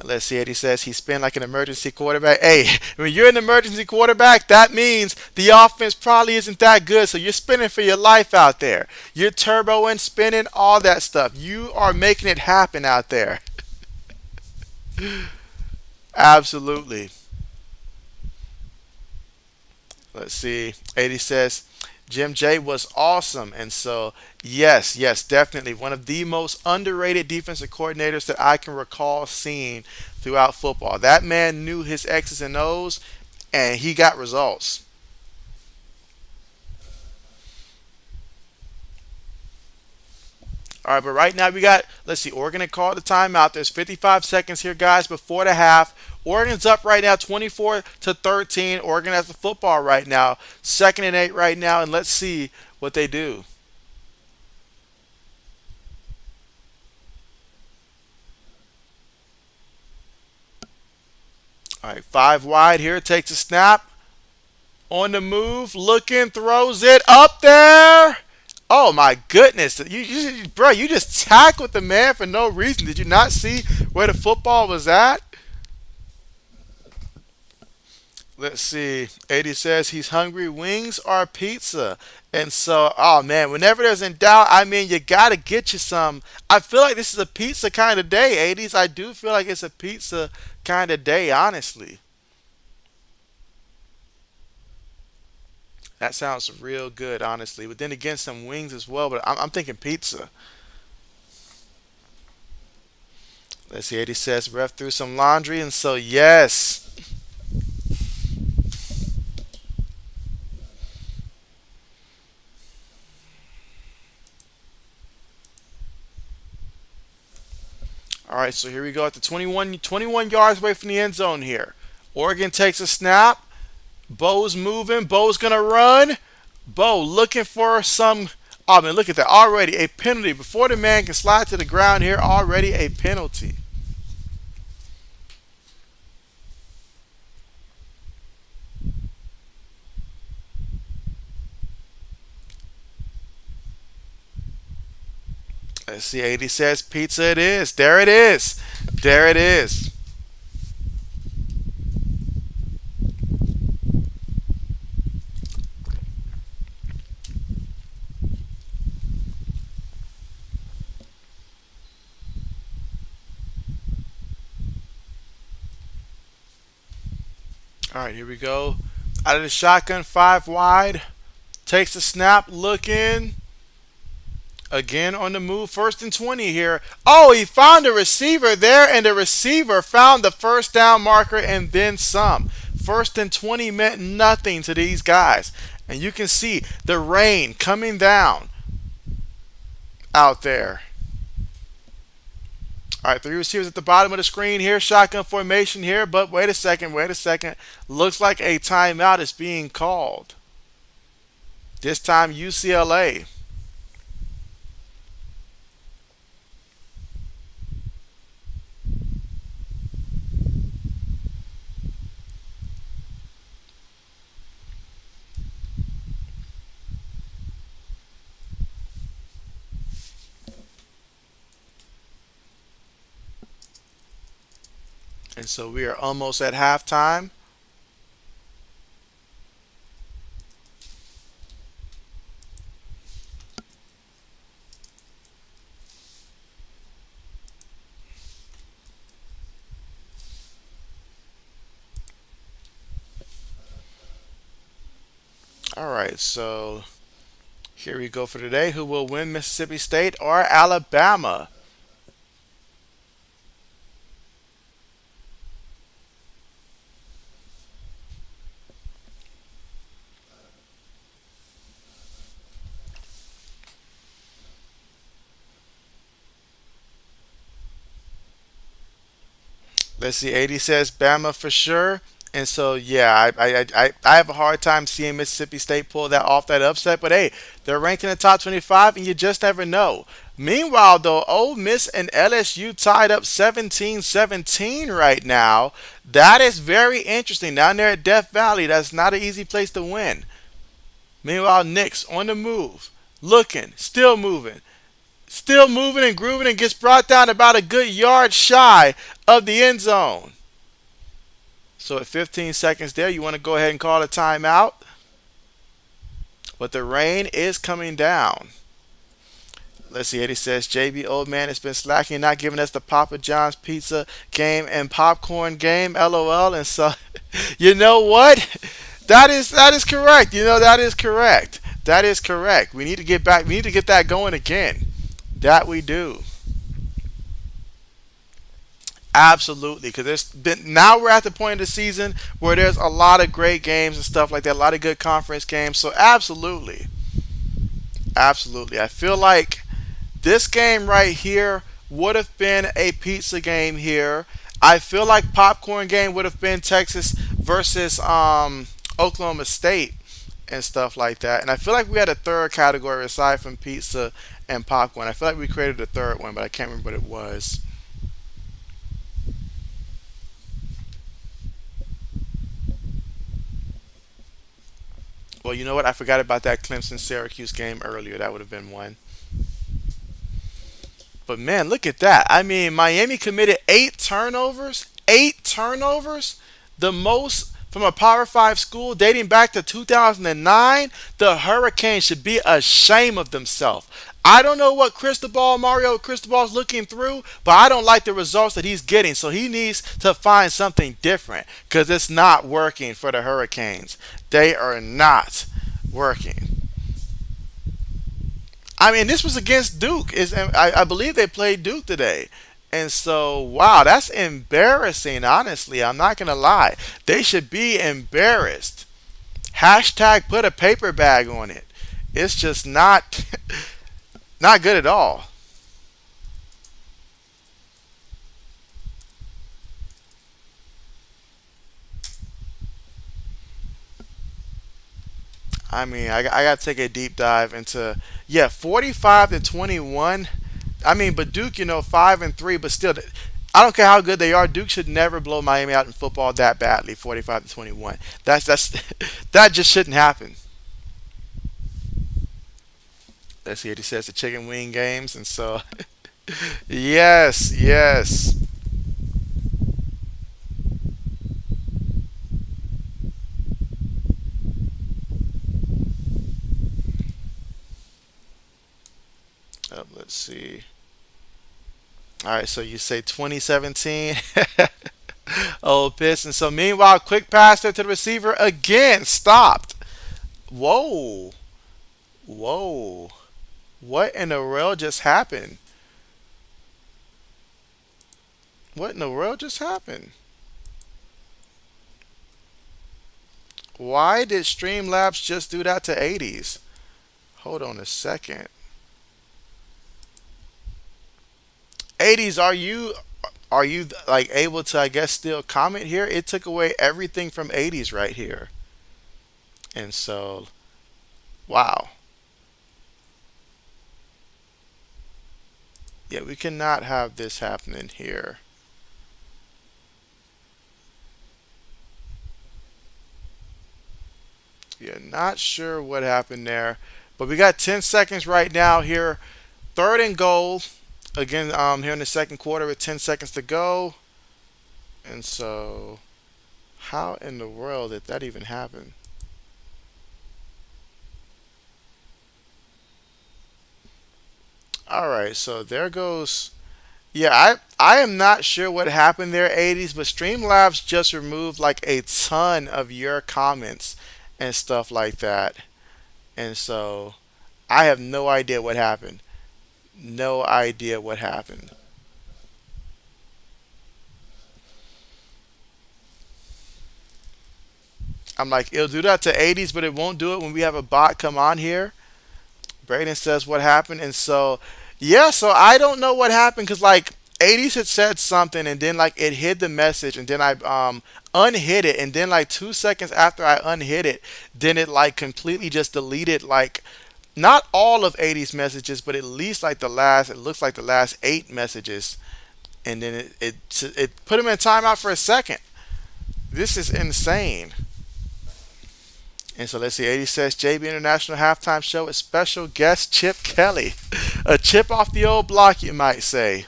Let's see it. He says he's been like an emergency quarterback. Hey, when you're an emergency quarterback, that means the offense probably isn't that good. So you're spinning for your life out there. You're turboing, spinning, all that stuff. You are making it happen out there. Absolutely. Let's see. 80 says Jim J was awesome. And so, yes, yes, definitely one of the most underrated defensive coordinators that I can recall seeing throughout football. That man knew his X's and O's, and he got results. All right, but right now we got, let's see, Oregon had called the timeout. There's 55 seconds here, guys, before the half. Oregon's up right now, 24-13. Oregon has the football right now, 2nd and 8 right now, and let's see what they do. All right, 5 wide here, takes a snap, on the move, looking, throws it up there. Oh my goodness, bro, you just tackled the man for no reason. Did you not see where the football was at? Let's see. 80 says he's hungry. Wings or pizza? And so, oh man, whenever there's in doubt, I mean, you gotta get you some. I feel like this is a pizza kind of day, 80s. I do feel like it's a pizza kind of day, honestly. That sounds real good, honestly. But then again, some wings as well. But I'm thinking pizza. Let's see. 80 says ref threw some laundry, and so yes. All right, so here we go at the 21 yards away from the end zone here. Oregon takes a snap. Bo's moving. Bo's going to run. Bo looking for some. Oh, man, look at that. Already a penalty. Before the man can slide to the ground here, already a penalty. Let's see. 80 says pizza it is. There it is. There it is. All right, here we go. Out of the shotgun, 5 wide. Takes the snap, looking. Again on the move, 1st and 20 here. Oh, he found a receiver there, and the receiver found the first down marker and then some. 1st and 20 meant nothing to these guys. And you can see the rain coming down out there. All right, 3 receivers at the bottom of the screen here. Shotgun formation here, but wait a second, wait a second. Looks like a timeout is being called. This time UCLA. And so we are almost at halftime. All right, so here we go for today. Who will win, Mississippi State or Alabama? Let's see. 80 says Bama for sure. And so, yeah, I have a hard time seeing Mississippi State pull that off that upset. But hey, they're ranked in the top 25, and you just never know. Meanwhile, though, Ole Miss and LSU tied up 17-17 right now. That is very interesting. Down there at Death Valley, that's not an easy place to win. Meanwhile, Knicks on the move, looking, still moving and grooving, and gets brought down about a good yard shy of the end zone. So at 15 seconds there, you want to go ahead and call a timeout. But the rain is coming down. Let's see. Eddie says JB old man has been slacking, not giving us the Papa John's pizza game and popcorn game. LOL. And so, you know what? That is correct. You know that is correct. That is correct. We need to get back. We need to get that going again. That we do. Absolutely, because there's been, now we're at the point of the season where there's a lot of great games and stuff like that, a lot of good conference games. So absolutely, absolutely, I feel like this game right here would have been a pizza game here. I feel like popcorn game would have been Texas versus Oklahoma State and stuff like that. And I feel like we had a third category aside from pizza and popcorn. I feel like we created a third one, but I can't remember what it was. Well, you know what? I forgot about that Clemson Syracuse game earlier. That would have been one. But man, look at that. I mean, Miami committed 8 turnovers. 8 turnovers? The most from a Power 5 school dating back to 2009. The Hurricanes should be ashamed of themselves. I don't know what Mario Cristobal's looking through, but I don't like the results that he's getting. So he needs to find something different because it's not working for the Hurricanes. They are not working. I mean, this was against Duke. I believe they played Duke today. And so, wow, that's embarrassing, honestly. I'm not going to lie. They should be embarrassed. Hashtag put a paper bag on it. It's just not not good at all. I mean, I got to take a deep dive into, yeah, 45 to 21. I mean, but Duke, 5-3, but still, I don't care how good they are. Duke should never blow Miami out in football that badly, 45 to 21. That's that just shouldn't happen. Let's see what he says, the chicken wing games, and so yes, yes. Let's see. All right, so you say 2017. Oh, Pistons. So meanwhile, quick pass there to the receiver again, stopped. Whoa, whoa. What in the world just happened? What in the world just happened? Why did Streamlabs just do that to 80s? Hold on a second. 80s, are you like able to, I guess, still comment here? It took away everything from 80s right here. And so, wow. Yeah, we cannot have this happening here. Yeah, not sure what happened there. But we got 10 seconds right now here. Third and goal. Again, here in the second quarter with 10 seconds to go. And so, how in the world did that even happen? All right, so there goes. Yeah, I am not sure what happened there, 80s, but Streamlabs just removed like a ton of your comments and stuff like that. And so I have no idea what happened. No idea what happened. I'm like, it'll do that to 80s, but it won't do it when we have a bot come on here. Braden says what happened, and so yeah, so I don't know what happened because like 80s had said something, and then like it hid the message, and then I unhid it, and then like 2 seconds after I unhid it, then it like completely just deleted like not all of 80's messages, but at least like the last, it looks like the last 8 messages, and then it put him in timeout for a second. This is insane. And so let's see. 80 says JB International halftime show with special guest Chip Kelly. A chip off the old block, you might say.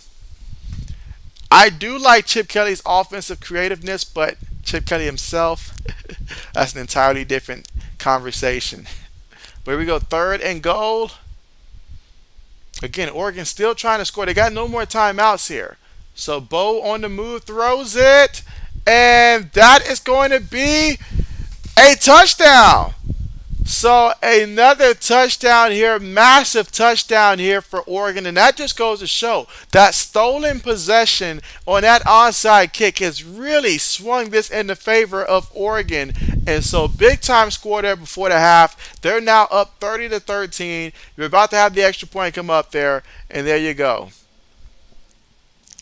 I do like Chip Kelly's offensive creativeness, but Chip Kelly himself, that's an entirely different conversation. But here we go. Third and goal. Again, Oregon still trying to score. They got no more timeouts here. So Bo on the move throws it. And that is going to be a touchdown. So another touchdown here, massive touchdown here for Oregon, and that just goes to show that stolen possession on that onside kick has really swung this in the favor of Oregon. And so big time score there before the half. They're now up 30 to 13. You're about to have the extra point come up there, and there you go.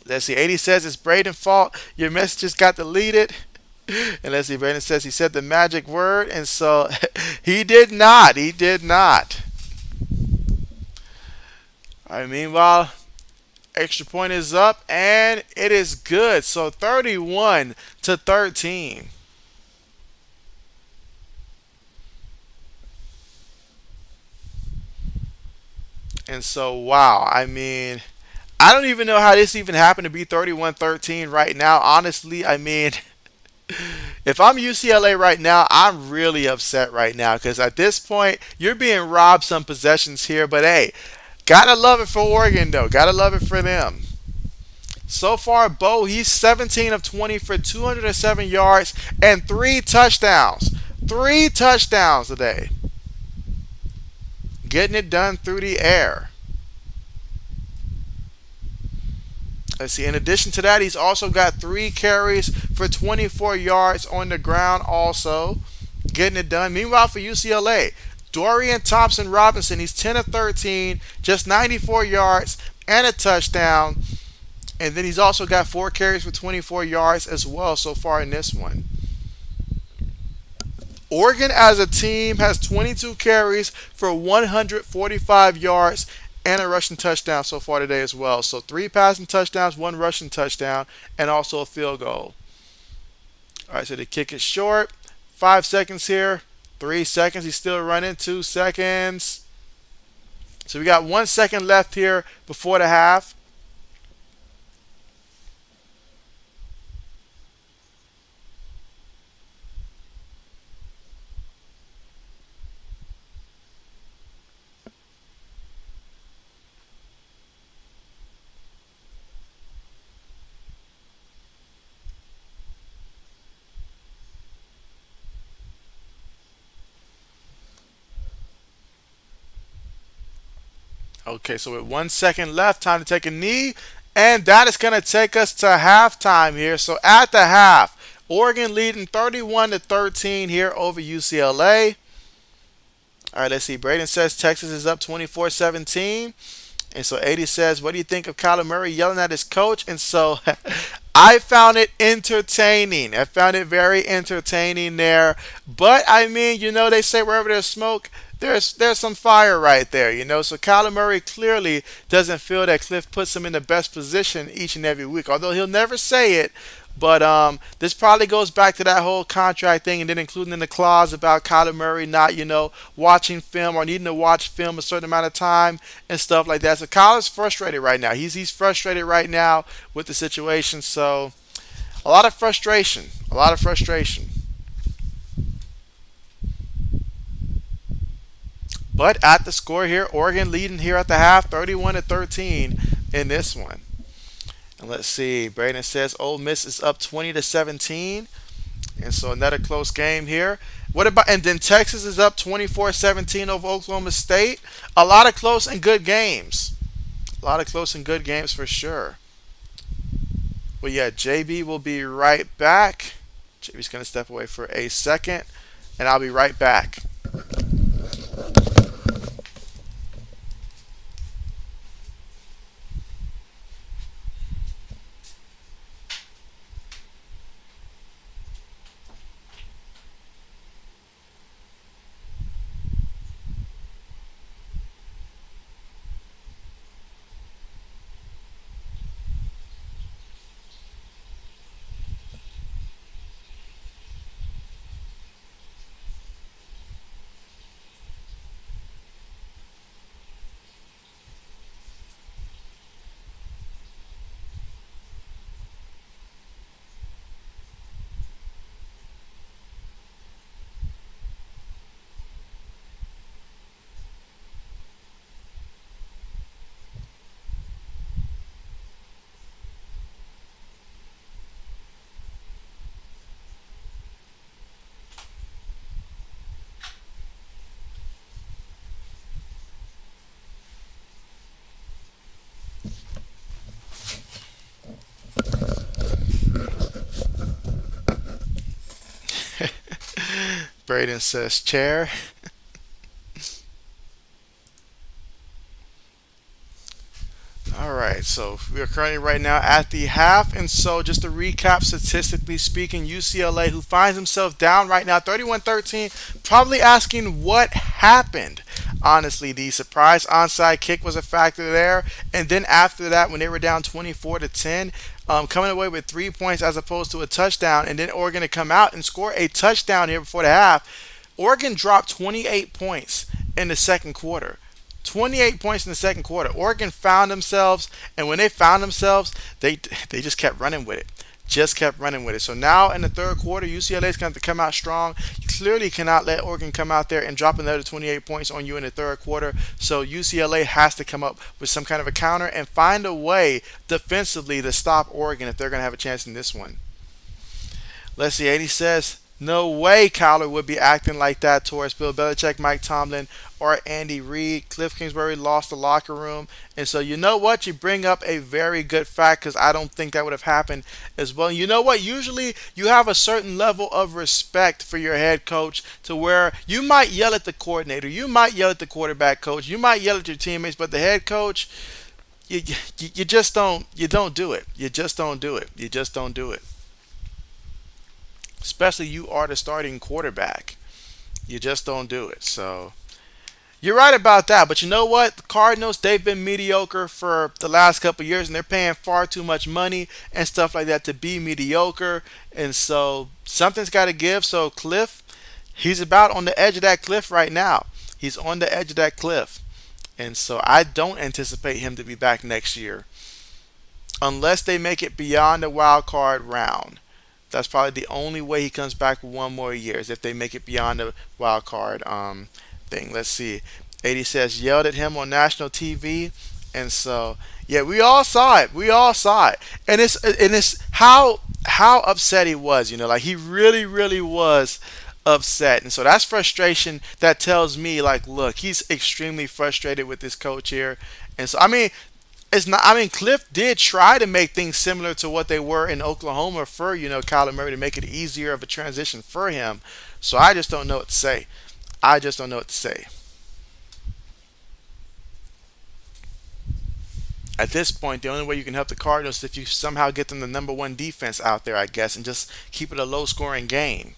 Let's see. 80 says it's Braden's fault. Your messages got deleted. And let's see, Brandon says he said the magic word, and so he did not. He did not. All right, meanwhile, extra point is up, and it is good. So 31 to 13. And so, wow. I mean, I don't even know how this even happened to be 31-13 right now. Honestly, I mean, if I'm UCLA right now, I'm really upset right now because at this point, you're being robbed some possessions here. But hey, gotta love it for Oregon, though. Gotta love it for them. So far, Bo, he's 17 of 20 for 207 yards and 3 touchdowns. 3 touchdowns today. getting it done through the air. Let's see. In addition to that, he's also got 3 carries for 24 yards on the ground, also getting it done. Meanwhile, for UCLA, Dorian Thompson Robinson, he's 10 of 13, just 94 yards and a touchdown. And then he's also got 4 carries for 24 yards as well so far in this one. Oregon as a team has 22 carries for 145 yards and a rushing touchdown so far today as well. So 3 passing touchdowns, 1 rushing touchdown, and also a field goal. All right, so the kick is short. 5 seconds here. 3 seconds. He's still running. 2 seconds. So we got 1 second left here before the half. Okay, so with 1 second left, time to take a knee. And that is going to take us to halftime here. So at the half, Oregon leading 31-13 here over UCLA. All right, let's see. Braden says Texas is up 24-17. And so 80 says, what do you think of Kyler Murray yelling at his coach? And so I found it entertaining. I found it very entertaining there. But I mean, they say wherever there's smoke, there's some fire right there. So Kyler Murray clearly doesn't feel that Cliff puts him in the best position each and every week, although he'll never say it. But this probably goes back to that whole contract thing, and then including in the clause about Kyler Murray not, watching film or needing to watch film a certain amount of time and stuff like that. So Kyler's frustrated right now. He's frustrated right now with the situation. So a lot of frustration. A lot of frustration. But at the score here, Oregon leading here at the half, 31-13 in this one. And let's see. Braden says Ole Miss is up 20-17, and so another close game here. What about? And then Texas is up 24-17 over Oklahoma State. A lot of close and good games. A lot of close and good games for sure. Well, yeah, JB will be right back. JB's going to step away for a second, and I'll be right back. Braden says chair. All right, so we are currently right now at the half, and so just to recap, statistically speaking, UCLA, who finds himself down right now 31-13, probably asking what happened. Honestly, the surprise onside kick was a factor there, and then after that, when they were down 24-10, coming away with 3 points as opposed to a touchdown, and then Oregon to come out and score a touchdown here before the half. Oregon dropped 28 points in the second quarter. 28 points in the second quarter. Oregon found themselves, and when they found themselves, they just kept running with it. Just kept running with it. So now in the third quarter, UCLA is going to have to come out strong. You clearly cannot let Oregon come out there and drop another 28 points on you in the third quarter. So UCLA has to come up with some kind of a counter and find a way defensively to stop Oregon if they're going to have a chance in this one. Let's see. 80 says, No way Kyler would be acting like that towards Bill Belichick, Mike Tomlin, or Andy Reid. Cliff Kingsbury lost the locker room. And so, you know what? You bring up a very good fact because I don't think that would have happened as well. You know what? Usually you have a certain level of respect for your head coach to where you might yell at the coordinator, you might yell at the quarterback coach, you might yell at your teammates, but the head coach, you just don't do it. You just don't do it. You just don't do it. Especially you are the starting quarterback. You just don't do it. So you're right about that. But you know what? The Cardinals, they've been mediocre for the last couple of years, and they're paying far too much money and stuff like that to be mediocre. And so something's got to give. So Cliff, he's about on the edge of that cliff right now. He's on the edge of that cliff. And so I don't anticipate him to be back next year unless they make it beyond the wild card round. That's probably the only way he comes back for one more year is if they make it beyond the wild card thing. Let's see. 80 says yelled at him on national TV, and so yeah, we all saw it. We all saw it, and it's how upset he was. You know, like he really was upset, and so that's frustration. That tells me like, look, he's extremely frustrated with this coach here, and so I mean, it's not. I mean, Cliff did try to make things similar to what they were in Oklahoma for Kyler Murray to make it easier of a transition for him. So I just don't know what to say. I just don't know what to say. At this point, the only way you can help the Cardinals is if you somehow get them the number one defense out there, I guess, and just keep it a low scoring game.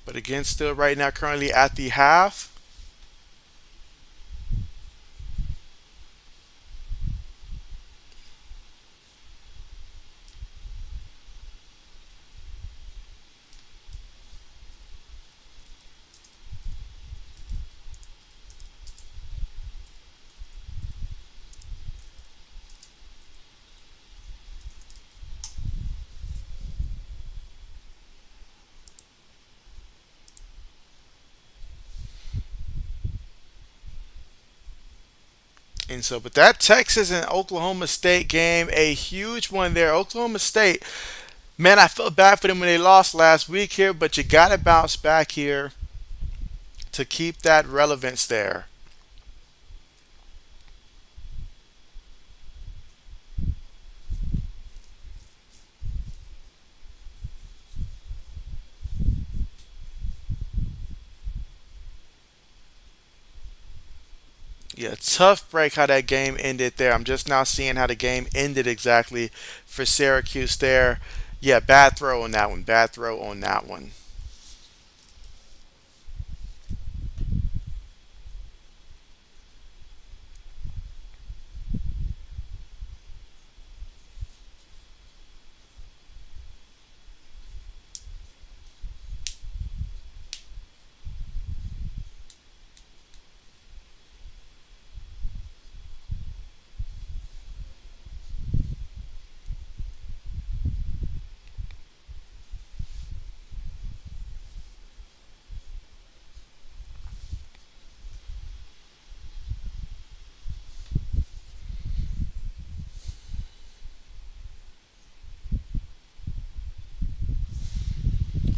But again, still right now, currently at the half. And so, but that Texas and Oklahoma State game, a huge one there. Oklahoma State, man, I felt bad for them when they lost last week here, but you got to bounce back here to keep that relevance there. Yeah, tough break how that game ended there. I'm just now seeing how the game ended exactly for Syracuse there. Yeah, bad throw on that one. Bad throw on that one.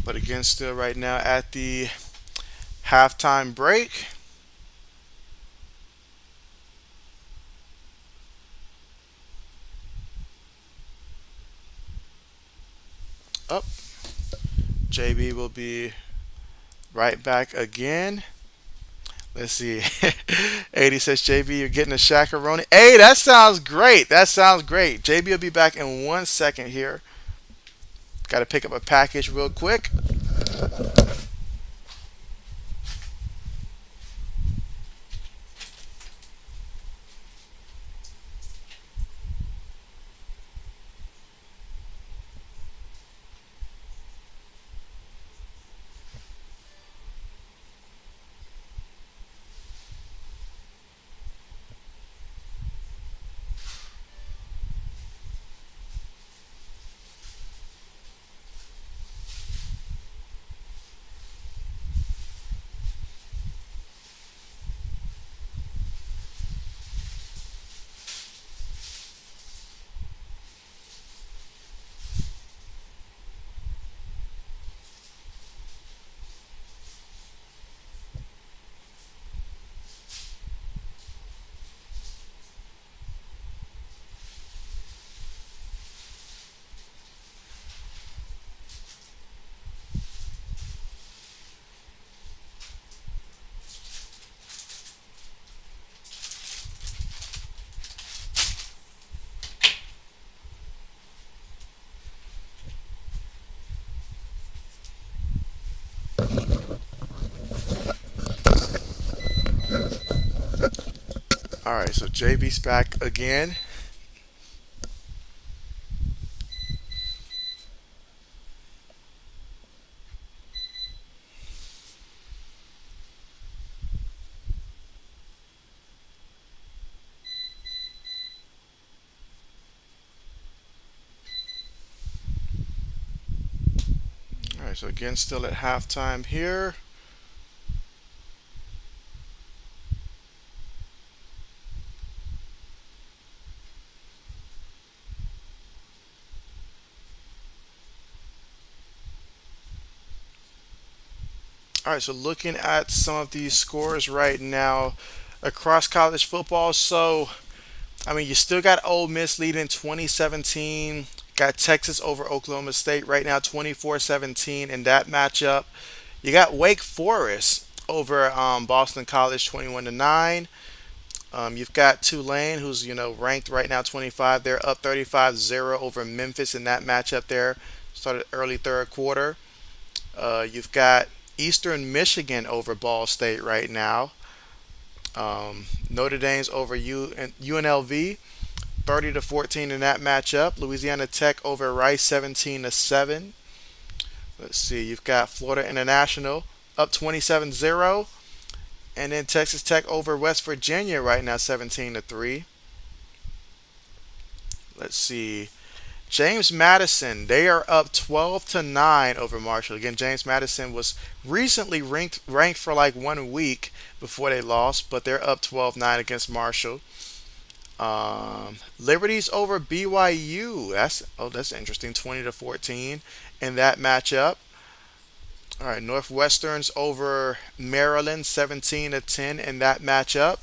But again, still right now at the halftime break. Up. JB will be right back again. Let's see. 80 says, JB, you're getting a shakaroni. Hey, that sounds great. That sounds great. JB will be back in 1 second here. Got to pick up a package real quick. All right, so JB's back again. All right, so again, still at halftime here. All right, so looking at some of these scores right now across college football. So, I mean, you still got Ole Miss leading 2017. Got Texas over Oklahoma State right now 24-17 in that matchup. You got Wake Forest over Boston College 21 to 9. You've got Tulane, who's ranked right now 25. They're up 35-0 over Memphis in that matchup there. Started early third quarter. You've got Eastern Michigan over Ball State right now. Notre Dame's over UNLV 30 to 14 in that matchup. Louisiana Tech over Rice 17 to 7. Let's see. You've got Florida International up 27-0. And then Texas Tech over West Virginia right now 17 to 3. Let's see. James Madison, they are up 12 to 9 over Marshall. Again, James Madison was recently ranked for like 1 week before they lost, but they're up 12-9 against Marshall. Liberty's over BYU. That's interesting. 20 to 14 in that matchup. All right, Northwestern's over Maryland 17 to 10 in that matchup.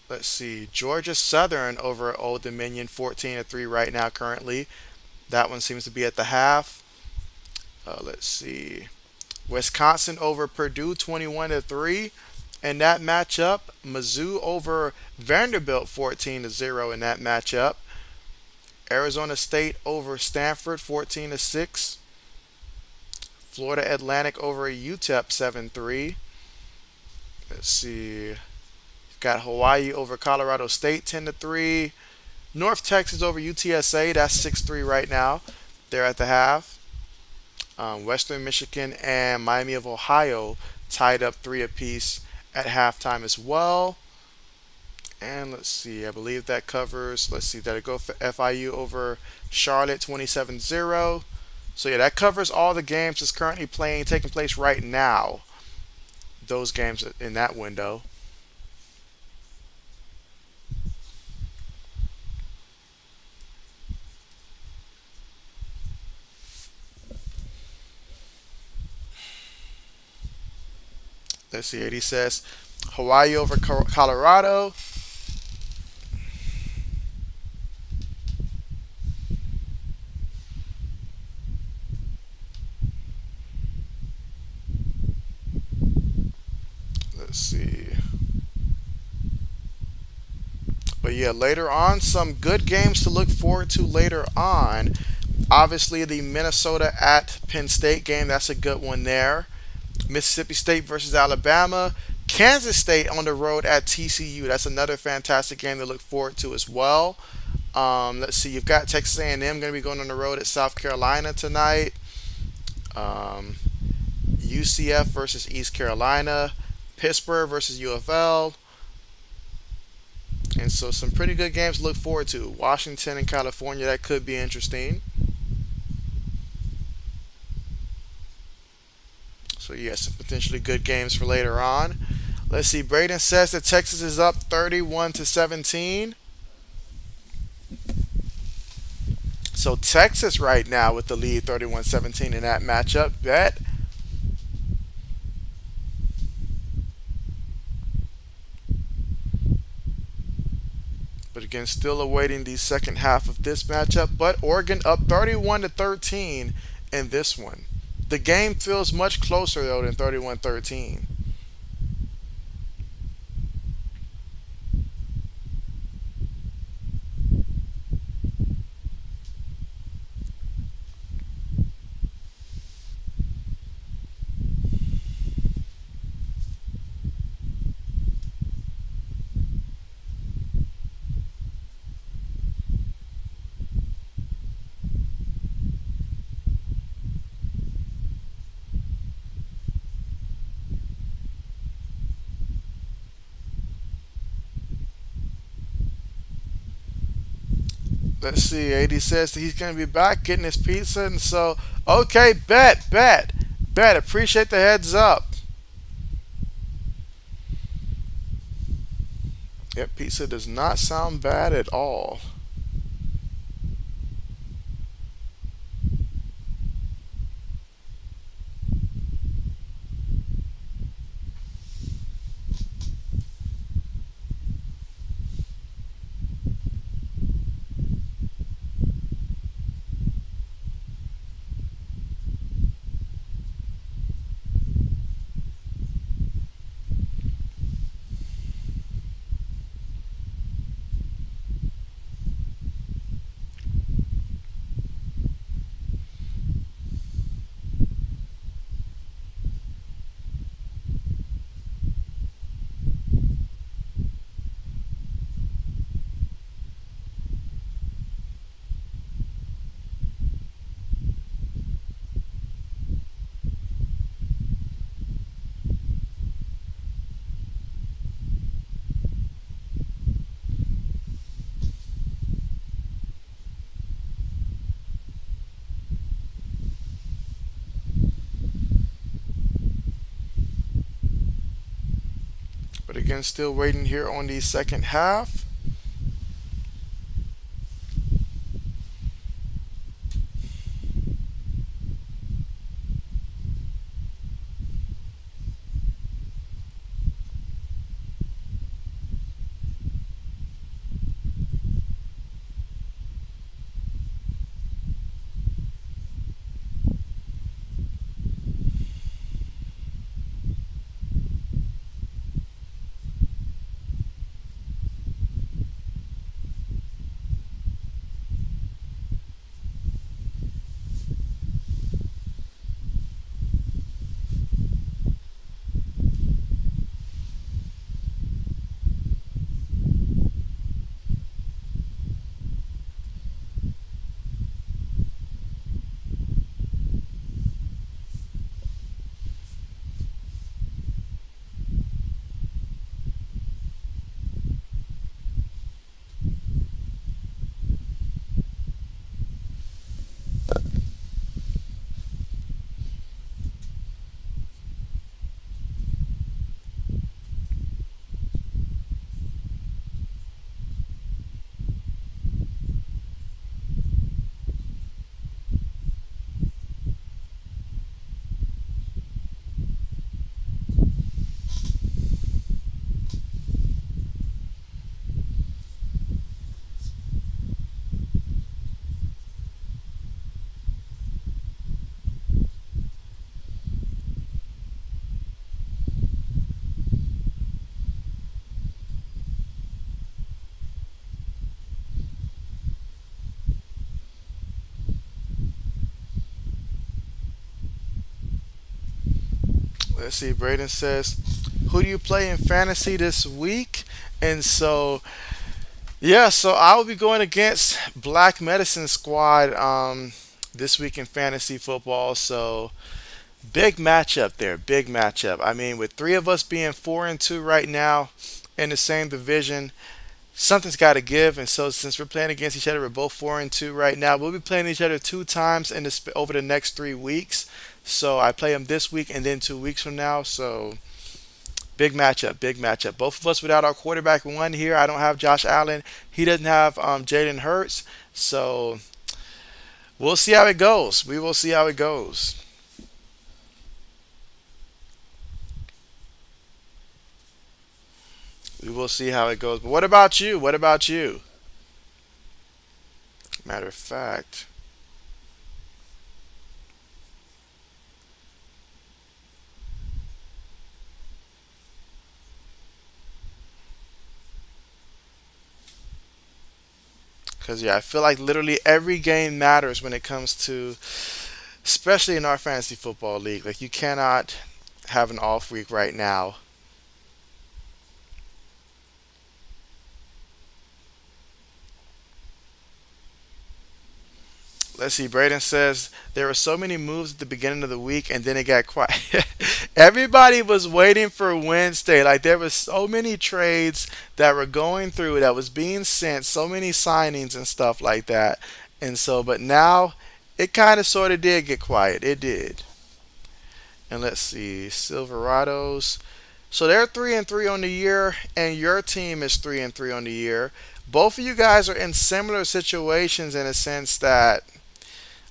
Let's see. Georgia Southern over Old Dominion 14 to 3 right now currently. That one seems to be at the half. Let's see. Wisconsin over Purdue 21 to 3 in that matchup. Mizzou over Vanderbilt 14 to 0 in that matchup. Arizona State over Stanford 14 to 6. Florida Atlantic over UTEP 7-3. Let's see. Got Hawaii over Colorado State 10 to 3. North Texas over UTSA. That's 6-3 right now. They're at the half. Western Michigan and Miami of Ohio tied up 3 apiece at halftime as well. And let's see. I believe that covers. Let's see. That'll go for FIU over Charlotte 27-0. So yeah, that covers all the games that's currently taking place right now. Those games in that window. Let's see. He says Hawaii over Colorado. Let's see. But yeah, later on, some good games to look forward to later on. Obviously, the Minnesota at Penn State game, that's a good one there. Mississippi State versus Alabama. Kansas State on the road at TCU. That's another fantastic game to look forward to as well. Let's see. You've got Texas A&M going to be going on the road at South Carolina tonight. UCF versus East Carolina. Pittsburgh versus UFL. And so some pretty good games to look forward to. Washington and California, that could be interesting. So yeah, some potentially good games for later on. Let's see. Braden says that Texas is up 31 to 17. So Texas right now with the lead 31-17 in that matchup. Bet. But again, still awaiting the second half of this matchup. But Oregon up 31 to 13 in this one. The game feels much closer though than 31-13. Let's see. AD says that he's going to be back getting his pizza. And so, okay, bet. Appreciate the heads up. Yep, pizza does not sound bad at all. But again, still waiting here on the second half. Let's see. Braden says, "Who do you play in fantasy this week?" And so, yeah, so I will be going against Black Medicine Squad this week in fantasy football. So big matchup there. Big matchup. I mean, with three of us being 4-2 right now in the same division, something's got to give. And so, since we're playing against each other, we're both 4-2 right now. We'll be playing each other two times in over the next 3 weeks. So I play them this week and then 2 weeks from now. So big matchup, big matchup. Both of us without our quarterback one here. I don't have Josh Allen. He doesn't have Jalen Hurts. So we'll see how it goes. We will see how it goes. We will see how it goes. But what about you? What about you? Matter of fact. Because, yeah, I feel like literally every game matters when it comes to, especially in our fantasy football league. Like, you cannot have an off week right now. Let's see. Braden says there were so many moves at the beginning of the week, and then it got quiet. Everybody was waiting for Wednesday. Like there was so many trades that were going through that was being sent, so many signings and stuff like that. And so, but now it kind of sort of did get quiet. It did. And let's see, Silverados. So they're 3-3 on the year, and your team is 3-3 on the year. Both of you guys are in similar situations in a sense that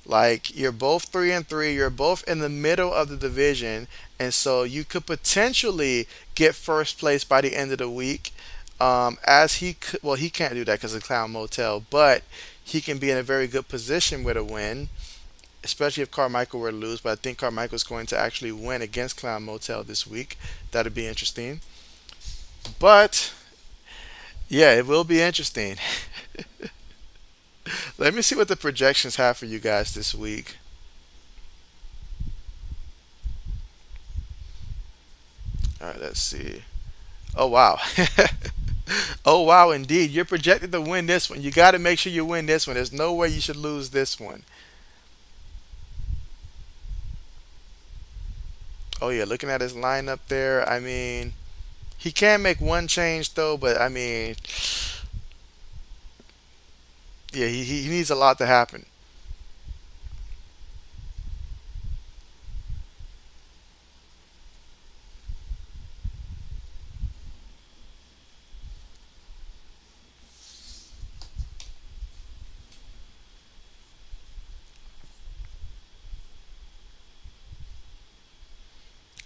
like you're both 3-3, you're both in the middle of the division, and so you could potentially get first place by the end of the week. As he could, well, he can't do that because of Clown Motel, but he can be in a very good position with a win, especially if Carmichael were to lose. But I think Carmichael's going to actually win against Clown Motel this week. That'd be interesting. But yeah, it will be interesting. Let me see what the projections have for you guys this week. All right, let's see. Oh wow. Oh wow, indeed. You're projected to win this one. You got to make sure you win this one. There's no way you should lose this one. Oh yeah, looking at his lineup there, I mean, he can make one change though, but I mean, yeah, he needs a lot to happen.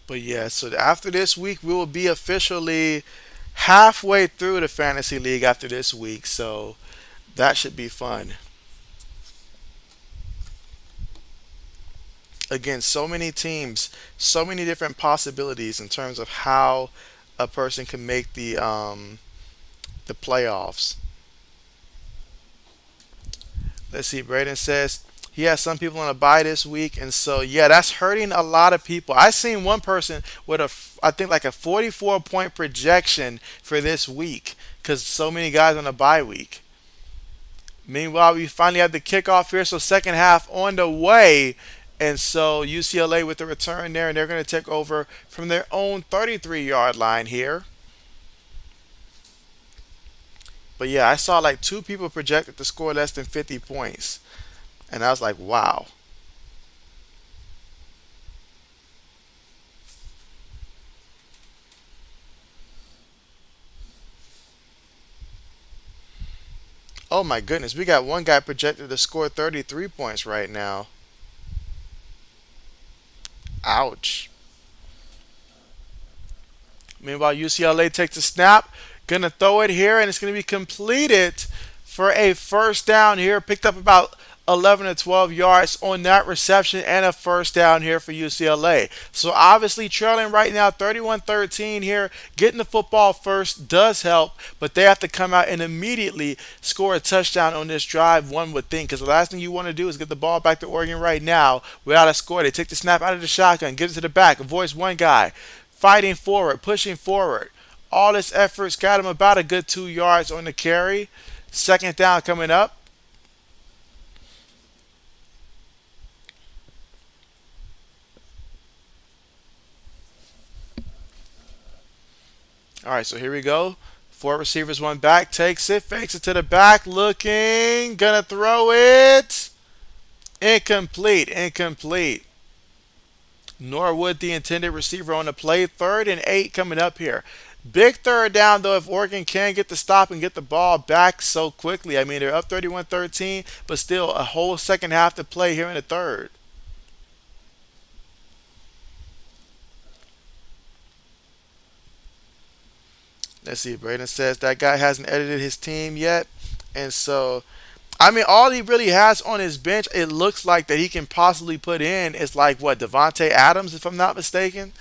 But yeah, so after this week, we will be officially halfway through the fantasy league after this week. So that should be fun. Again, so many teams, so many different possibilities in terms of how a person can make the playoffs. Let's see. Braden says he has some people on a bye this week, and so yeah, that's hurting a lot of people. I seen one person with I think like a 44-point projection for this week because so many guys on a bye week. Meanwhile, we finally have the kickoff here, so second half on the way. And so UCLA with the return there, and they're going to take over from their own 33-yard line here. But yeah, I saw like two people projected to score less than 50 points. And I was like, wow. Oh my goodness, we got one guy projected to score 33 points right now. Ouch. Meanwhile, UCLA takes a snap, gonna throw it here, and it's gonna be completed for a first down here. Picked up about 11 or 12 yards on that reception and a first down here for UCLA. So obviously trailing right now 31-13 here. Getting the football first does help, but they have to come out and immediately score a touchdown on this drive, one would think, because the last thing you want to do is get the ball back to Oregon right now without a score. They take the snap out of the shotgun, get it to the back, avoids one guy, fighting forward, pushing forward. All this effort's got him about a good 2 yards on the carry. Second down coming up. All right, so here we go. Four receivers, one back, takes it, fakes it to the back, looking, gonna throw it. Incomplete, incomplete. Norwood, the intended receiver on the play. 3rd and 8 coming up here. Big third down, though, if Oregon can get the stop and get the ball back so quickly. I mean, they're up 31-13, but still a whole second half to play here in the third. Let's see. Braden says that guy hasn't edited his team yet. And so, I mean, all he really has on his bench, it looks like that he can possibly put in is like, what, Devontae Adams, if I'm not mistaken.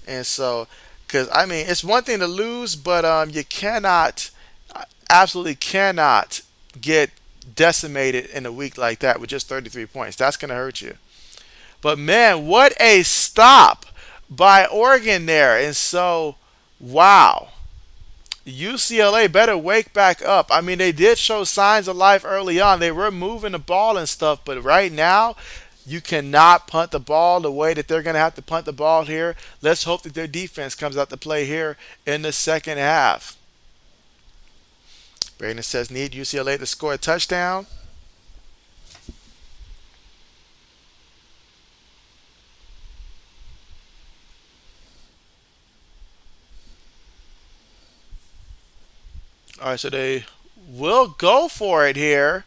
And so, because, I mean, it's one thing to lose, but you cannot, absolutely cannot get decimated in a week like that with just 33 points. That's going to hurt you. But man, what a stop by Oregon there. And so, wow. UCLA better wake back up. I mean, they did show signs of life early on. They were moving the ball and stuff, but right now, you cannot punt the ball the way that they're going to have to punt the ball here. Let's hope that their defense comes out to play here in the second half. Brandon says need UCLA to score a touchdown. All right, so they will go for it here.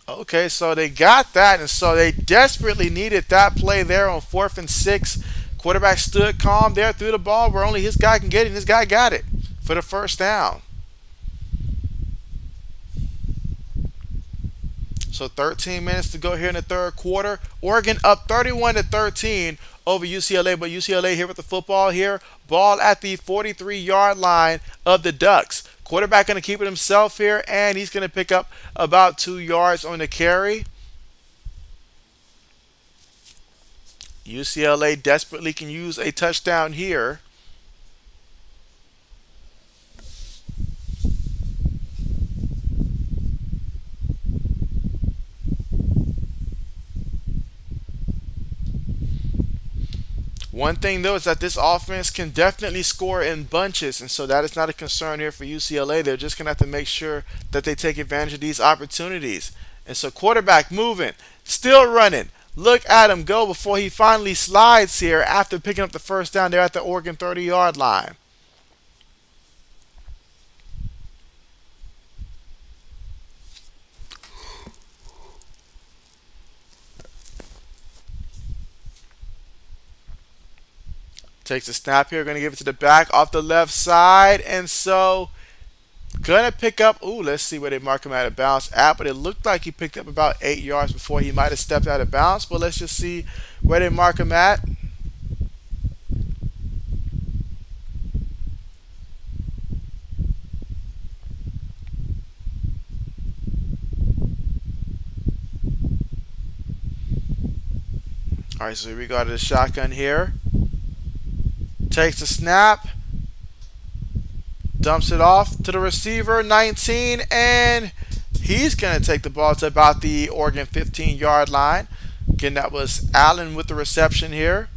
Okay, so they got that, and so they desperately needed that play there on 4th and 6. Quarterback stood calm there, threw the ball where only his guy can get it, and his guy got it for the first down. So 13 minutes to go here in the third quarter. Oregon up 31-13 over UCLA, but UCLA here with the football here. Ball at the 43-yard line of the Ducks. Quarterback going to keep it himself here, and he's going to pick up about 2 yards on the carry. UCLA desperately can use a touchdown here. One thing though is that this offense can definitely score in bunches, and so that is not a concern here for UCLA. They're just going to have to make sure that they take advantage of these opportunities. And so quarterback moving, still running. Look at him go before he finally slides here after picking up the first down there at the Oregon 30-yard line. Takes a snap here, going to give it to the back off the left side, and so gonna pick up. Ooh, let's see where they mark him out of bounds at. But it looked like he picked up about 8 yards before he might have stepped out of bounds. But let's just see where they mark him at. All right, so here we go to the shotgun here. Takes the snap, dumps it off to the receiver, 19, and he's going to take the ball to about the Oregon 15-yard line. Again, that was Allen with the reception here.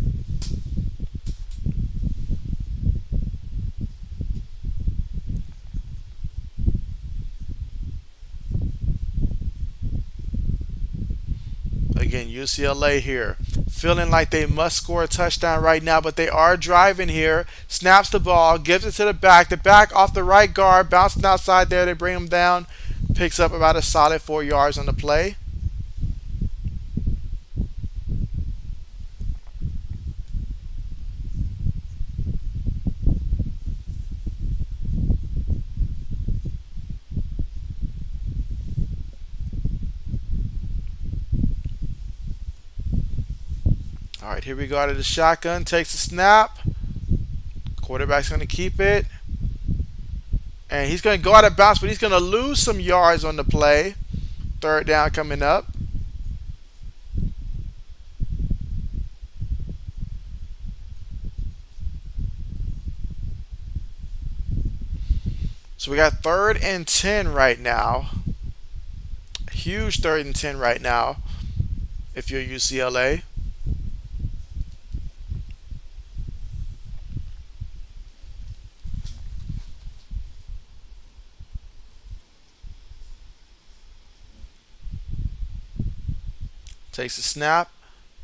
Again, UCLA here, feeling like they must score a touchdown right now, but they are driving here. Snaps the ball, gives it to the back. The back off the right guard, bouncing outside there. They bring him down. Picks up about a solid 4 yards on the play. All right, here we go to the shotgun. Takes the snap. Quarterback's going to keep it. And he's going to go out of bounds, but he's going to lose some yards on the play. Third down coming up. So we got 3rd and 10 right now. Huge 3rd and 10 right now if you're UCLA. Takes the snap,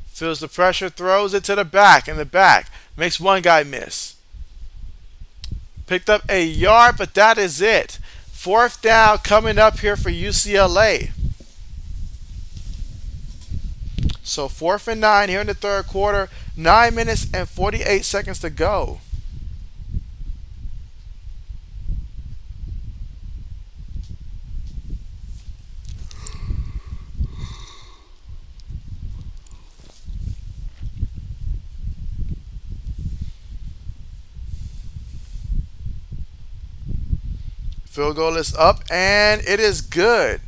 feels the pressure, throws it to the back, and the back makes one guy miss. Picked up a yard, but that is it. 4th down coming up here for UCLA. So 4th and 9 here in the third quarter. 9 minutes and 48 seconds to go. Field goal is up, and it is good.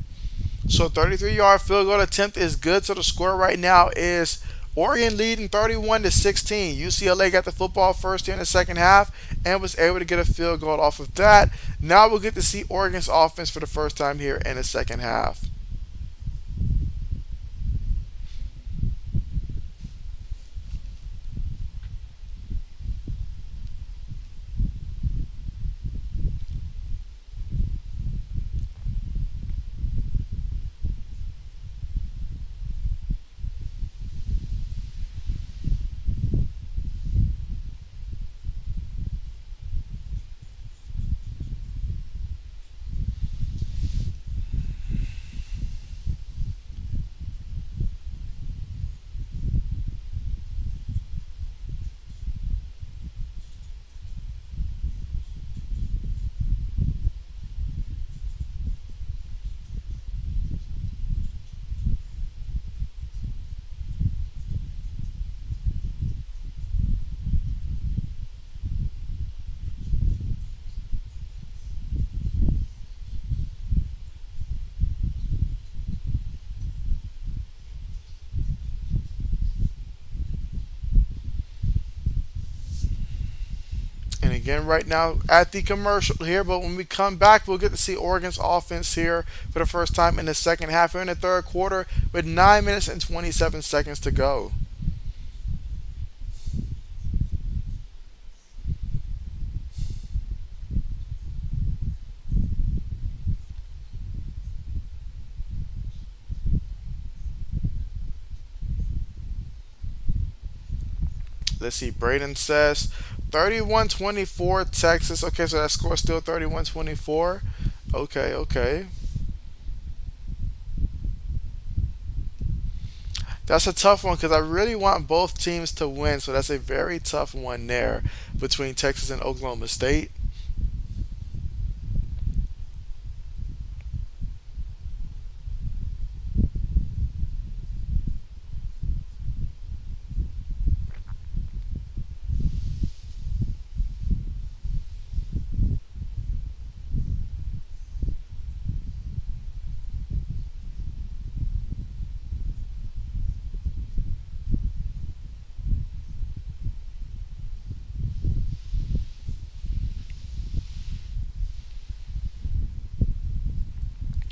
So 33-yard field goal attempt is good. So the score right now is Oregon leading 31-16. UCLA got the football first here in the second half and was able to get a field goal off of that. Now we'll get to see Oregon's offense for the first time here in the second half. And again, right now at the commercial here, but when we come back, we'll get to see Oregon's offense here for the first time in the second half here in the third quarter with 9 minutes and 27 seconds to go. Let's see. Braden says 31-24 Texas. Okay, so that score is still 31-24. Okay, okay. That's a tough one because I really want both teams to win. So that's a very tough one there between Texas and Oklahoma State.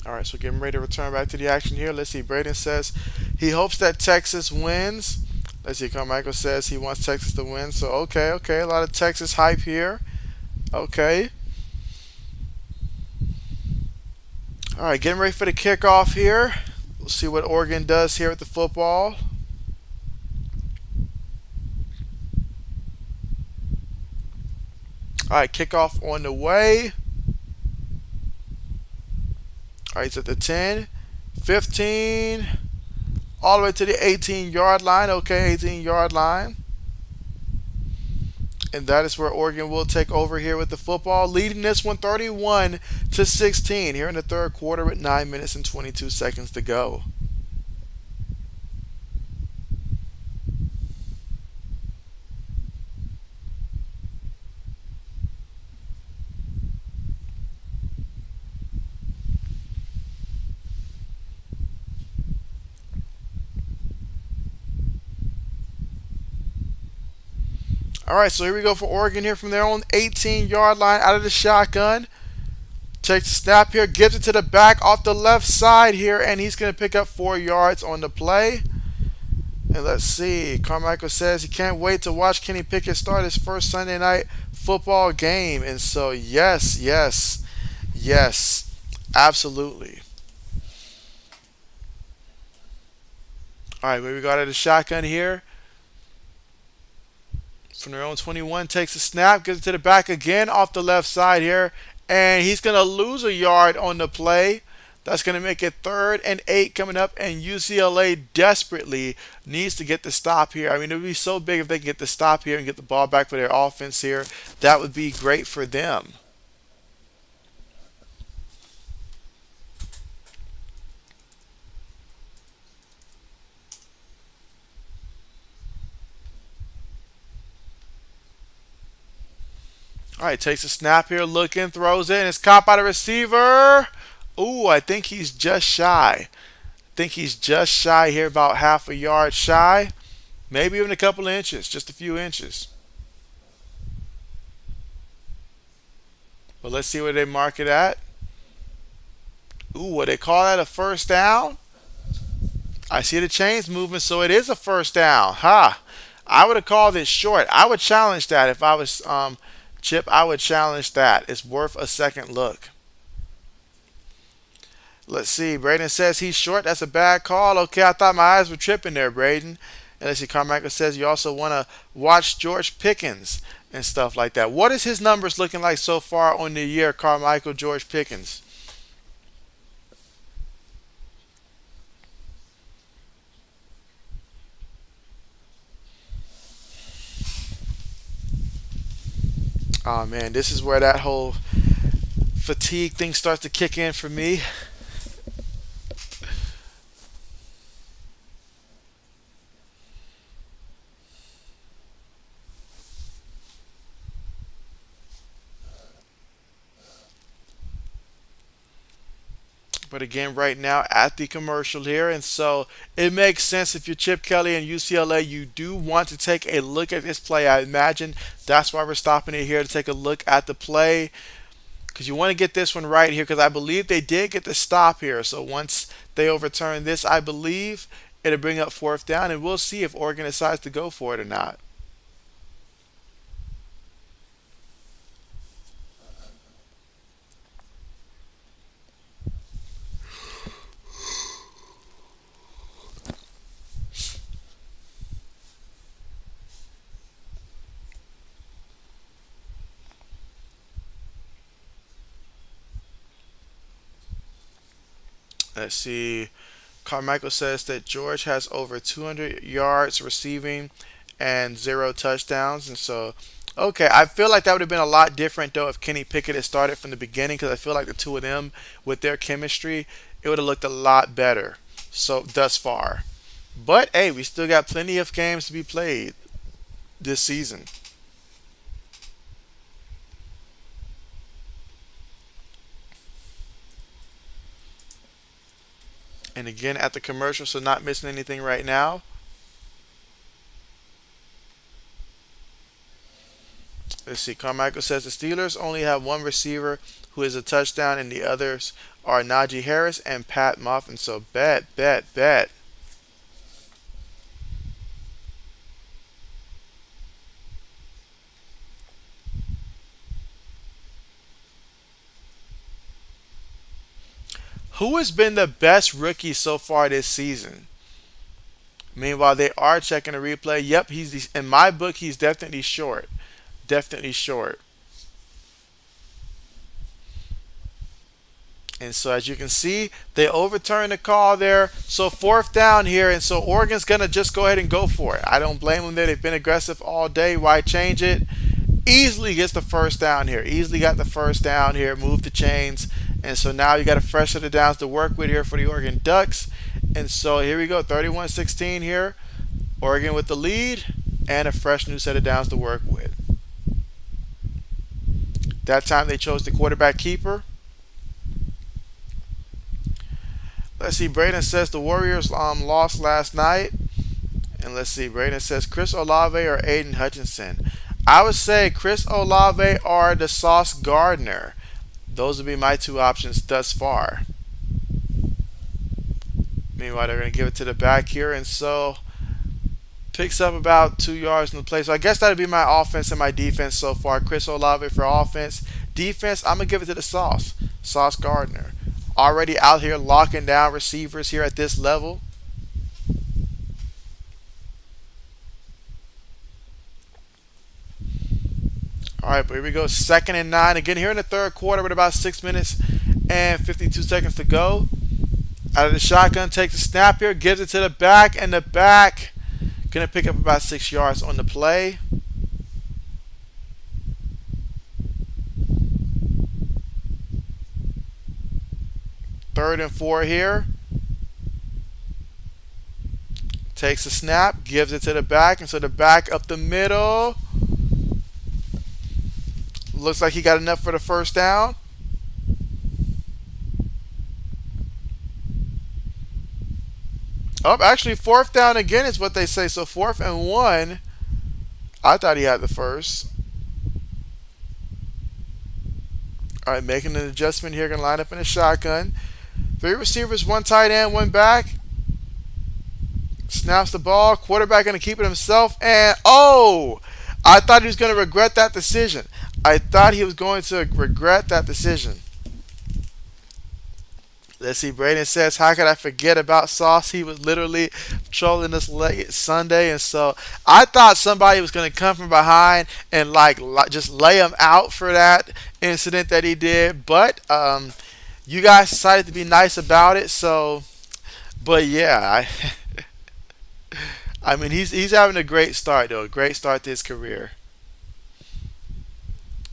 All right, so getting ready to return back to the action here. Let's see. Braden says he hopes that Texas wins. Let's see. Carmichael says he wants Texas to win. So, okay, okay. A lot of Texas hype here. Okay. All right, getting ready for the kickoff here. We'll see what Oregon does here with the football. All right, kickoff on the way. All right, he's at the 10, 15, all the way to the 18-yard line. Okay, 18-yard line. And that is where Oregon will take over here with the football, leading this one 31-16 here in the third quarter with 9 minutes and 22 seconds to go. All right, so here we go for Oregon here from their own 18-yard line out of the shotgun. Takes the snap here, gives it to the back off the left side here, and he's going to pick up 4 yards on the play. And let's see. Carmichael says he can't wait to watch Kenny Pickett start his first Sunday night football game. And so, yes, yes, yes, absolutely. All right, where we go out of the shotgun here. From their own 21, takes a snap, gives it to the back again off the left side here, and he's going to lose a yard on the play. That's going to make it 3rd and 8 coming up, and UCLA desperately needs to get the stop here. I mean, it would be so big if they can get the stop here and get the ball back for their offense here. That would be great for them. All right, takes a snap here, looking, throws it, and it's caught by the receiver. Ooh, I think he's just shy. I think he's just shy here, about half a yard shy. Maybe even a couple of inches, just a few inches. But let's see where they mark it at. Ooh, what they call that, a first down? I see the chains moving, so it is a first down. Ha! I would have called it short. I would challenge that if I was Chip. I would challenge that. It's worth a second look. Let's see. Braden says he's short. That's a bad call. Okay, I thought my eyes were tripping there, Braden. And let's see. Carmichael says you also want to watch George Pickens and stuff like that. What is his numbers looking like so far on the year, Carmichael George Pickens? Oh man, this is where that whole fatigue thing starts to kick in for me. But again, right now at the commercial here, and so it makes sense if you're Chip Kelly and UCLA, you do want to take a look at this play. I imagine that's why we're stopping it here to take a look at the play because you want to get this one right here because I believe they did get the stop here. So once they overturn this, I believe it'll bring up fourth down, and we'll see if Oregon decides to go for it or not. Let's see. Carmichael says that George has over 200 yards receiving and zero touchdowns. And so, okay, I feel like that would have been a lot different, though, if Kenny Pickett had started from the beginning because I feel like the two of them, with their chemistry, it would have looked a lot better so thus far. But, hey, we still got plenty of games to be played this season. And again, at the commercial, so not missing anything right now. Let's see. Carmichael says the Steelers only have one receiver who is a touchdown, and the others are Najee Harris and Pat Muffin. So bet, bet, bet. Who has been the best rookie so far this season? Meanwhile, they are checking the replay. Yep, he's in my book. He's definitely short. Definitely short. And so as you can see, they overturned the call there. So fourth down here, and so Oregon's gonna just go ahead and go for it. I don't blame them there. They've been aggressive all day. Why change it? Easily gets the first down here. Easily got the first down here. Move the chains. And so now you got a fresh set of downs to work with here for the Oregon Ducks. And so here we go, 31-16 here. Oregon with the lead and a fresh new set of downs to work with. That time they chose the quarterback keeper. Let's see, Braden says the Warriors lost last night. And let's see, Braden says Chris Olave or Aiden Hutchinson. I would say Chris Olave or the Sauce Gardner. Those would be my two options thus far. Meanwhile, they're going to give it to the back here. And so picks up about 2 yards in the play. So I guess that would be my offense and my defense so far. Chris Olave for offense. Defense, I'm going to give it to the Sauce Gardner. Already out here locking down receivers here at this level. All right, but here we go. 2nd and 9. Again, here in the third quarter with about 6 minutes and 52 seconds to go. Out of the shotgun, takes a snap here, gives it to the back, and the back going to pick up about 6 yards on the play. Third and 4 here. Takes a snap, gives it to the back, and so the back up the middle. Looks like he got enough for the first down. Oh, actually, fourth down again is what they say. So 4th and 1. I thought he had the first. All right, making an adjustment here. Going to line up in a shotgun. 3 receivers, 1 tight end, 1 back. Snaps the ball. Quarterback going to keep it himself. And, oh! I thought he was going to regret that decision. I thought he was going to regret that decision. Let's see. Braden says, how could I forget about Sauce? He was literally trolling us late Sunday. And so I thought somebody was going to come from behind and just lay him out for that incident that he did. But you guys decided to be nice about it. So, but yeah, I mean, he's having a great start, though. A great start to his career.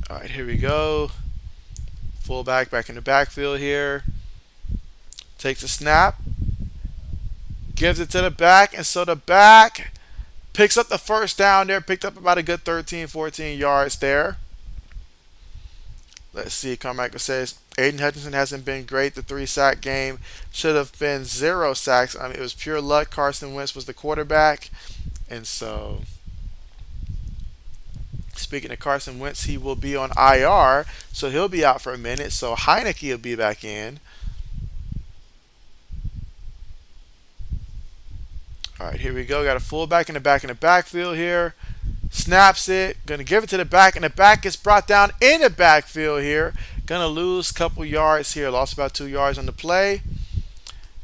All right, here we go. Fullback back in the backfield here. Takes a snap. Gives it to the back. And so the back picks up the first down there. Picked up about a good 13, 14 yards there. Let's see. Carmichael says, Aiden Hutchinson hasn't been great. The 3-sack game should have been 0 sacks. I mean, it was pure luck. Carson Wentz was the quarterback. And so, speaking of Carson Wentz, he will be on IR. So he'll be out for a minute. So Heineke will be back in. All right, here we go. Got a fullback in the backfield here. Snaps it. Going to give it to the back, and the back gets brought down in the backfield here. Going to lose a couple yards here. Lost about 2 yards on the play.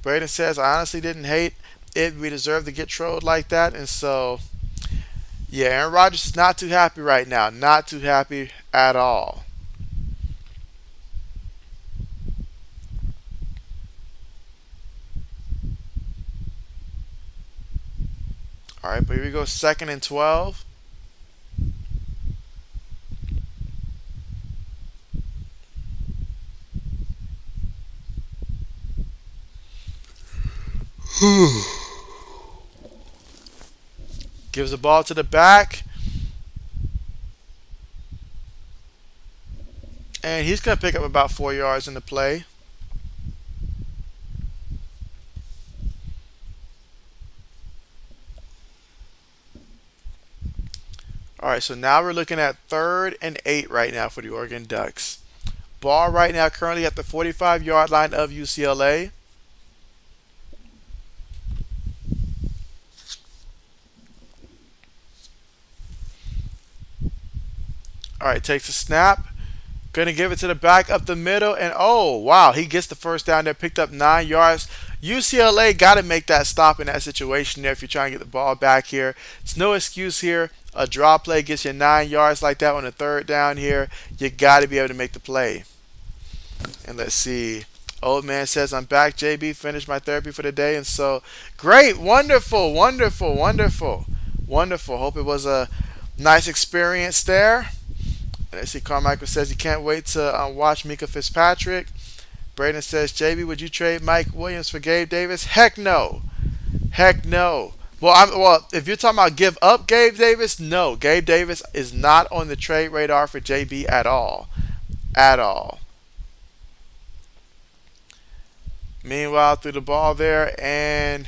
Braden says, I honestly didn't hate it. We deserve to get trolled like that. And so, yeah, Aaron Rodgers is not too happy right now. Not too happy at all. All right, but here we go. 2nd and 12. Gives the ball to the back. And he's going to pick up about 4 yards in the play. All right, so now we're looking at 3rd and 8 right now for the Oregon Ducks. Ball right now currently at the 45-yard line of UCLA. All right, takes a snap. Going to give it to the back up the middle. And, oh, wow, he gets the first down there. Picked up 9 yards. UCLA got to make that stop in that situation there if you're trying to get the ball back here. It's no excuse here. A draw play gets you 9 yards like that on the 3rd down here. You got to be able to make the play. And let's see. Old man says, I'm back, JB. Finished my therapy for the day. And so, great. Wonderful, wonderful, wonderful, wonderful. Hope it was a nice experience there. Let's see. Carmichael says he can't wait to watch Mika Fitzpatrick. Braden says, JB, would you trade Mike Williams for Gabe Davis? Heck no. Heck no. Well, if you're talking about give up Gabe Davis, no. Gabe Davis is not on the trade radar for JB at all. At all. Meanwhile, threw the ball there and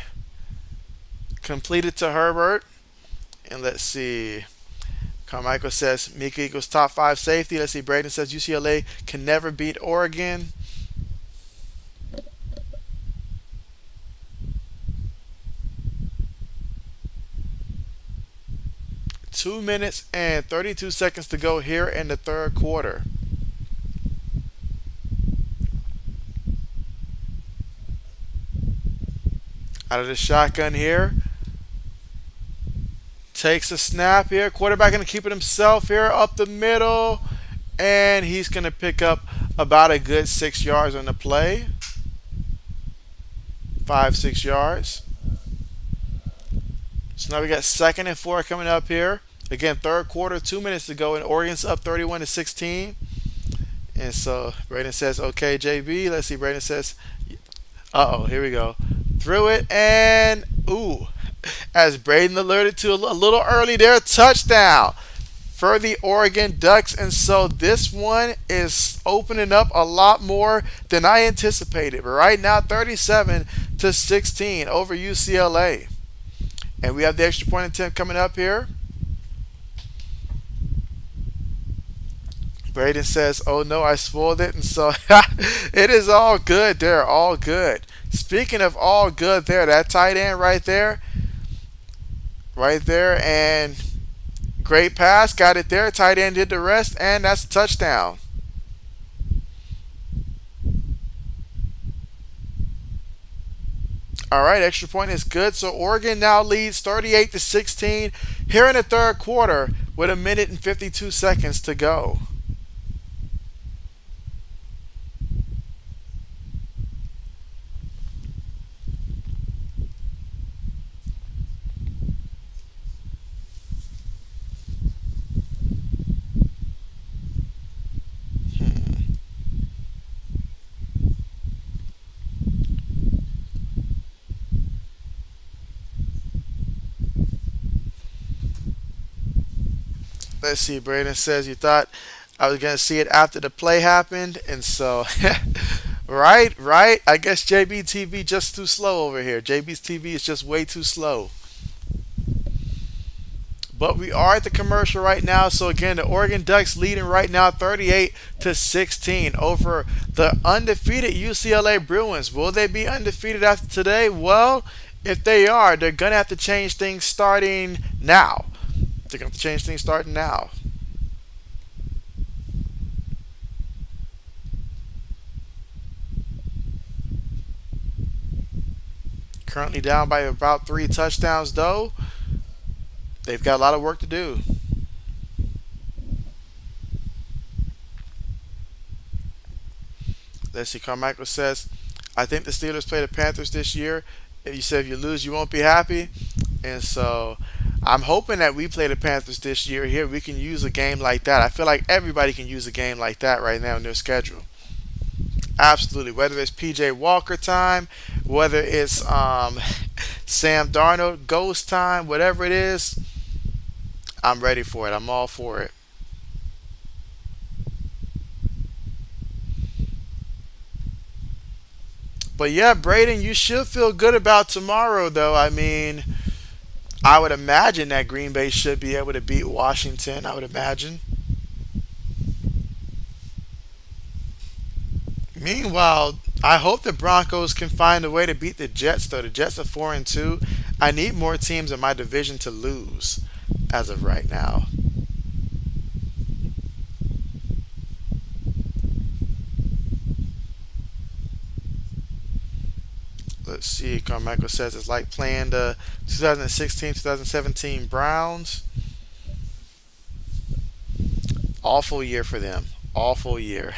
completed to Herbert. And let's see. Carmichael says Mika equals top 5 safety. Let's see. Braden says UCLA can never beat Oregon. Two minutes and 32 seconds to go here in the 3rd quarter. Out of the shotgun here. Takes a snap here. Quarterback going to keep it himself here up the middle. And he's going to pick up about a good 6 yards on the play. 5, 6 yards. So now we got 2nd and 4 coming up here. Again, 3rd quarter, 2 minutes to go, and Oregon's up 31-16. And so Braden says, okay, JB. Let's see. Braden says, uh-oh, here we go. Threw it, and, ooh, as Braden alerted to a little early there, touchdown. for the Oregon Ducks. And so this one is opening up a lot more than I anticipated. But right now, 37-16 over UCLA. And we have the extra point attempt coming up here. Braden says, "Oh no, I spoiled it." And so it is all good there, all good. Speaking of all good there, that tight end right there, and great pass, got it there. Tight end did the rest, and that's a touchdown. All right, extra point is good. So Oregon now leads 38-16 here in the third quarter with a minute and 52 seconds to go. Let's see. Braden says you thought I was gonna see it after the play happened, and so right. I guess JB TV just too slow over here. JB's TV is just way too slow. But we are at the commercial right now. So again, the Oregon Ducks leading right now 38-16 over the undefeated UCLA Bruins. Will they be undefeated after today? Well, if they are, they're gonna have to change things starting now. They're gonna have to change things starting now. Currently down by about 3 touchdowns though. They've got a lot of work to do. Let's see. Carmichael says, I think the Steelers play the Panthers this year. If you said if you lose, you won't be happy. And so I'm hoping that we play the Panthers this year here. We can use a game like that. I feel like everybody can use a game like that right now in their schedule. Absolutely. Whether it's PJ Walker time, whether it's Sam Darnold ghost time, whatever it is, I'm ready for it. I'm all for it. But yeah, Braden, you should feel good about tomorrow, though. I mean, I would imagine that Green Bay should be able to beat Washington. I would imagine. Meanwhile, I hope the Broncos can find a way to beat the Jets, though. The Jets are 4-2. I need more teams in my division to lose as of right now. Let's see. Carmichael says it's like playing the 2016-2017 Browns. Awful year for them. Awful year.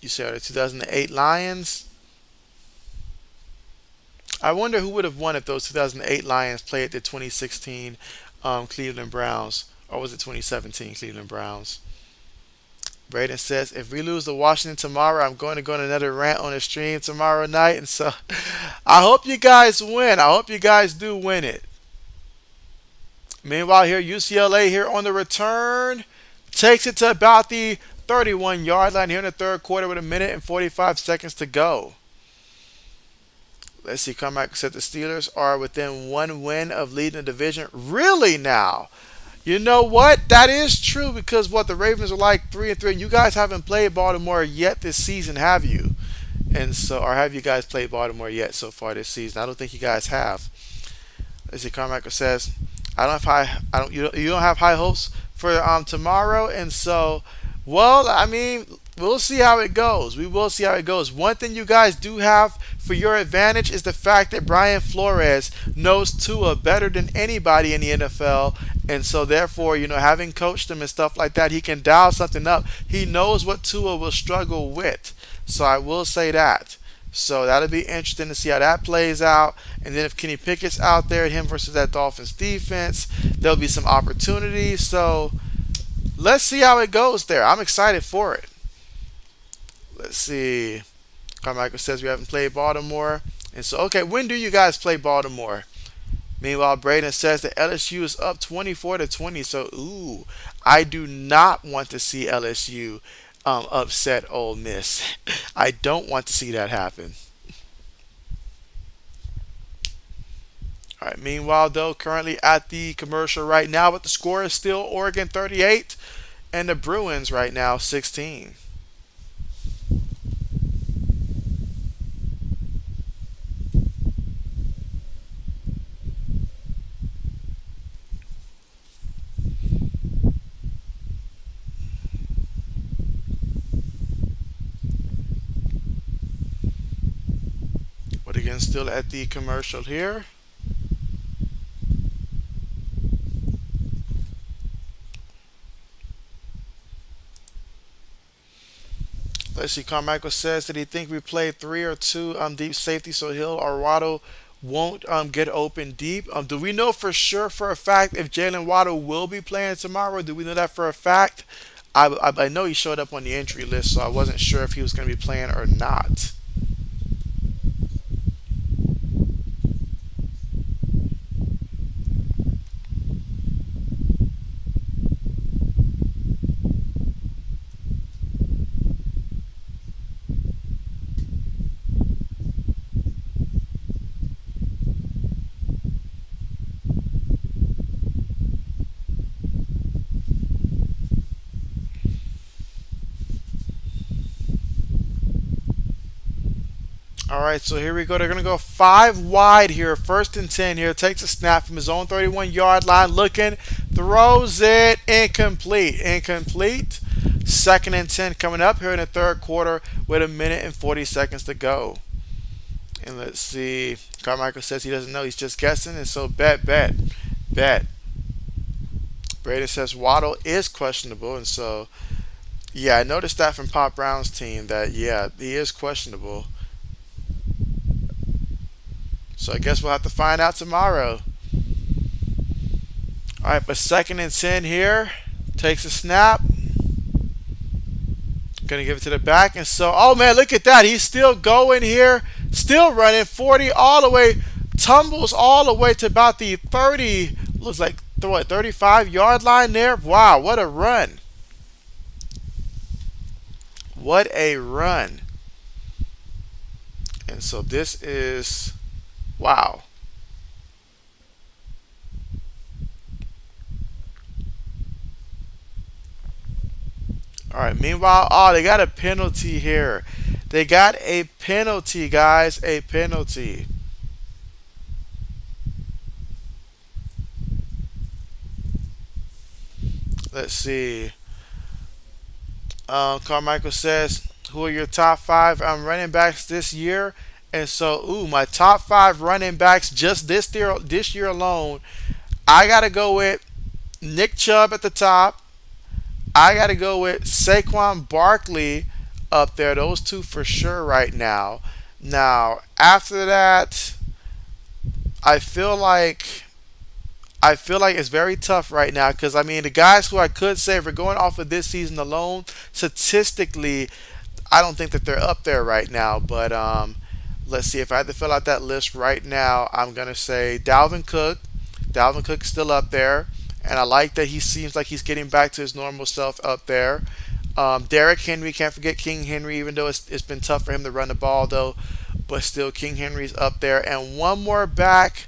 You said the 2008 Lions. I wonder who would have won if those 2008 Lions played the 2016 Cleveland Browns, or was it 2017 Cleveland Browns? Braden says, if we lose to Washington tomorrow, I'm going to go on another rant on the stream tomorrow night. And so I hope you guys win. I hope you guys do win it. Meanwhile, here, UCLA here on the return takes it to about the 31-yard line here in the third quarter with a minute and 45 seconds to go. Let's see. Carmack said the Steelers are within one win of leading the division. Really now? You know what? That is true because what the Ravens are like 3-3, and you guys haven't played Baltimore yet this season, have you? And so, or have you guys played Baltimore yet so far this season? I don't think you guys have. Let's see. Carmack says, I don't have high. I don't. You don't have high hopes for tomorrow, and so, well, I mean, we'll see how it goes. We will see how it goes. One thing you guys do have for your advantage is the fact that Brian Flores knows Tua better than anybody in the NFL. And so, therefore, having coached him and stuff like that, he can dial something up. He knows what Tua will struggle with. So, I will say that. So, that'll be interesting to see how that plays out. And then, if Kenny Pickett's out there, him versus that Dolphins defense, there'll be some opportunities. So, let's see how it goes there. I'm excited for it. Let's see. Carmichael says we haven't played Baltimore. And so, okay, when do you guys play Baltimore? Meanwhile, Braden says that LSU is up 24-20. So, ooh, I do not want to see LSU upset Ole Miss. I don't want to see that happen. All right. Meanwhile, though, currently at the commercial right now, but the score is still Oregon 38 and the Bruins right now 16. But again, still at the commercial here. Let's see. Carmichael says that he think we play three or two deep safety, so Hill or Waddle won't get open deep. Do we know for sure for a fact if Jalen Waddle will be playing tomorrow? Do we know that for a fact? I know he showed up on the entry list, so I wasn't sure if he was going to be playing or not. All right, so here we go. They're going to go five wide here. First and 10 here. Takes a snap from his own 31-yard line. Looking. Throws it. Incomplete. Incomplete. Second and 10 coming up here in the third quarter with a minute and 40 seconds to go. And let's see. Carmichael says he doesn't know. He's just guessing. And so bet. Braden says Waddle is questionable. And so, yeah, I noticed that from Pop Brown's team that, yeah, he is questionable. So I guess we'll have to find out tomorrow. All right, but second and 10 here. Takes a snap. Gonna give it to the back. And so, oh man, look at that. He's still going here. Still running 40 all the way. Tumbles all the way to about the 30. Looks like, what, 35-yard line there. Wow, what a run. What a run. And so this is, wow. All right. Meanwhile, oh, they got a penalty here. They got a penalty, guys. A penalty. Let's see. Carmichael says, "Who are your top five running backs this year?" And so, ooh, my top five running backs just this year alone. I gotta go with Nick Chubb at the top. I got to go with Saquon Barkley up there. Those two for sure right now. Now, after that, I feel like it's very tough right now because I mean the guys who I could say if we're going off of this season alone, statistically, I don't think that they're up there right now. But let's see if I had to fill out that list right now. I'm gonna say Dalvin Cook. Dalvin Cook is still up there. And I like that he seems like he's getting back to his normal self up there. Derrick Henry, can't forget King Henry, even though it's been tough for him to run the ball, though. But still, King Henry's up there. And one more back.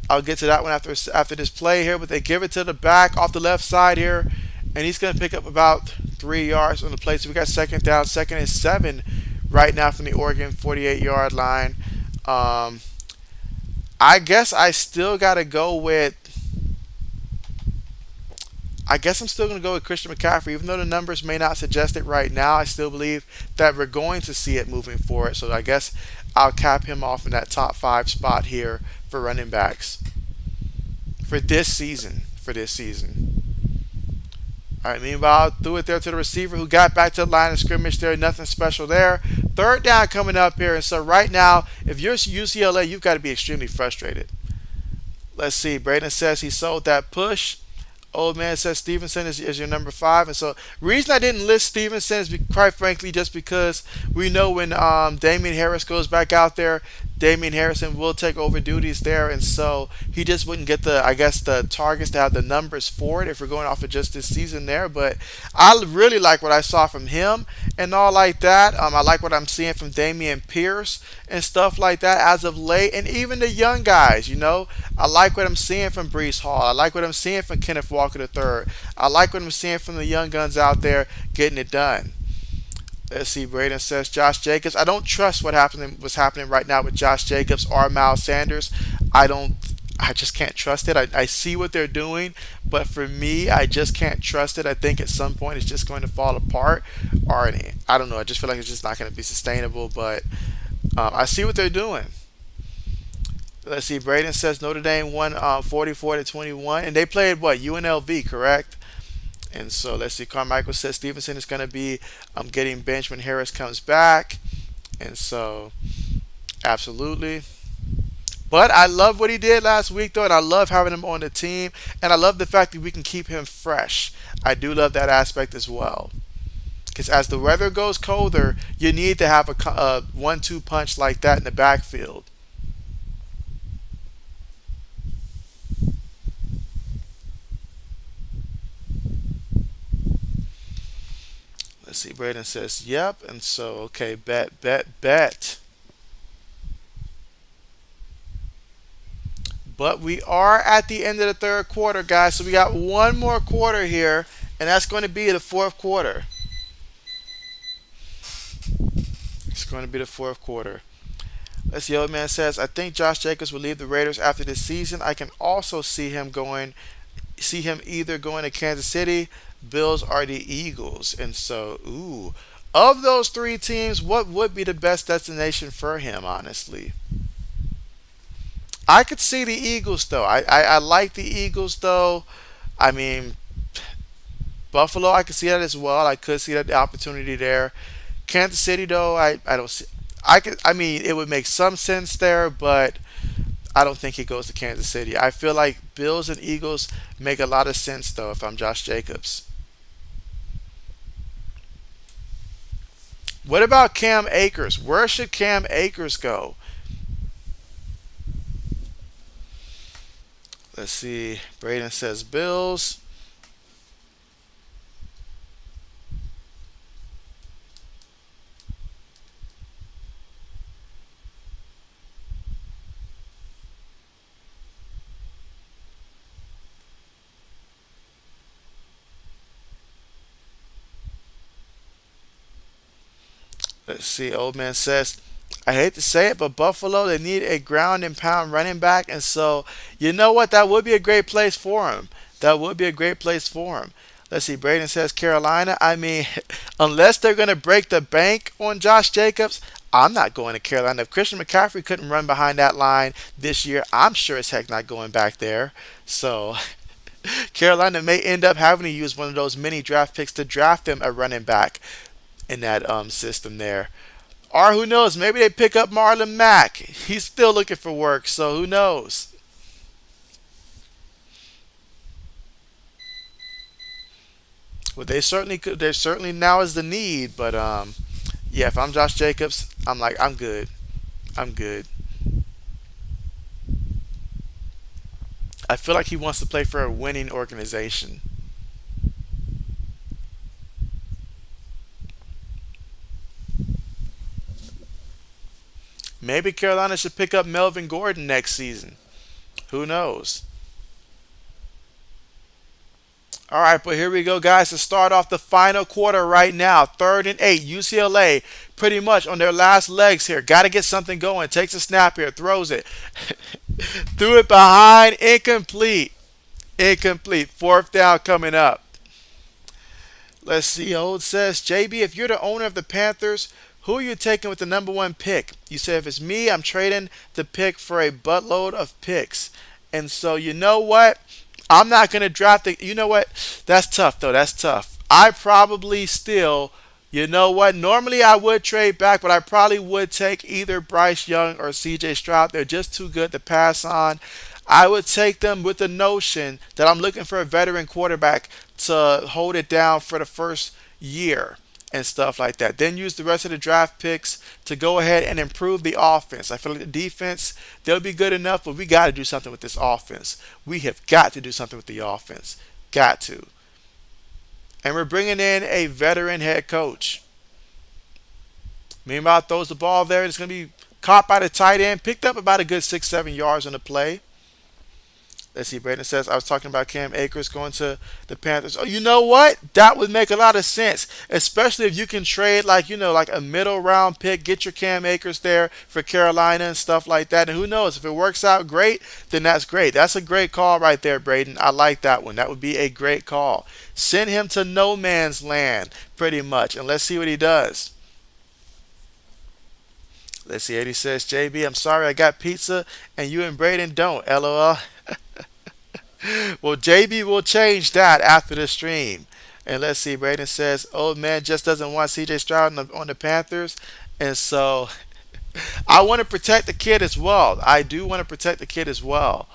I'll get to that one after this play here. But they give it to the back off the left side here. And he's going to pick up about 3 yards on the play. So we got second down, second and 7 right now from the Oregon 48-yard line. I guess I still got to go with I guess I'm still going to go with Christian McCaffrey. Even though the numbers may not suggest it right now, I still believe that we're going to see it moving forward. So I guess I'll cap him off in that top 5 spot here for running backs for this season. All right, meanwhile, threw it there to the receiver who got back to the line of scrimmage there. Nothing special there. Third down coming up here. And so right now, if you're UCLA, you've got to be extremely frustrated. Let's see. Braden says he sold that push. Old man says Stevenson is your number 5. And so reason I didn't list Stevenson is quite frankly just because we know when Damian Harris goes back out there, Damian Harrison will take over duties there, and so he just wouldn't get the, I guess, the targets to have the numbers for it if we're going off of just this season there. But I really like what I saw from him and all like that. I like what I'm seeing from Damian Pierce and stuff like that as of late, and even the young guys. I like what I'm seeing from Brees Hall. I like what I'm seeing from Kenneth Walker III. I like what I'm seeing from the young guns out there getting it done. Let's see. Braden says Josh Jacobs. I don't trust what's happening right now with Josh Jacobs or Miles Sanders. I don't. I just can't trust it. I see what they're doing, but for me, I just can't trust it. I think at some point it's just going to fall apart, or I don't know. I just feel like it's just not going to be sustainable. But I see what they're doing. Let's see. Braden says Notre Dame won 44-21, and they played what, UNLV, correct? And so let's see. Carmichael says Stevenson is going to be getting benched when Harris comes back, and so absolutely. But I love what he did last week, though, and I love having him on the team, and I love the fact that we can keep him fresh. I do love that aspect as well. Because as the weather goes colder, you need to have a 1-2 punch like that in the backfield. Let's see. Braden says, yep. And so, okay, bet, bet, bet. But we are at the end of the third quarter, guys. So we got one more quarter here, and that's going to be the fourth quarter. It's going to be the fourth quarter. Let's see. Old man says, I think Josh Jacobs will leave the Raiders after this season. I can also see him either going to Kansas City, Bills, or the Eagles. And so, of those three teams, what would be the best destination for him, honestly? I could see the Eagles, though. I like the Eagles, though. I mean, Buffalo, I could see that as well. I could see that the opportunity there. Kansas City, though, I don't see. I mean, it would make some sense there, but I don't think he goes to Kansas City. I feel like Bills and Eagles make a lot of sense, though, if I'm Josh Jacobs. What about Cam Akers? Where should Cam Akers go? Let's see. Braden says Bills. Let's see. Old man says, I hate to say it, but Buffalo, they need a ground and pound running back. And so, you know what? That would be a great place for him. That would be a great place for him. Let's see. Braden says Carolina. I mean, unless they're going to break the bank on Josh Jacobs, I'm not going to Carolina. If Christian McCaffrey couldn't run behind that line this year, I'm sure as heck not going back there. So, Carolina may end up having to use one of those mini draft picks to draft them a running back in that system there. Or who knows? Maybe they pick up Marlon Mack. He's still looking for work, so who knows? Well, they certainly could. There certainly now is the need, but yeah. If I'm Josh Jacobs, I'm like, I'm good. I'm good. I feel like he wants to play for a winning organization. Maybe Carolina should pick up Melvin Gordon next season. Who knows? All right, but here we go, guys, to start off the final quarter right now. 3rd and 8. UCLA pretty much on their last legs here. Got to get something going. Takes a snap here, throws it. Threw it behind. Incomplete. Incomplete. Fourth down coming up. Let's see. Old says, JB, if you're the owner of the Panthers, who are you taking with the number one pick? You said, if it's me, I'm trading the pick for a buttload of picks. And so, you know what? I'm not going to draft the. You know what? That's tough, though. That's tough. I probably still. You know what? Normally I would trade back, but I probably would take either Bryce Young or CJ Stroud. They're just too good to pass on. I would take them with the notion that I'm looking for a veteran quarterback to hold it down for the first year. and stuff like that. Then use the rest of the draft picks to go ahead and improve the offense. I feel like the defense, they'll be good enough, but we got to do something with this offense. We have got to do something with the offense. Got to. And we're bringing in a veteran head coach. Meanwhile, throws the ball there. It's going to be caught by the tight end. Picked up about a good 6, 7 yards on the play. Let's see. Braden says, I was talking about Cam Akers going to the Panthers. Oh, you know what? That would make a lot of sense, especially if you can trade like a middle round pick, get your Cam Akers there for Carolina and stuff like that. And who knows? If it works out great, then that's great. That's a great call right there, Braden. I like that one. That would be a great call. Send him to no man's land, pretty much, and let's see what he does. Let's see. Eddie says, JB, I'm sorry I got pizza and you and Braden don't. LOL. Well, JB will change that after the stream. And let's see. Braden says, old man just doesn't want CJ Stroud on the Panthers. And so I want to protect the kid as well. I do want to protect the kid as well.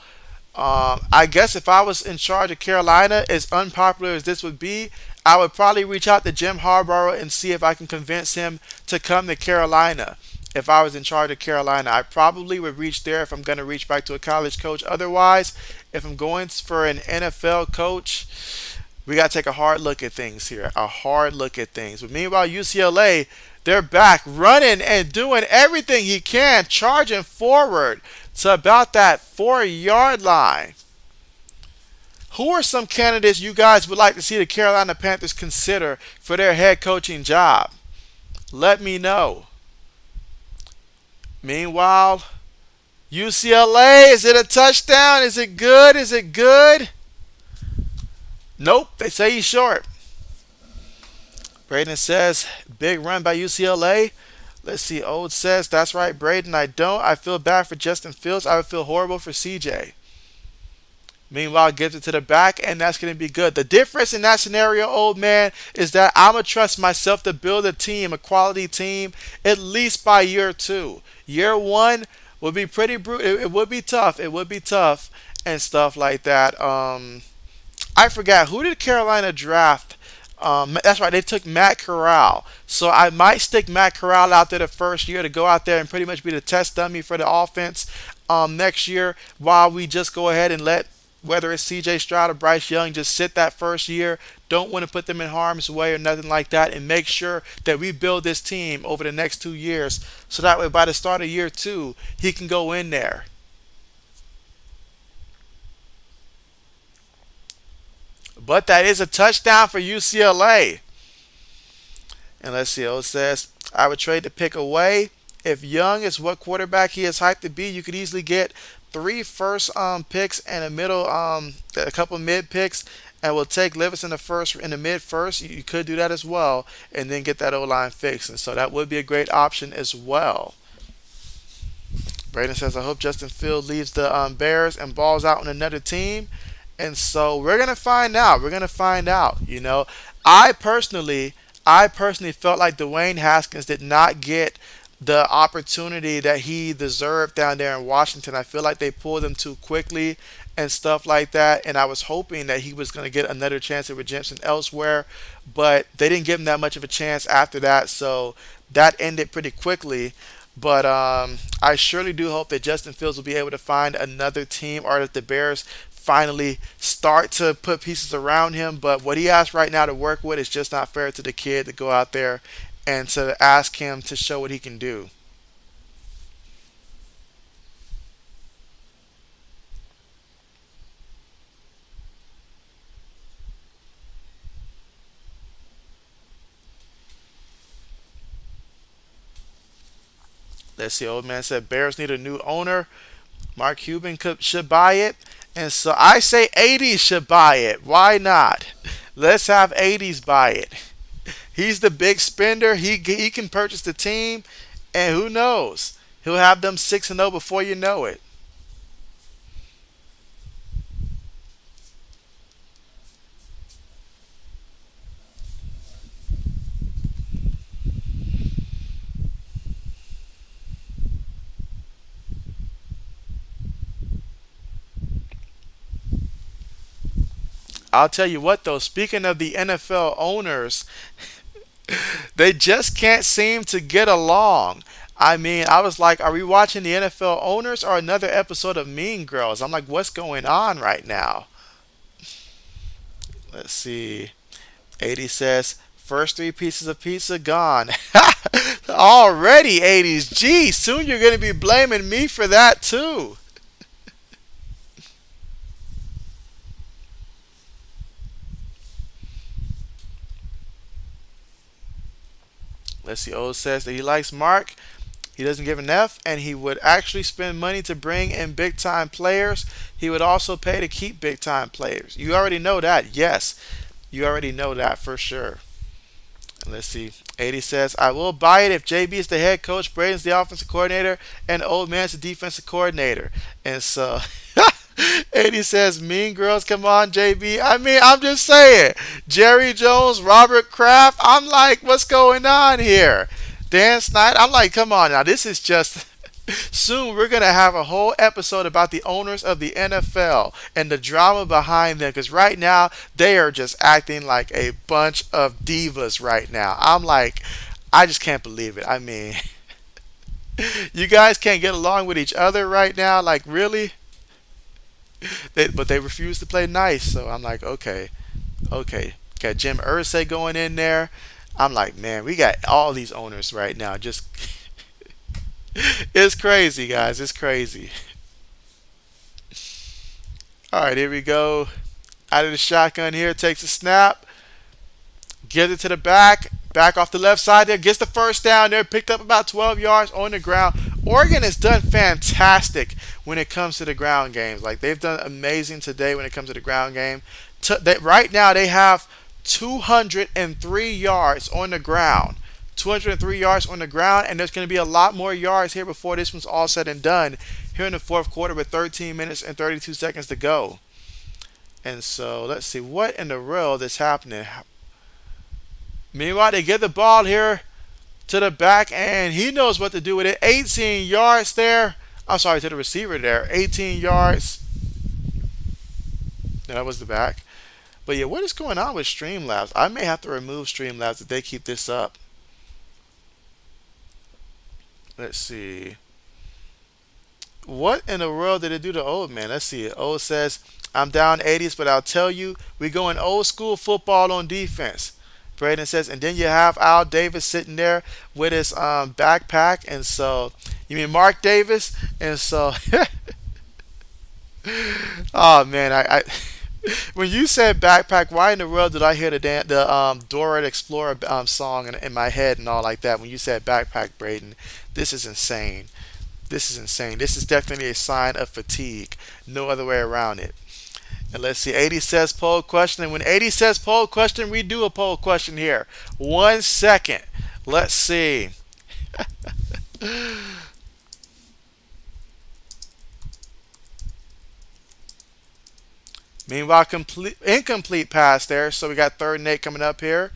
I guess if I was in charge of Carolina, as unpopular as this would be, I would probably reach out to Jim Harbaugh and see if I can convince him to come to Carolina. If I was in charge of Carolina, I probably would reach there if I'm going to reach back to a college coach. Otherwise, if I'm going for an NFL coach, we got to take a hard look at things here. A hard look at things. But meanwhile, UCLA, they're back running and doing everything he can, charging forward to about that 4 yard line. Who are some candidates you guys would like to see the Carolina Panthers consider for their head coaching job? Let me know. Meanwhile, UCLA, is it a touchdown? Is it good? Is it good? Nope, they say he's short. Braden says, big run by UCLA. Let's see, Old says, that's right, Braden, I don't. I feel bad for Justin Fields. I would feel horrible for CJ. Meanwhile, gives it to the back, and that's going to be good. The difference in that scenario, old man, is that I'm going to trust myself to build a team, a quality team, at least by year 2. Year 1 would be pretty brutal. It would be tough. It would be tough and stuff like that. I forgot. Who did Carolina draft? That's right. They took Matt Corral. So I might stick Matt Corral out there the first year to go out there and pretty much be the test dummy for the offense next year while we just go ahead and let whether it's CJ Stroud or Bryce Young, just sit that first year. Don't want to put them in harm's way or nothing like that, and make sure that we build this team over the next 2 years so that way by the start of year 2, he can go in there. But that is a touchdown for UCLA. And let's see, it says, I would trade the pick away. If Young is what quarterback he is hyped to be, you could easily get 3 first picks and a couple mid picks, and we'll take Levis in the mid first. You could do that as well, and then get that O line fixed, and so that would be a great option as well. Braden says, I hope Justin Fields leaves the Bears and balls out on another team, and so we're gonna find out. We're gonna find out. I personally felt like Dwayne Haskins did not get the opportunity that he deserved down there in Washington. I feel like they pulled him too quickly and stuff like that, and I was hoping that he was going to get another chance at redemption elsewhere, but they didn't give him that much of a chance after that, so that ended pretty quickly. But I surely do hope that Justin Fields will be able to find another team, or that the Bears finally start to put pieces around him. But what he has right now to work with is just not fair to the kid to go out there and to ask him to show what he can do. Let's see, old man said Bears need a new owner. Mark Cuban should buy it. And so I say 80s should buy it. Why not? Let's have 80s buy it. He's the big spender. He can purchase the team, and who knows? He'll have them 6-0 before you know it. I'll tell you what, though. Speaking of the NFL owners, They just can't seem to get along. I mean, I was like, are we watching the NFL owners or another episode of Mean Girls? I'm like, what's going on right now? Let's see. 80 says, first three pieces of pizza gone. Already 80s. Gee, soon you're going to be blaming me for that too. Let's see. O says that he likes Mark. He doesn't give an F, and he would actually spend money to bring in big time players. He would also pay to keep big time players. You already know that. Yes, you already know that for sure. And let's see. 80 says, I will buy it if JB is the head coach, Braden's the offensive coordinator, and Old Man's the defensive coordinator. And so 80 says, Mean Girls, come on, JB. I mean, I'm just saying. Jerry Jones, Robert Kraft. I'm like, what's going on here? Dan Snyder. I'm like, come on now. This is just. Soon we're going to have a whole episode about the owners of the NFL and the drama behind them because right now they are just acting like a bunch of divas right now. I'm like, I just can't believe it. I mean, you guys can't get along with each other right now. Like, really? But they refuse to play nice. So I'm like, okay, okay. Got Jim Irsay going in there. I'm like, man, we got all these owners right now. Just, it's crazy, guys. It's crazy. All right, here we go. Out of the shotgun here, takes a snap, gives it to the back off the left side there, gets the first down there, picked up about 12 yards on the ground. Oregon has done fantastic when it comes to the ground games. Like they've done amazing today when it comes to the ground game. Right now they have 203 yards on the ground. 203 yards on the ground, and there's going to be a lot more yards here before this one's all said and done here in the fourth quarter with 13 minutes and 32 seconds to go. And so let's see what in the world is happening. Meanwhile, they get the ball here to the back, and he knows what to do with it. 18 yards there. I'm sorry, to the receiver there. 18 yards. No, that was the back. But yeah, what is going on with Streamlabs? I may have to remove Streamlabs if they keep this up. Let's see. What in the world did it do to Old Man? Let's see. Old says, I'm down 80s, but I'll tell you, we going old school football on defense. Braden says, and then you have Al Davis sitting there with his backpack. And so, you mean Mark Davis? And so, oh man, I when you said backpack, why in the world did I hear the Dora the Explorer song in my head and all like that? When you said backpack, Braden, this is insane. This is insane. This is definitely a sign of fatigue. No other way around it. And let's see. 80 says poll question. And when 80 says poll question, we do a poll question here. 1 second. Let's see. Meanwhile, incomplete pass there. So we got 3rd and 8 coming up here.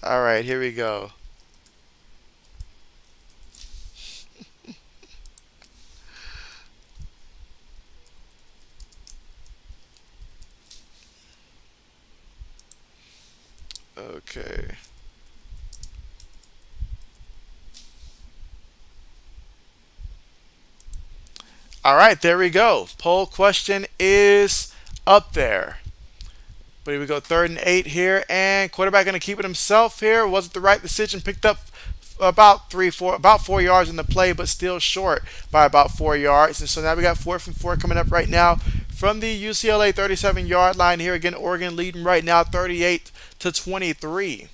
All right, here we go. Okay. All right, there we go. Poll question is up there. But here we go, 3rd and 8 here, and quarterback going to keep it himself here. Was it the right decision? Picked up about 4 yards in the play, but still short by about 4 yards. And so now we got 4th and 4 coming up right now from the UCLA 37-yard line here. Again, Oregon leading right now 38-23.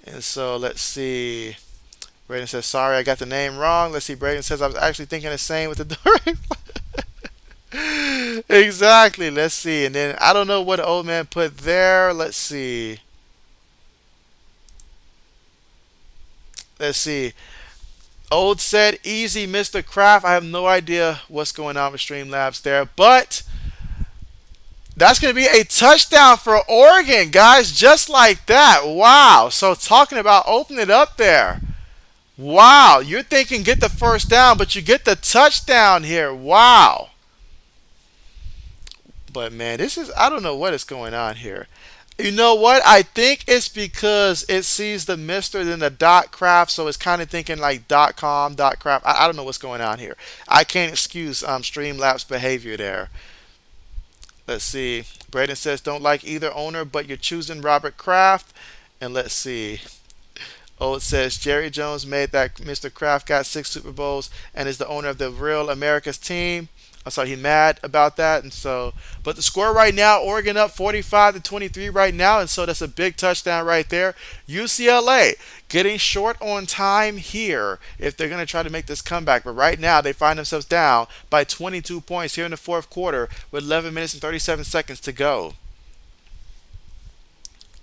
And so let's see. Braden says, sorry, I got the name wrong. Let's see. Braden says, I was actually thinking the same with the door. Exactly. Let's see. And then I don't know what Old Man put there. Let's see. Let's see. Old said, easy, Mr. Kraft. I have no idea what's going on with Streamlabs there. But that's going to be a touchdown for Oregon, guys. Just like that. Wow. So talking about opening it up there. Wow, you're thinking get the first down, but you get the touchdown here. Wow. But man, this is I don't know what is going on here. You know what? I think it's because it sees the Mister then the dot craft, so it's kind of thinking like dot com dot craft. I don't know what's going on here. I can't excuse Streamlabs behavior there. Let's see. Braden says don't like either owner, but you're choosing Robert Kraft. And let's see. Oh, it says Jerry Jones made that Mr. Kraft got 6 Super Bowls and is the owner of the real America's team. I saw he mad about that, and so. But the score right now, Oregon up 45-23 right now, and so that's a big touchdown right there. UCLA getting short on time here if they're going to try to make this comeback. But right now they find themselves down by 22 points here in the fourth quarter with 11 minutes and 37 seconds to go.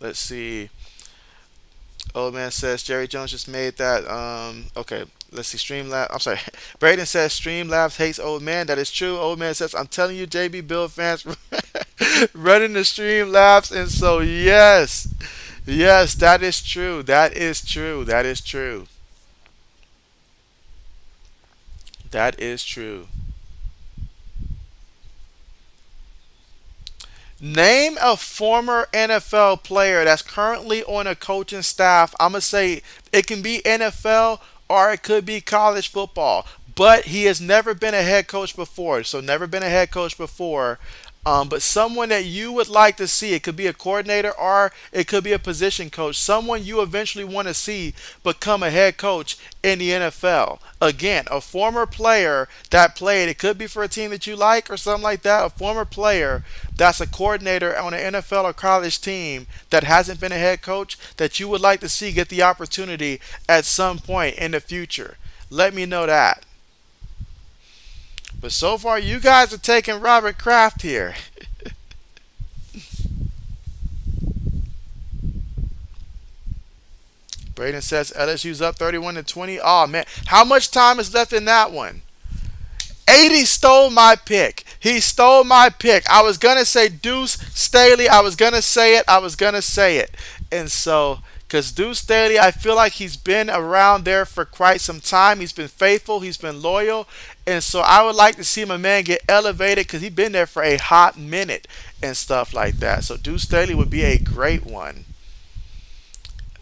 Let's see. Old man says Jerry Jones just made that. Okay, let's see. Streamlabs. I'm sorry. Braden says Streamlabs hates old man. That is true. Old man says I'm telling you, JB Bill fans running the Streamlabs, and so yes, yes, that is true. That is true. That is true. That is true. Name a former NFL player that's currently on a coaching staff. I'm going to say it can be NFL or it could be college football, but he has never been a head coach before. So, never been a head coach before. But someone that you would like to see, it could be a coordinator or it could be a position coach, someone you eventually want to see become a head coach in the NFL. Again, a former player that played, it could be for a team that you like or something like that, a former player that's a coordinator on an NFL or college team that hasn't been a head coach that you would like to see get the opportunity at some point in the future. Let me know that. But so far, you guys are taking Robert Kraft here. Braden says LSU's up 31-20. Oh man, how much time is left in that one? 80 stole my pick. He stole my pick. I was gonna say Deuce Staley. I was gonna say it. I was gonna say it. And so, because Deuce Staley, I feel like he's been around there for quite some time. He's been faithful. He's been loyal. And so I would like to see my man get elevated because he's been there for a hot minute and stuff like that. So Deuce Staley would be a great one.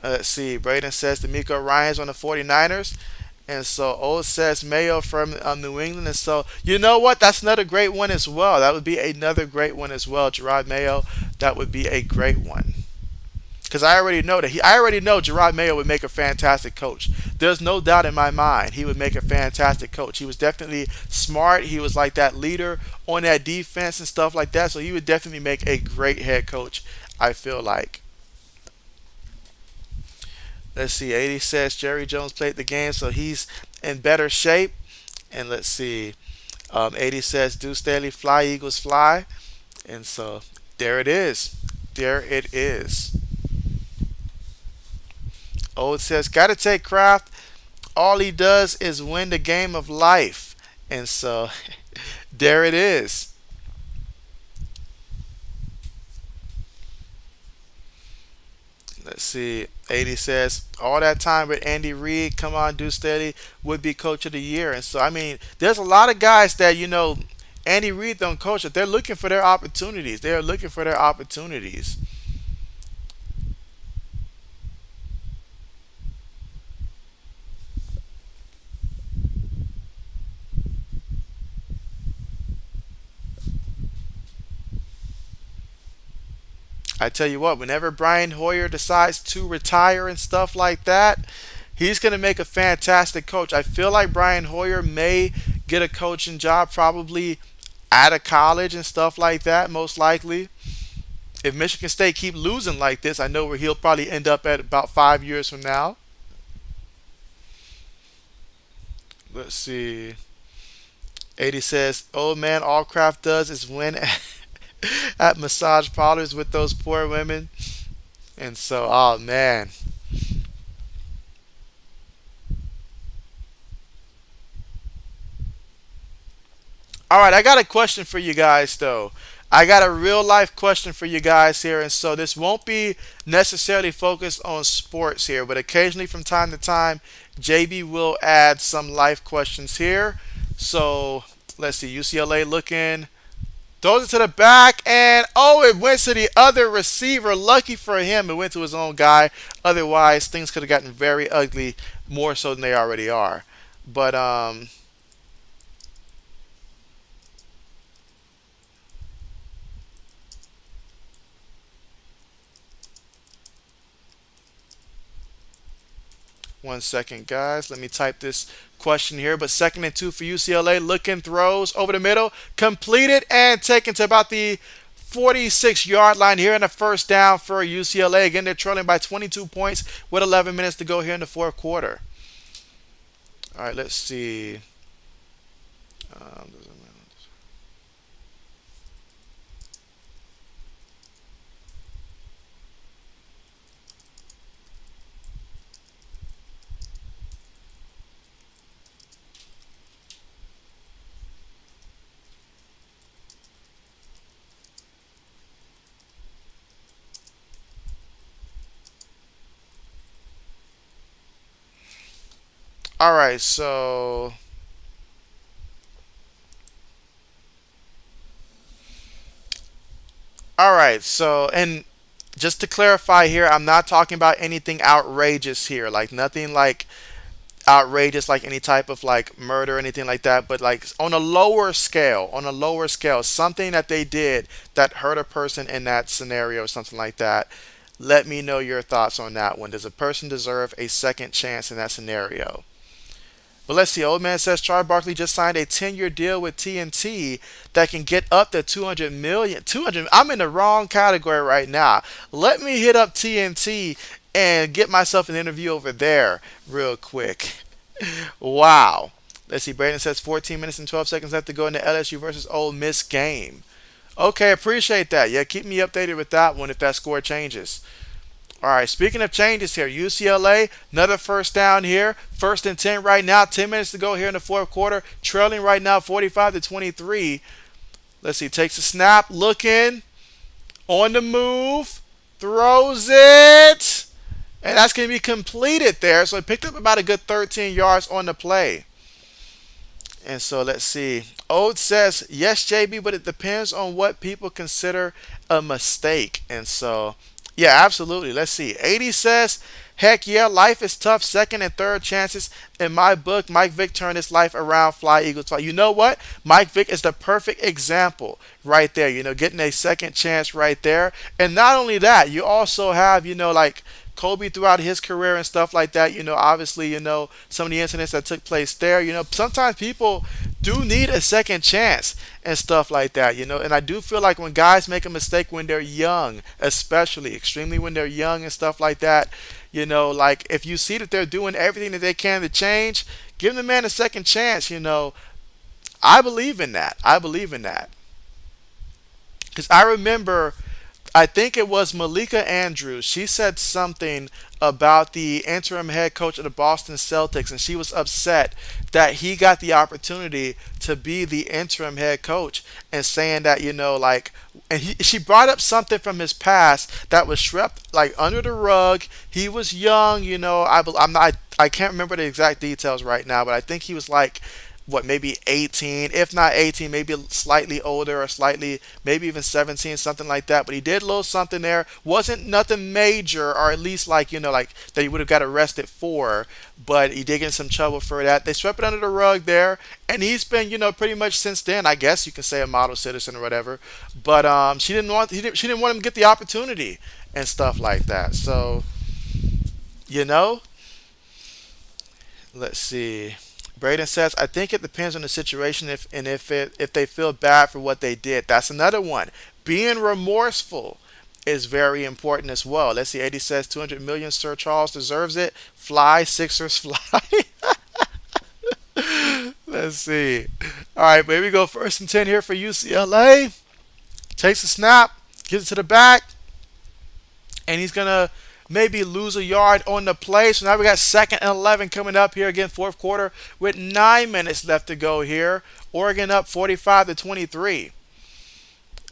Let's see. Braden says D'Amico Ryans on the 49ers. And so O says Mayo from New England. And so, you know what? That's another great one as well. That would be another great one as well. Gerard Mayo, that would be a great one. Because I already know I already know Gerard Mayo would make a fantastic coach. There's no doubt in my mind he would make a fantastic coach. He was definitely smart. He was like that leader on that defense and stuff like that. So he would definitely make a great head coach, I feel like. Let's see. 80 says Jerry Jones played the game, so he's in better shape. And let's see. 80 says Do Staley fly, Eagles fly. And so there it is. There it is. Oh, it says, gotta take Kraft. All he does is win the game of life. And so, there it is. Let's see. 80 says, all that time with Andy Reid, come on, do steady, would be coach of the year. And so, I mean, there's a lot of guys that, Andy Reid don't coach it. They're looking for their opportunities. They're looking for their opportunities. I tell you what, whenever Brian Hoyer decides to retire and stuff like that, he's going to make a fantastic coach. I feel like Brian Hoyer may get a coaching job probably out of college and stuff like that, most likely. If Michigan State keep losing like this, I know where he'll probably end up at about 5 years from now. Let's see. 80 says, "Old man, all Kraft does is win at massage parlors with those poor women." And so, oh man. All right, I got a question for you guys though. I got a real life question for you guys here, and so this won't be necessarily focused on sports here, but occasionally from time to time, JB will add some life questions here. So let's see, UCLA looking, throws it to the back, and oh, it went to the other receiver. Lucky for him, it went to his own guy. Otherwise, things could have gotten very ugly, more so than they already are. But 1 second, guys. Let me type this question here. But 2nd and 2 for UCLA. Looking, throws over the middle, completed and taken to about the 46-yard line here in the first down for UCLA. Again, they're trailing by 22 points with 11 minutes to go here in the fourth quarter. All right, let's see. Um, all right, so and just to clarify here, I'm not talking about anything outrageous here, like nothing like outrageous like any type of like murder or anything like that, but like on a lower scale, something that they did that hurt a person in that scenario or something like that. Let me know your thoughts on that one. Does a person deserve a second chance in that scenario? But let's see. Old man says Charles Barkley just signed a 10-year deal with TNT that can get up to 200 million. 200. I'm in the wrong category right now. Let me hit up TNT and get myself an interview over there real quick. Wow. Let's see. Braden says 14 minutes and 12 seconds left to go in the LSU versus Ole Miss game. Okay, appreciate that. Yeah, keep me updated with that one if that score changes. All right, speaking of changes here, UCLA, another first down here. 1st and 10 right now. 10 minutes to go here in the fourth quarter. Trailing right now 45-23. Let's see, takes a snap, looking, on the move, throws it. And that's going to be completed there. So it picked up about a good 13 yards on the play. And so let's see. Ode says, yes, JB, but it depends on what people consider a mistake. And so, yeah, absolutely. Let's see. 80 says, heck yeah, life is tough. Second and third chances. In my book, Mike Vick turned his life around. Fly, Eagles, fly. You know what? Mike Vick is the perfect example right there. Getting a second chance right there. And not only that, you also have, like Kobe throughout his career and stuff like that. Obviously, some of the incidents that took place there. Sometimes people do need a second chance and stuff like that. And I do feel like when guys make a mistake when they're young, especially extremely when they're young and stuff like that, like if you see that they're doing everything that they can to change, give the man a second chance. I believe in that. I believe in that. Because I remember, I think it was Malika Andrews. She said something about the interim head coach of the Boston Celtics, and she was upset that he got the opportunity to be the interim head coach, and saying that like, and she brought up something from his past that was swept like under the rug. He was young, I'm not. I can't remember the exact details right now, but I think he was like what, maybe 18, if not 18, maybe slightly older or slightly, maybe even 17, something like that. But he did a little something there. Wasn't nothing major, or at least like, like that he would have got arrested for, but he did get in some trouble for that. They swept it under the rug there, and he's been, pretty much since then, I guess you can say, a model citizen or whatever. But she didn't want him to get the opportunity and stuff like that. So, you know, let's see. Braden says, I think it depends on the situation if they feel bad for what they did. That's another one. Being remorseful is very important as well. Let's see. 80 says 200 million. Sir Charles deserves it. Fly Sixers fly. Let's see. All right, here we go. 1st and 10 here for UCLA. Takes a snap, gives it to the back, and he's gonna maybe lose a yard on the play. So now we got 2nd and 11 coming up here again, fourth quarter, with 9 minutes left to go here. Oregon up 45-23.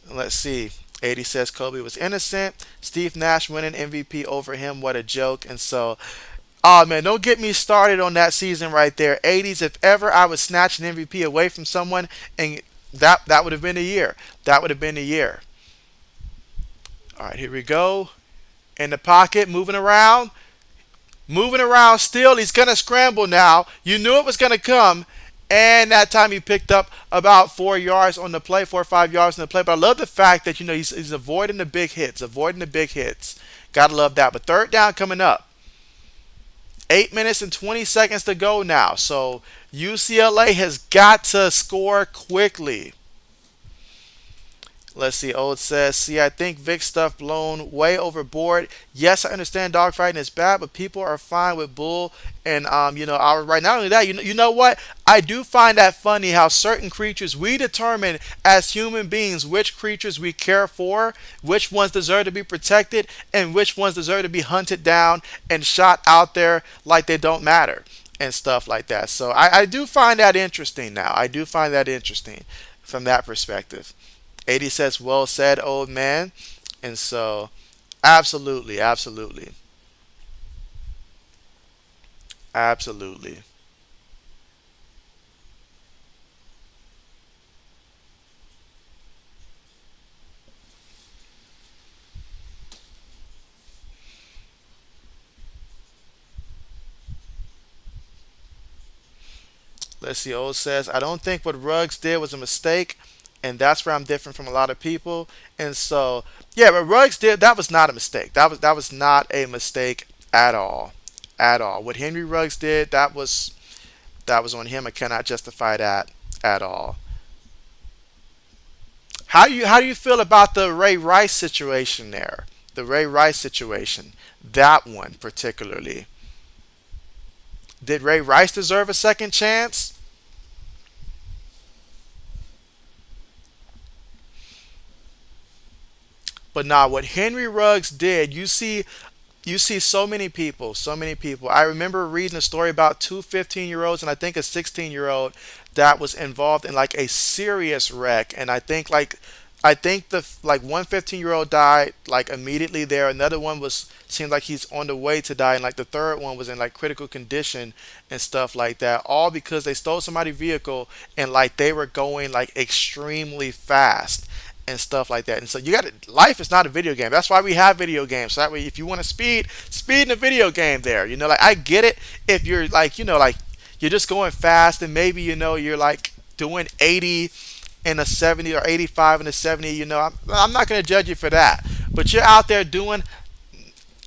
Let's see. 80 says Kobe was innocent. Steve Nash winning MVP over him. What a joke. And so, oh man, don't get me started on that season right there. 80s, if ever I would snatch an MVP away from someone, and that would have been the year. That would have been the year. All right, here we go. In the pocket, moving around. Moving around still. He's going to scramble now. You knew it was going to come. And that time he picked up about 4 yards on the play, 4 or 5 yards on the play. But I love the fact that, he's avoiding the big hits, avoiding the big hits. Gotta love that. But third down coming up. 8 minutes and 20 seconds to go now. So UCLA has got to score quickly. Let's see. Old says, see, I think Vic stuff blown way overboard. Yes, I understand dogfighting is bad, but people are fine with bull and our right. Not only that, you know what? I do find that funny how certain creatures we determine as human beings which creatures we care for, which ones deserve to be protected, and which ones deserve to be hunted down and shot out there like they don't matter and stuff like that. So I do find that interesting now. I do find that interesting from that perspective. 80 says, well said, old man. And so, absolutely, absolutely. Absolutely. Let's see. Old says, I don't think what Ruggs did was a mistake, and that's where I'm different from a lot of people. And so, yeah, what Ruggs did, that was not a mistake. That was not a mistake at all, at all. What Henry Ruggs did, that was on him. I cannot justify that at all. How do you feel about the Ray Rice situation there? The Ray Rice situation, that one particularly. Did Ray Rice deserve a second chance? But nah, what Henry Ruggs did, you see so many people, so many people. I remember reading a story about two 15-year-olds and I think a 16-year-old that was involved in like a serious wreck. And I think the like one 15-year-old died like immediately there. Another one was seemed like he's on the way to die, and like the third one was in like critical condition and stuff like that. All because they stole somebody's vehicle and like they were going like extremely fast and stuff like that. And so you got to, life is not a video game. That's why we have video games. So that way, if you want to speed in a video game there. Like I get it if you're like, like you're just going fast and maybe, you're like doing 80 in a 70 or 85 in a 70. I'm not going to judge you for that. But you're out there doing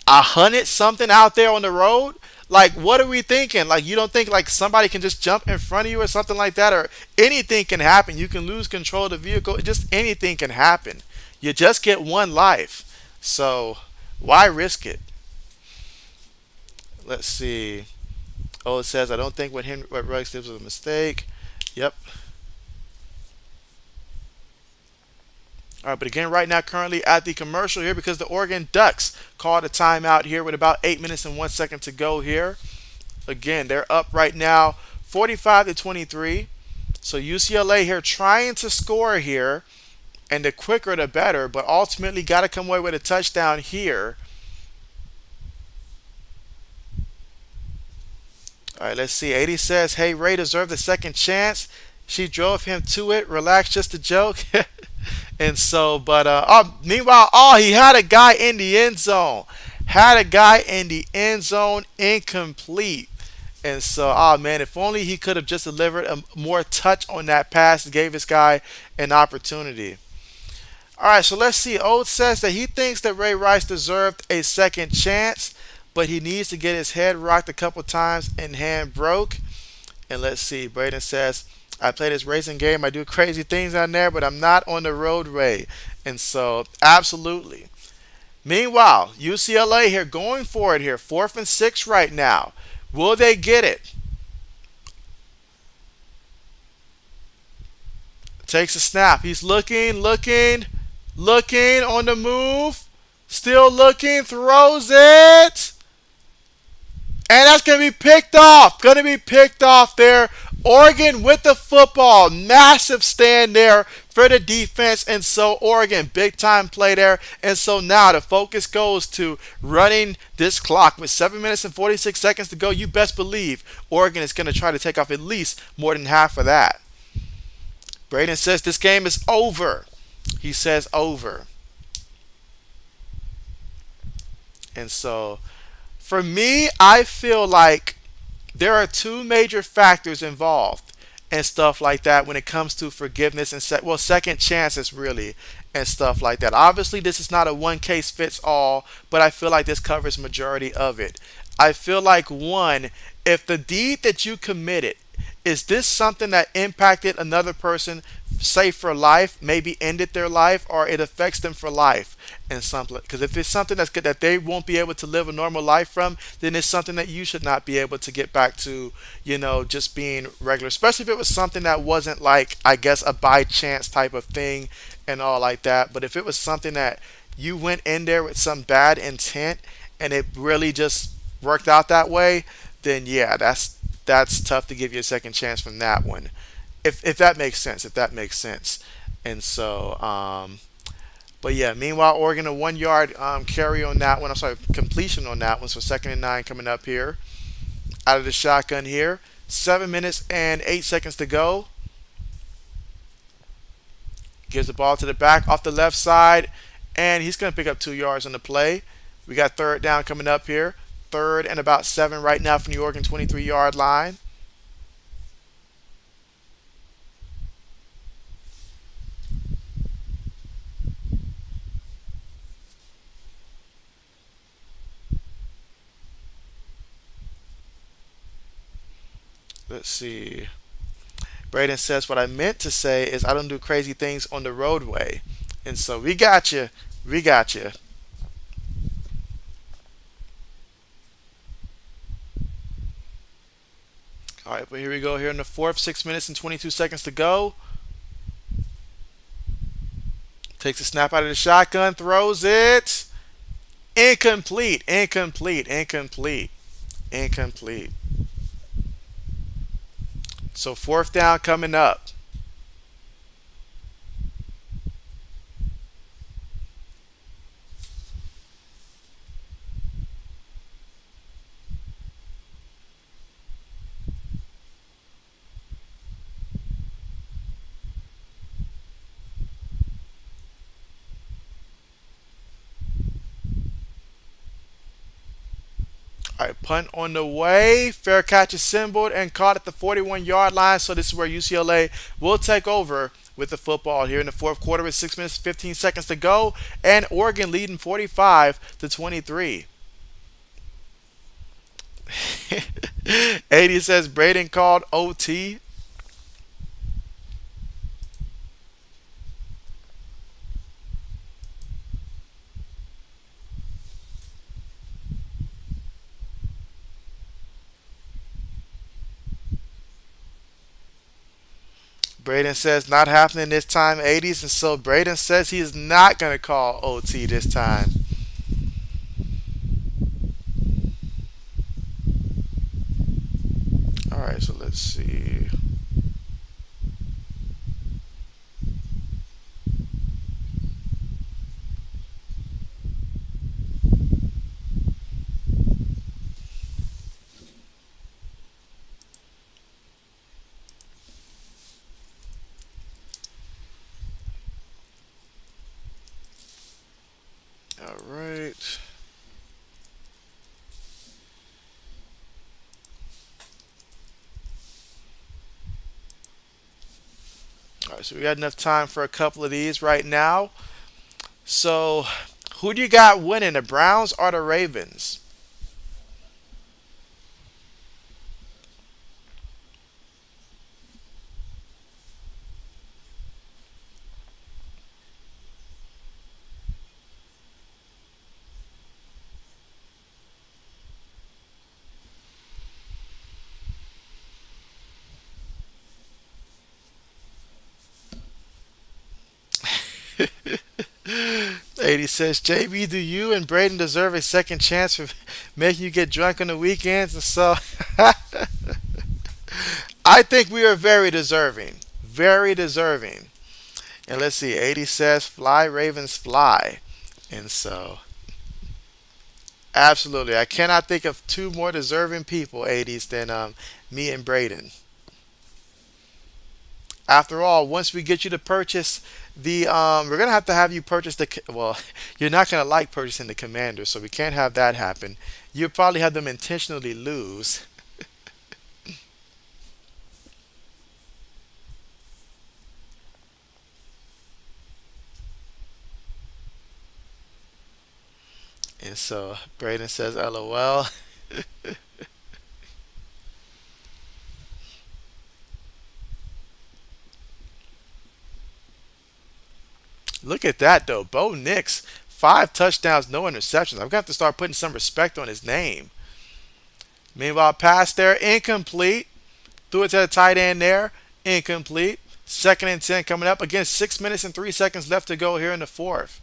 100 something out there on the road. Like, what are we thinking? Like, you don't think like somebody can just jump in front of you or something like that, or anything can happen. You can lose control of the vehicle. Just anything can happen. You just get one life, so why risk it? Let's see. Oh, it says I don't think what Ruggs did was a mistake. Yep. All right, but again, right now, currently at the commercial here because the Oregon Ducks called a timeout here with about 8 minutes and 1 second to go here. Again, they're up right now, 45-23. So UCLA here trying to score here, and the quicker the better. But ultimately, got to come away with a touchdown here. All right, let's see. 80 says, "Hey, Ray deserved a second chance. She drove him to it. Relax, just a joke." And so, but meanwhile, he had a guy in the end zone. Had a guy in the end zone, incomplete. And so, man, if only he could have just delivered a more touch on that pass and gave this guy an opportunity. All right, so let's see. Old says that he thinks that Ray Rice deserved a second chance, but he needs to get his head rocked a couple times and hand broke. And let's see. Braden says, I play this racing game. I do crazy things on there, but I'm not on the road, Ray. And so, absolutely. Meanwhile, UCLA here going for it here. 4th and 6 right now. Will they get it? Takes a snap. He's looking, looking on the move. Still looking, throws it. And that's going to be picked off. Going to be picked off there. Oregon with the football. Massive stand there for the defense. And so Oregon, big time play there. And so now the focus goes to running this clock with 7 minutes and 46 seconds to go. You best believe Oregon is going to try to take off at least more than half of that. Braden says this game is over. He says over. And so for me, I feel like there are two major factors involved and stuff like that when it comes to forgiveness and second chances really and stuff like that. Obviously, this is not a one case fits all, but I feel like this covers majority of it. I feel like one, if the deed that you committed is this something that impacted another person, say for life, maybe ended their life, or it affects them for life, and something. Because if it's something that's good that they won't be able to live a normal life from, then it's something that you should not be able to get back to, just being regular. Especially if it was something that wasn't like, I guess, a by chance type of thing and all like that. But if it was something that you went in there with some bad intent and it really just worked out that way, then yeah, that's tough to give you a second chance from that one. If that makes sense, if that makes sense. And so, but yeah, meanwhile, Oregon a 1 yard carry on that one. I'm sorry, completion on that one. So 2nd and 9 coming up here. Out of the shotgun here. 7 minutes and 8 seconds to go. Gives the ball to the back off the left side. And he's going to pick up 2 yards on the play. We got 3rd down coming up here. 3rd and about 7 right now from the Oregon 23-yard line. Let's see. Braden says, what I meant to say is I don't do crazy things on the roadway. And so we got you. We got you. All right, but here we go here in the 4th, 6 minutes and 22 seconds to go. Takes a snap out of the shotgun, throws it. Incomplete, incomplete, incomplete, incomplete. So 4th down coming up. All right, punt on the way. Fair catch is symboled and caught at the 41-yard line. So this is where UCLA will take over with the football here in the 4th quarter with 6 minutes 15 seconds to go, and Oregon leading 45-23. 80 says Braden called OT. Braden says not happening this time, 80s, and so Braden says he is not going to call OT this time. All right, so let's see. All right. All right, so we got enough time for a couple of these right now. So, who do you got winning, the Browns or the Ravens? 80 says, JB, do you and Braden deserve a second chance for making you get drunk on the weekends? And so, I think we are very deserving. Very deserving. And let's see, 80 says, fly, Ravens, fly. And so, absolutely. I cannot think of two more deserving people, 80s, than me and Braden. After all, once we get you to purchase we're gonna have you purchase well, you're not gonna like purchasing the commander, so we can't have that happen. You'll probably have them intentionally lose. And so Braden says, LOL. Look at that though. Bo Nix, 5 touchdowns, no interceptions. I'm gonna have to start putting some respect on his name. Meanwhile, pass there, incomplete. Threw it to the tight end there, incomplete. Second and 10 coming up. Again, 6 minutes and 3 seconds left to go here in the fourth.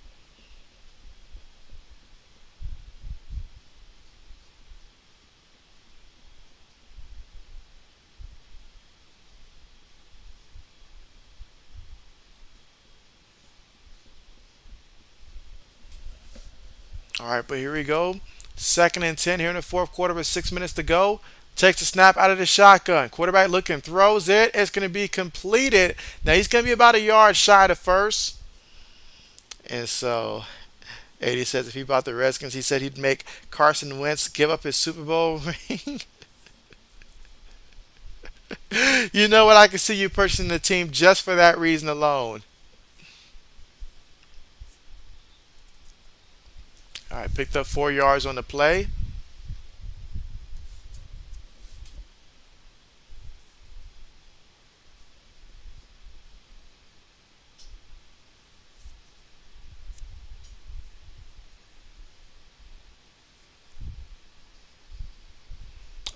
All right, but here we go. Second and 10 here in the fourth quarter with 6 minutes to go. Takes the snap out of the shotgun. Quarterback looking, throws it. It's going to be completed. Now he's going to be about a yard shy of first. And so 80 says if he bought the Redskins, he said he'd make Carson Wentz give up his Super Bowl ring. You know what? I can see you purchasing the team just for that reason alone. All right, picked up 4 yards on the play.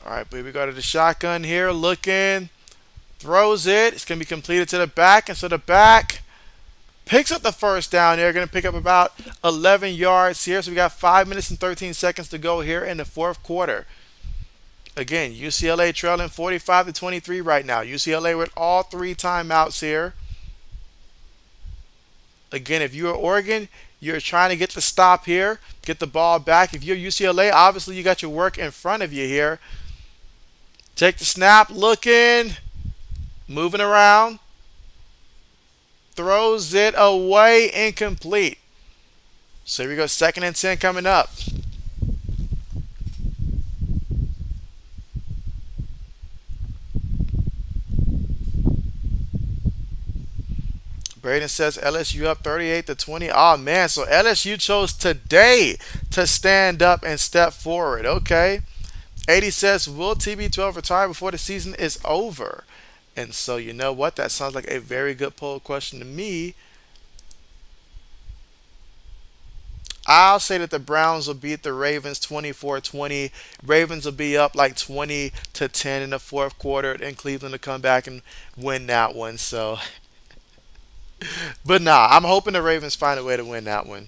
All right, but we go to the shotgun here, looking, throws it. It's going to be completed to the back, and so the back picks up the first down. They're going to pick up about 11 yards here. So we got 5 minutes and 13 seconds to go here in the fourth quarter. Again, UCLA trailing 45 to 23 right now. UCLA with all 3 timeouts here. Again, if you're Oregon, you're trying to get the stop here, get the ball back. If you're UCLA, obviously you got your work in front of you here. Take the snap, looking, moving around, throws it away, incomplete. So here we go, second and 10 coming up. Braden says LSU up 38 to 20. Oh man, so LSU chose today to stand up and step forward. Okay. 80 says, will TB12 retire before the season is over? And so you know what? That sounds like a very good poll question to me. I'll say that the Browns will beat the Ravens 24-20. Ravens will be up like 20 to 10 in the fourth quarter, and Cleveland will come back and win that one. So, but nah, I'm hoping the Ravens find a way to win that one.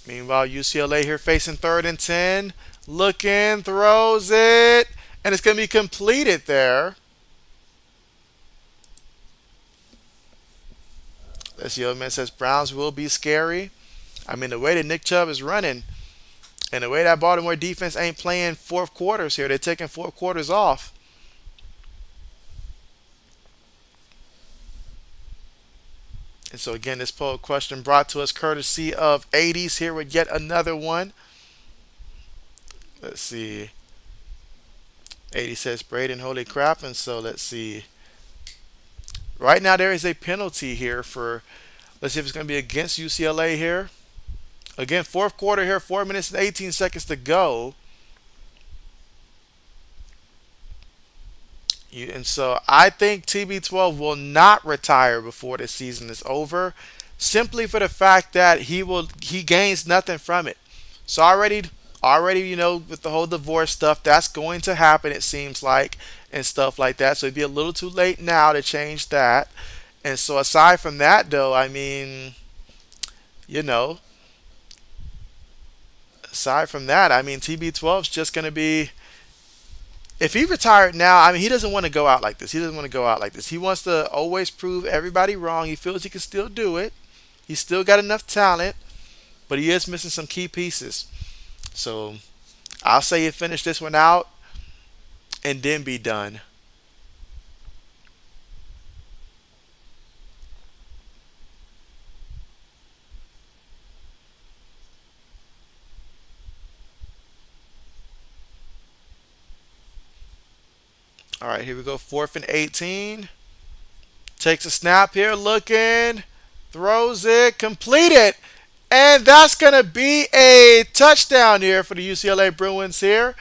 Meanwhile, UCLA here facing third and 10. Looking, throws it, and it's going to be completed there. Let's see, old man says Browns will be scary. I mean, the way that Nick Chubb is running and the way that Baltimore defense ain't playing fourth quarters here, they're taking fourth quarters off. And so, again, this poll question brought to us courtesy of 80s here with yet another one. Let's see. 80 says Braden, holy crap. And so, let's see. Right now, there is a penalty here for, let's see if it's going to be against UCLA here. Again, fourth quarter here, 4 minutes and 18 seconds to go. And so I think TB12 will not retire before the season is over, simply for the fact that he gains nothing from it. So already with the whole divorce stuff, that's going to happen, it seems like, and stuff like that. So it'd be a little too late now to change that. And so aside from that though, I mean, you know, aside from that, I mean, TB12 is just going to be. If he retired now, I mean, he doesn't want to go out like this. He doesn't want to go out like this. He wants to always prove everybody wrong. He feels he can still do it. He's still got enough talent, but he is missing some key pieces. So I'll say you finish this one out and then be done. All right, here we go. Fourth and 18. Takes a snap here, looking, throws it, complete it. And that's going to be a touchdown here for the UCLA Bruins here.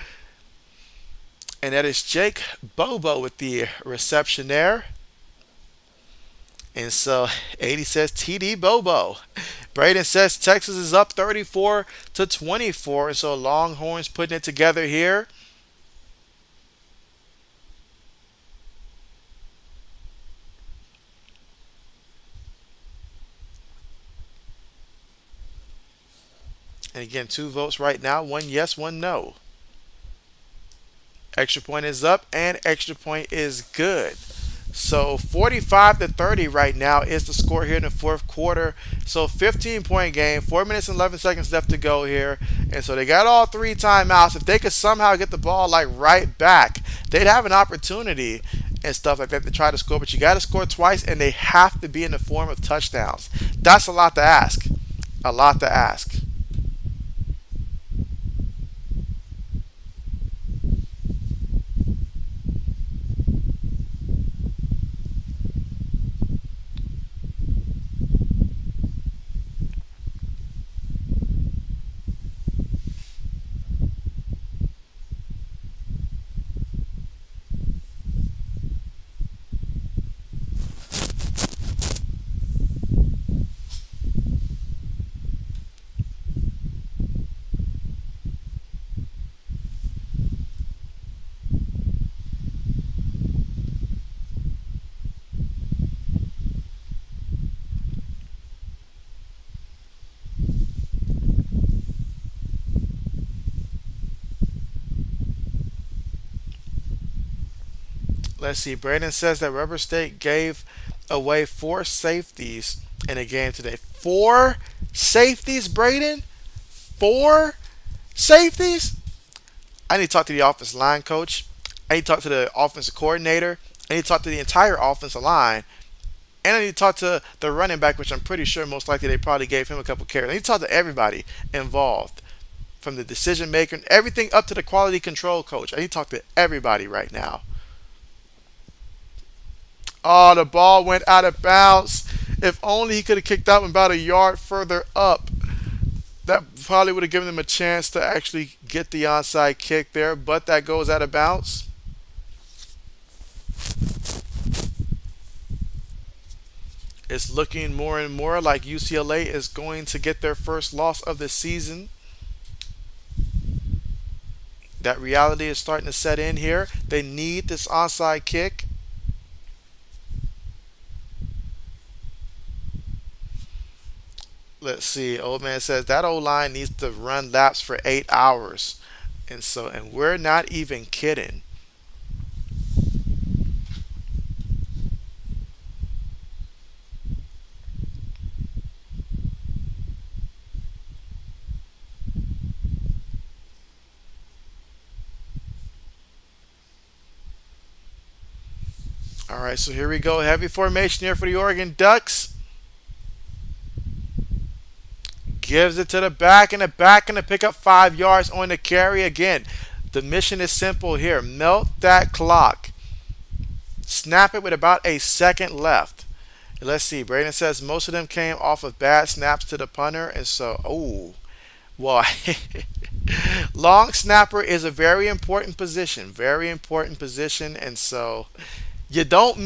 And that is Jake Bobo with the reception there. And so 80 says TD Bobo. Braden says Texas is up 34 to 24. And so Longhorns putting it together here. And again, two votes right now. One yes, one no. Extra point is up and extra point is good. So 45 to 30 right now is the score here in the fourth quarter. So 15-point game, 4 minutes and 11 seconds left to go here. And so they got all three timeouts. If they could somehow get the ball like right back, they'd have an opportunity and stuff like that to try to score. But you got to score twice, and they have to be in the form of touchdowns. That's a lot to ask. A lot to ask. Let's see. Brandon says that Rubber State gave away four safeties in a game today. Four safeties, Braden? Four safeties? I need to talk to the offensive line coach. I need to talk to the offensive coordinator. I need to talk to the entire offensive line. And I need to talk to the running back, which I'm pretty sure most likely they probably gave him a couple carries. I need to talk to everybody involved, from the decision maker, everything up to the quality control coach. I need to talk to everybody right now. Oh, the ball went out of bounds. If only he could have kicked that one about a yard further up. That probably would have given them a chance to actually get the onside kick there, but that goes out of bounds. It's looking more and more like UCLA is going to get their first loss of the season. That reality is starting to set in here. They need this onside kick. Let's see. Old man says that old line needs to run laps for 8 hours. And we're not even kidding. All right, so here we go. Heavy formation here for the Oregon Ducks. Gives it to the back, and the back going to pick up 5 yards on the carry again. The mission is simple here. Melt that clock. Snap it with about a second left. Let's see. Braden says most of them came off of bad snaps to the punter, and so, oh, well, long snapper is a very important position. Very important position, and so you don't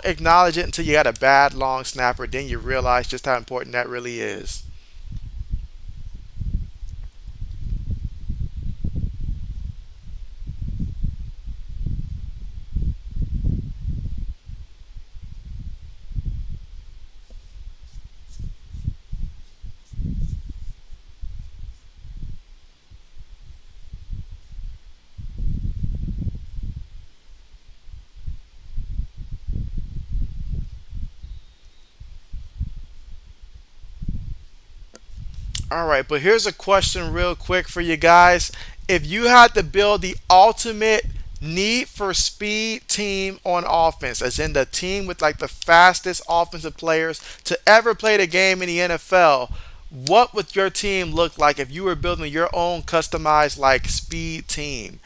acknowledge it until you got a bad long snapper. Then you realize just how important that really is. All right, but here's a question real quick for you guys. If you had to build the ultimate need for speed team on offense, as in the team with like the fastest offensive players to ever play the game in the NFL, what would your team look like if you were building your own customized like speed team?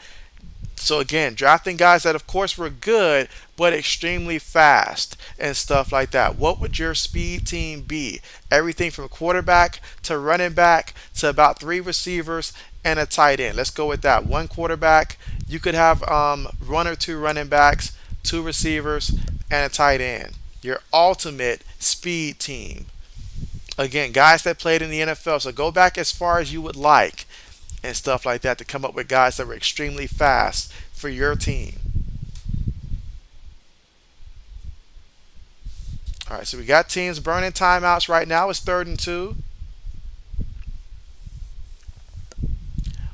So again, drafting guys that of course were good but extremely fast and stuff like that. What would your speed team be? Everything from quarterback to running back to about three receivers and a tight end. Let's go with that. One quarterback. You could have one or two running backs, two receivers, and a tight end. Your ultimate speed team. Again, guys that played in the NFL. So go back as far as you would like and stuff like that to come up with guys that were extremely fast for your team. All right, so we got teams burning timeouts right now. It's 3rd and 2.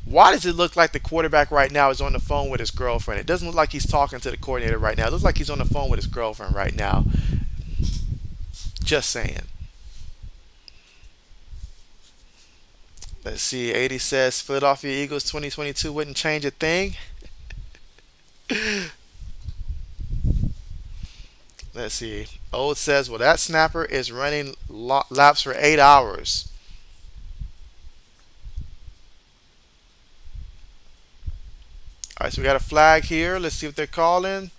Why does it look like the quarterback right now is on the phone with his girlfriend? It doesn't look like he's talking to the coordinator right now. It looks like he's on the phone with his girlfriend right now. Just saying. Let's see. 80 says Philadelphia Eagles 2022 wouldn't change a thing. Let's see. Old says, well, that snapper is running laps for 8 hours. All right, so we got a flag here. Let's see what they're calling.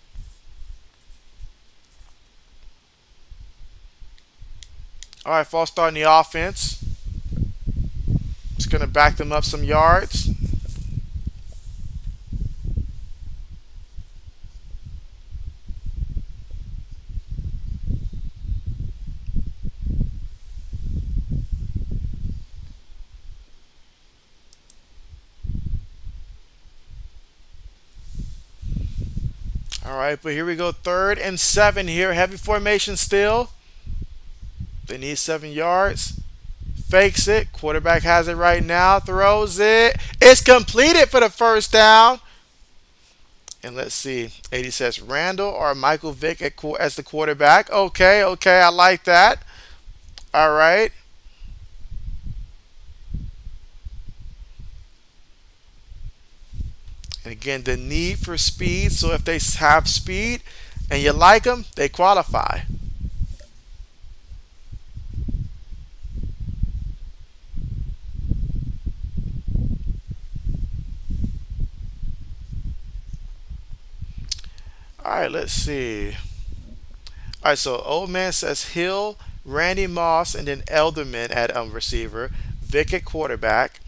All right, false start in the offense. It's going to back them up some yards. All right, but here we go. 3rd and 7 here. Heavy formation still. They need 7 yards. Fakes it. Quarterback has it right now. Throws it. It's completed for the first down. And let's see. 80 says Randall or Michael Vick as the quarterback. Okay, okay. I like that. All right. And again, the need for speed. So if they have speed and you like them, they qualify. All right, let's see. All right, so old man says Hill, Randy Moss, and then Elderman at receiver, Vick at quarterback,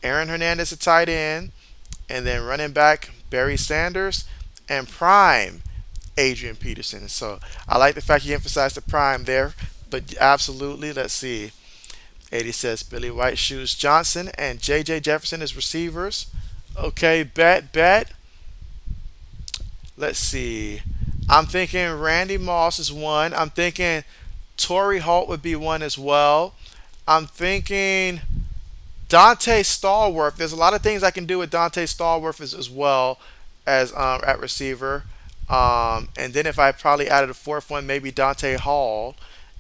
Aaron Hernandez at tight end, and then running back Barry Sanders, and prime Adrian Peterson. So I like the fact you emphasized the prime there, but absolutely, let's see. 80 says Billy White, Shoes Johnson, and J.J. Jefferson as receivers. Okay, bet. Let's see. I'm thinking Randy Moss is one. I'm thinking Torrey Holt would be one as well. I'm thinking Dante Stallworth. There's a lot of things I can do with Dante Stallworth as well as at receiver. And then if I probably added a fourth one, maybe Dante Hall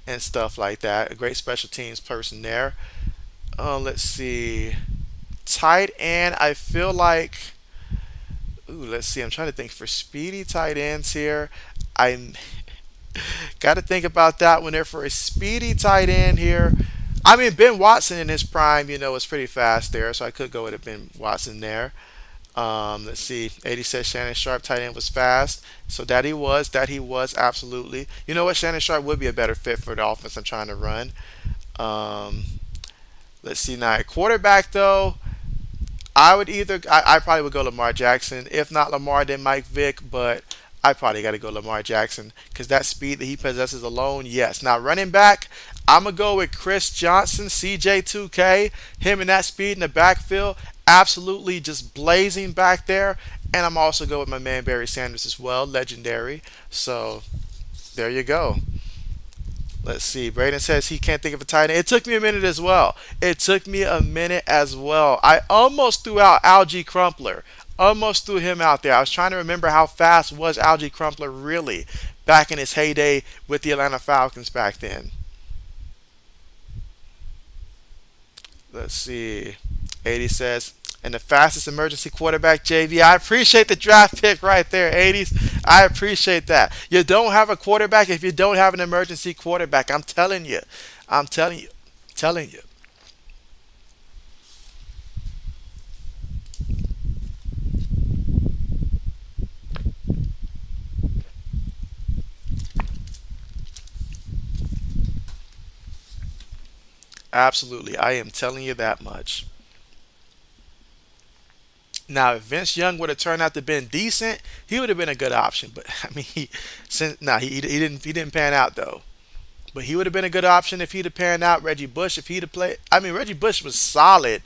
and stuff like that. A great special teams person there. Let's see. Tight end, I feel like. Ooh, let's see. I'm trying to think for speedy tight ends here. I got to think about that one there for a speedy tight end here. I mean, Ben Watson in his prime, was pretty fast there, so I could go with a Ben Watson there. Let's see. 80 says Shannon Sharp tight end was fast, so that he was absolutely. You know what? Shannon Sharp would be a better fit for the offense I'm trying to run. Um, let's see now. Quarterback though. I probably would go Lamar Jackson. If not Lamar, then Mike Vick, but I probably got to go Lamar Jackson because that speed that he possesses alone, yes. Now, running back, I'm going to go with Chris Johnson, CJ2K. Him and that speed in the backfield, absolutely just blazing back there. And I'm also going with my man Barry Sanders as well, legendary. So, there you go. Let's see. Braden says he can't think of a tight end. It took me a minute as well. I almost threw out Algie Crumpler. Almost threw him out there. I was trying to remember how fast was Algie Crumpler really back in his heyday with the Atlanta Falcons back then. Let's see. 80 says, and the fastest emergency quarterback, JV. I appreciate the draft pick right there, 80s. I appreciate that. You don't have a quarterback if you don't have an emergency quarterback. I'm telling you. I'm telling you. Telling you. Absolutely. I am telling you that much. Now, if Vince Young would have turned out to been decent, he would have been a good option. But I mean, he didn't pan out though. But he would have been a good option if he'd have panned out. Reggie Bush, if he'd have played. I mean, Reggie Bush was solid,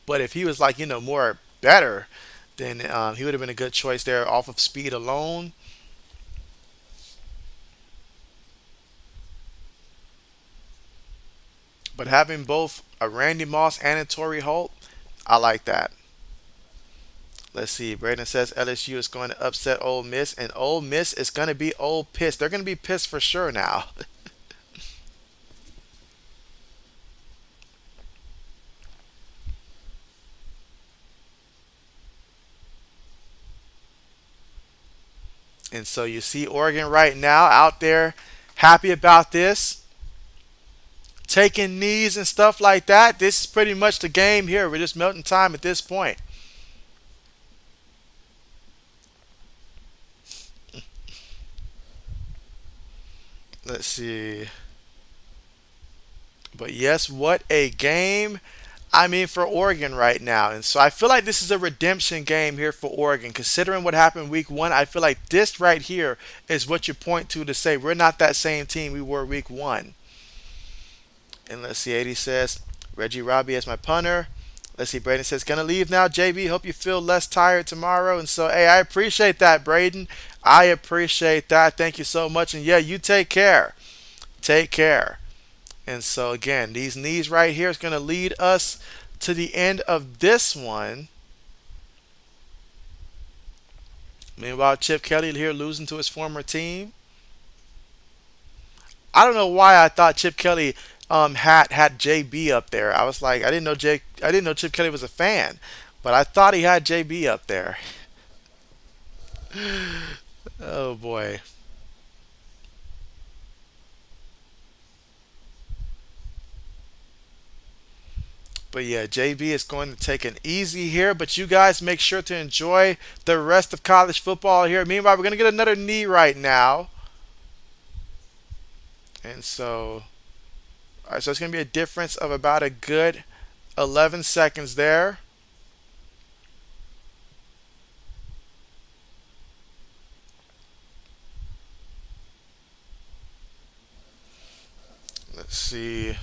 but if he was like more better, then he would have been a good choice there off of speed alone. But having both a Randy Moss and a Torrey Holt, I like that. Let's see. Braden says LSU is going to upset Ole Miss, and Ole Miss is going to be old pissed. They're going to be pissed for sure now. And so you see Oregon right now out there happy about this, taking knees and stuff like that. This is pretty much the game here. We're just melting time at this point. Let's see. But yes, what a game. I mean, for Oregon right now. And so I feel like this is a redemption game here for Oregon. Considering what happened week one, I feel like this right here is what you point to say we're not that same team we were week one. And let's see, 80 says, Reggie Robbie as my punter. Let's see, Braden says, gonna leave now, JB. Hope you feel less tired tomorrow. And so, hey, I appreciate that, Braden. I appreciate that. Thank you so much. And yeah, you take care. Take care. And so, again, these knees right here is going to lead us to the end of this one. Meanwhile, Chip Kelly here losing to his former team. I don't know why I thought Chip Kelly had JB up there. I was like, I didn't know Chip Kelly was a fan, but I thought he had JB up there. Oh boy. But yeah, JB is going to take an easy here. But you guys make sure to enjoy the rest of college football here. Meanwhile, we're going to get another knee right now. And so, all right, so it's going to be a difference of about a good 11 seconds there. Let's see.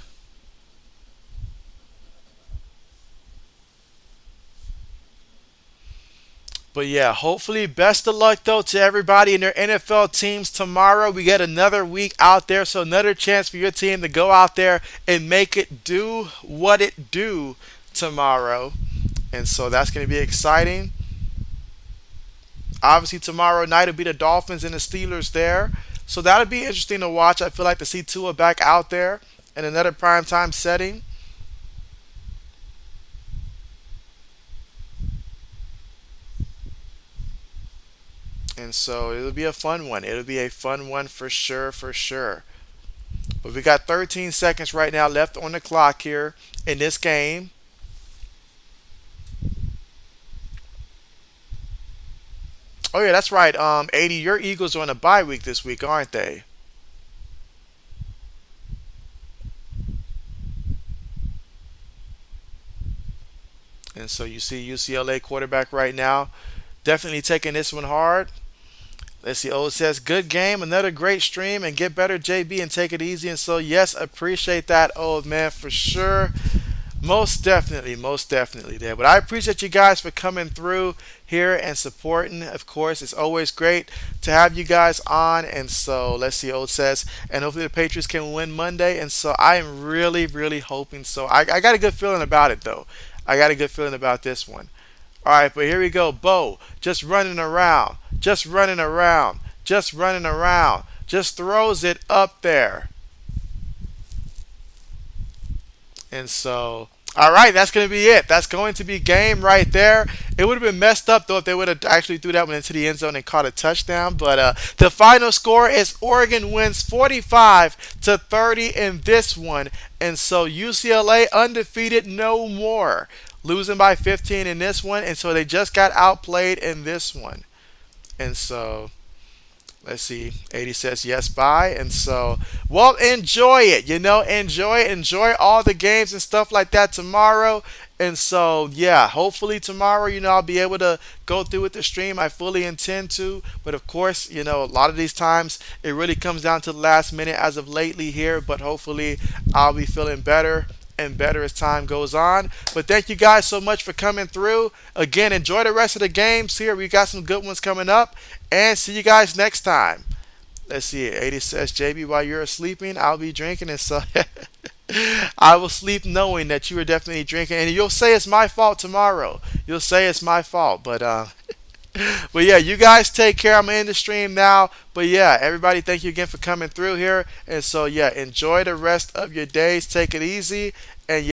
But yeah, hopefully, best of luck though to everybody in their NFL teams tomorrow. We get another week out there, so another chance for your team to go out there and make it do what it do tomorrow. And so that's going to be exciting. Obviously, tomorrow night will be the Dolphins and the Steelers there. So that'll be interesting to watch. I feel like to see Tua back out there in another primetime setting. And so it'll be a fun one. It'll be a fun one for sure, for sure. But we got 13 seconds right now left on the clock here in this game. Oh yeah, that's right. 80. Your Eagles are on a bye week this week, aren't they? And so you see UCLA quarterback right now, definitely taking this one hard. Let's see. O says, good game, another great stream, and get better, JB, and take it easy. And so, yes, appreciate that, old man, for sure. Most definitely there. But I appreciate you guys for coming through here and supporting. Of course, it's always great to have you guys on. And so, let's see. Old says, and hopefully the Patriots can win Monday. And so, I am really, really hoping so. I got a good feeling about it, though. I got a good feeling about this one. All right, but here we go. Bo, just running around, just running around, just running around, just throws it up there. And so All right, that's going to be it. That's going to be game right there. It would have been messed up though if they would have actually threw that one into the end zone and caught a touchdown. But the final score is Oregon wins 45-30 in this one, and so UCLA undefeated no more, losing by 15 in this one, and so they just got outplayed in this one, and so. Let's see. 80 says yes, bye. And so, well, enjoy it. Enjoy it. Enjoy all the games and stuff like that tomorrow. And so, yeah, hopefully tomorrow, I'll be able to go through with the stream. I fully intend to. But of course, a lot of these times it really comes down to the last minute as of lately here. But hopefully I'll be feeling better and better as time goes on. But thank you guys so much for coming through. Again, enjoy the rest of the games here. We got some good ones coming up. And see you guys next time. Let's see. 80 says, JB, while you're sleeping, I'll be drinking. And so I will sleep knowing that you are definitely drinking. And you'll say it's my fault tomorrow. You'll say it's my fault. But yeah, you guys take care. I'm in the stream now. But yeah, everybody, thank you again for coming through here. And so yeah, enjoy the rest of your days. Take it easy. And